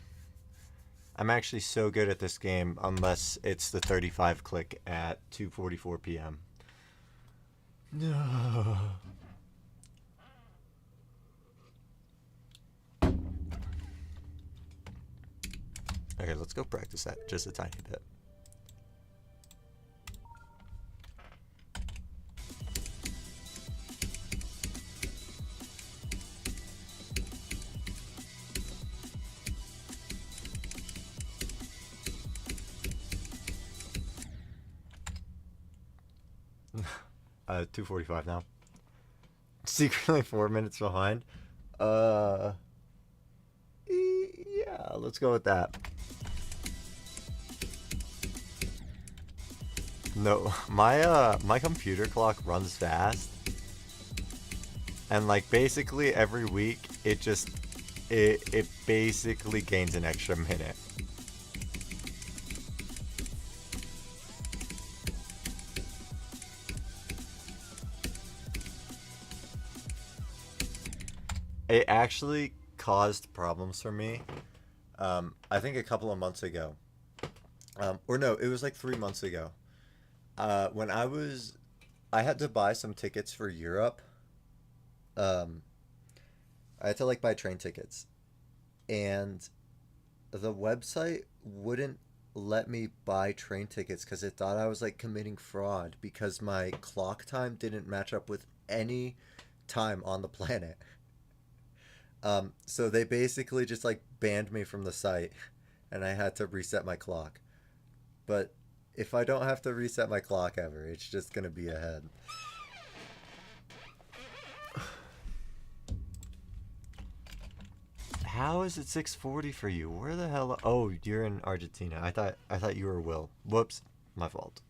I'm actually so good at this game unless it's the 35 click at 2:44 p.m. No. Okay, let's go practice that just a tiny bit. Uh, 2:45 now. Secretly 4 minutes behind. Yeah, let's go with that. No, my computer clock runs fast, and like basically every week it just it basically gains an extra minute. It actually caused problems for me. I think a couple of months ago, or no, it was like 3 months ago. When I had to buy some tickets for Europe. I had to like buy train tickets, and the website wouldn't let me buy train tickets because it thought I was like committing fraud because my clock time didn't match up with any time on the planet. So they basically just like banned me from the site, and I had to reset my clock. But if I don't have to reset my clock ever, it's just gonna be ahead. How is it 6:40 for you? Where the hell? Oh, you're in Argentina. I thought you were Will. Whoops, my fault.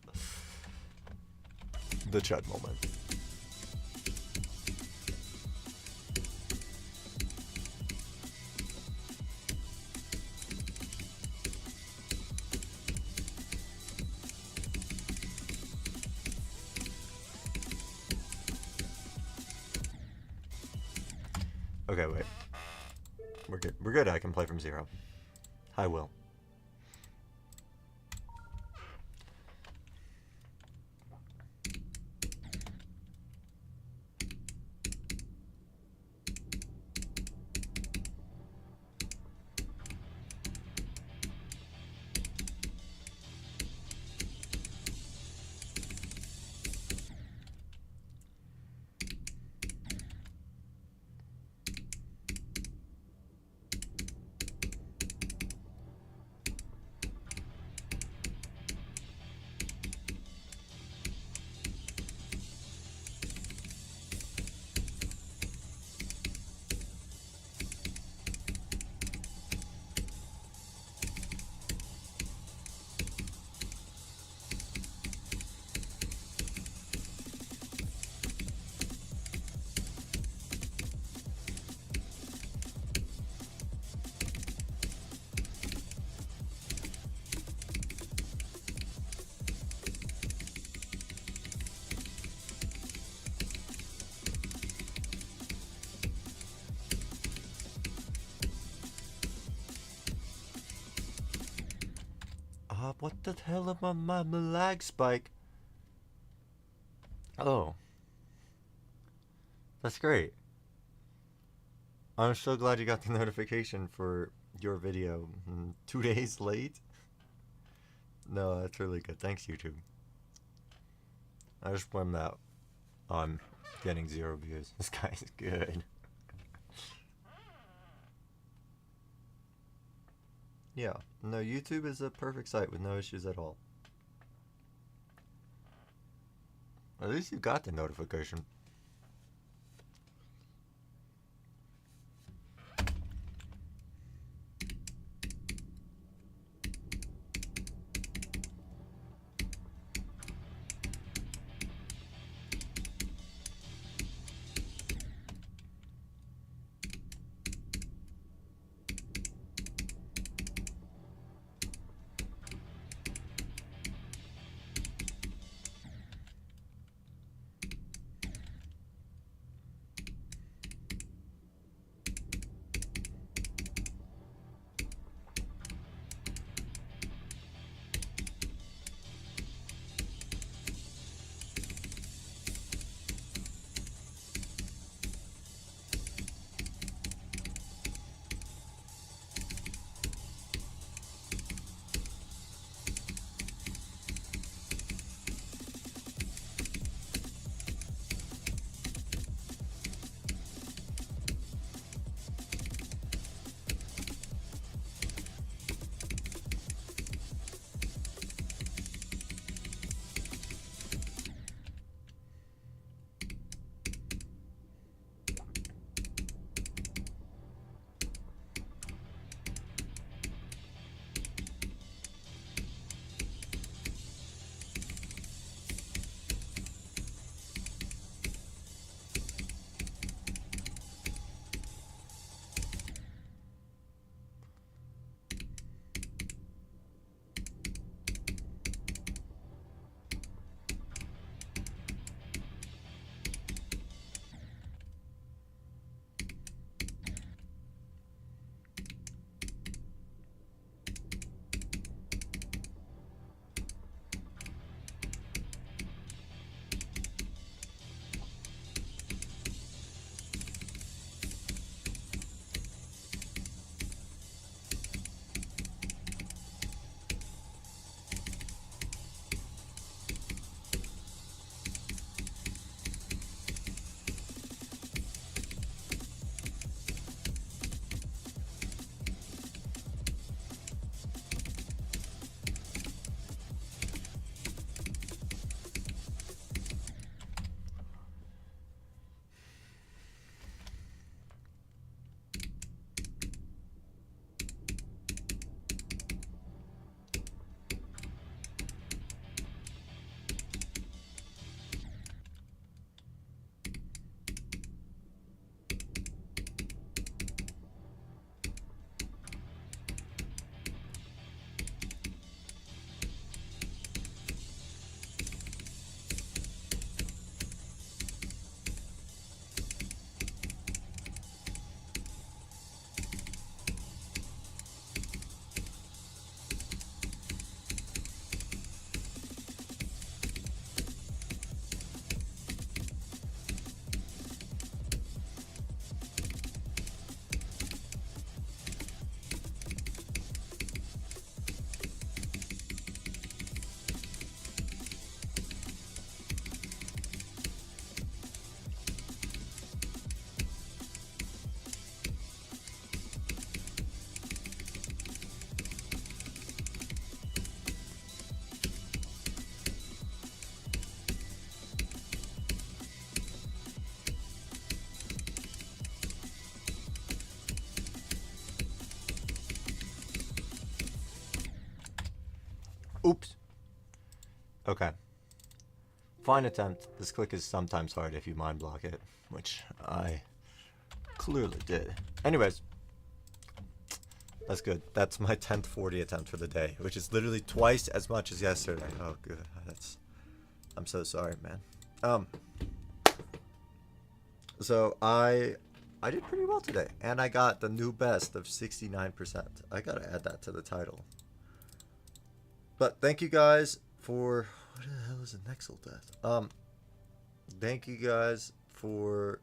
The Chud moment. Okay, wait. We're good. We're good. I can play from 0. Hi, Will. What the hell am my lag spike? Oh. That's great. I'm so glad you got the notification for your video 2 days late. No, that's really good. Thanks, YouTube. I just won that on getting 0 views. This guy's good. Yeah, no, YouTube is a perfect site with no issues at all. At least you got the notification. Oops. Okay. Fine attempt. This click is sometimes hard if you mind block it, which I clearly did. Anyways. That's good. That's my 10th 40 attempt for the day, which is literally twice as much as yesterday. Oh, good. I'm so sorry, man. So I did pretty well today, and I got the new best of 69%. I gotta add that to the title. But thank you guys for, what the hell is an Nexel death? Thank you guys for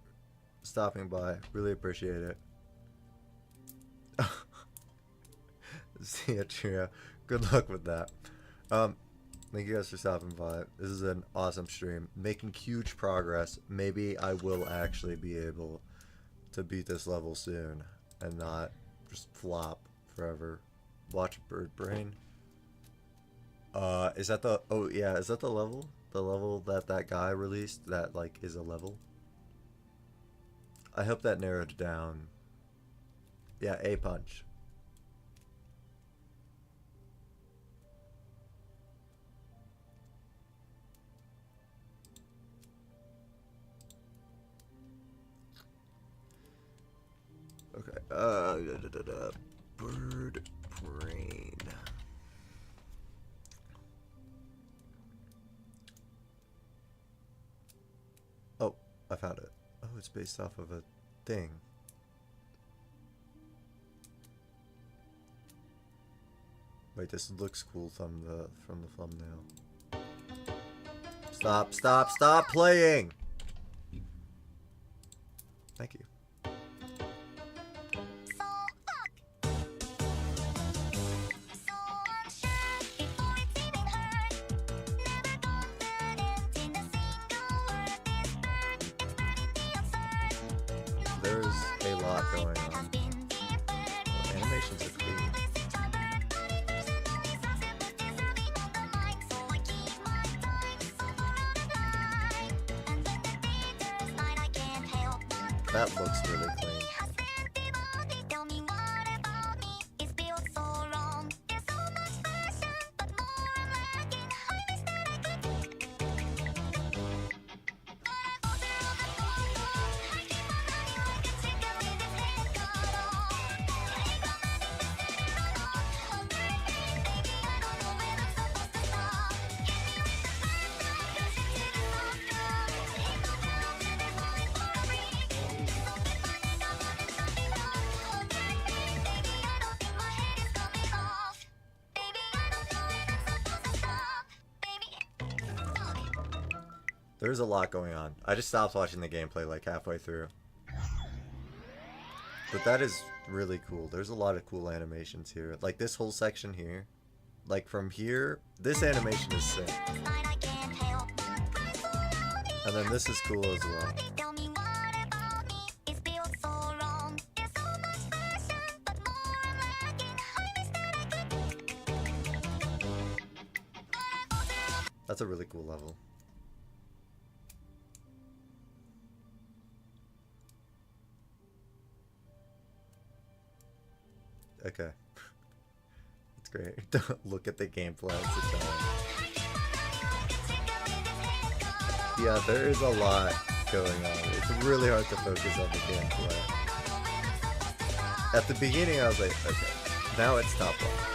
stopping by. Really appreciate it. See ya, trio. Good luck with that. Thank you guys for stopping by. This is an awesome stream. Making huge progress. Maybe I will actually be able to beat this level soon and not just flop forever. Watch Bird Brain. Is that the, oh yeah, is that the level? The level that guy released that like is a level? I hope that narrowed down. Yeah, A punch. Okay, Bird Brain. Oh, I found it. Oh, it's based off of a thing. Wait, this looks cool from the thumbnail. Stop playing! Thank you. There's a lot going on. Oh, animations are clean. That looks really clean. There's a lot going on. I just stopped watching the gameplay like halfway through. But that is really cool. There's a lot of cool animations here. Like this whole section here. Like from here, this animation is sick. And then this is cool as well. That's a really cool level. Okay. It's great. Don't look at the gameplay. Yeah, there is a lot going on. It's really hard to focus on the gameplay. At the beginning I was like, okay. Now it's top one.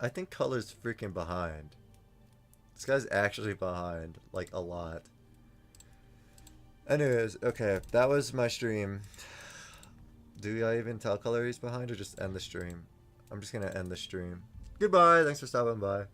I think Color's freaking behind. This guy's actually behind, like, a lot. Anyways, okay, that was my stream. Do I even tell Color he's behind or just end the stream? I'm just gonna end the stream. Goodbye, thanks for stopping by.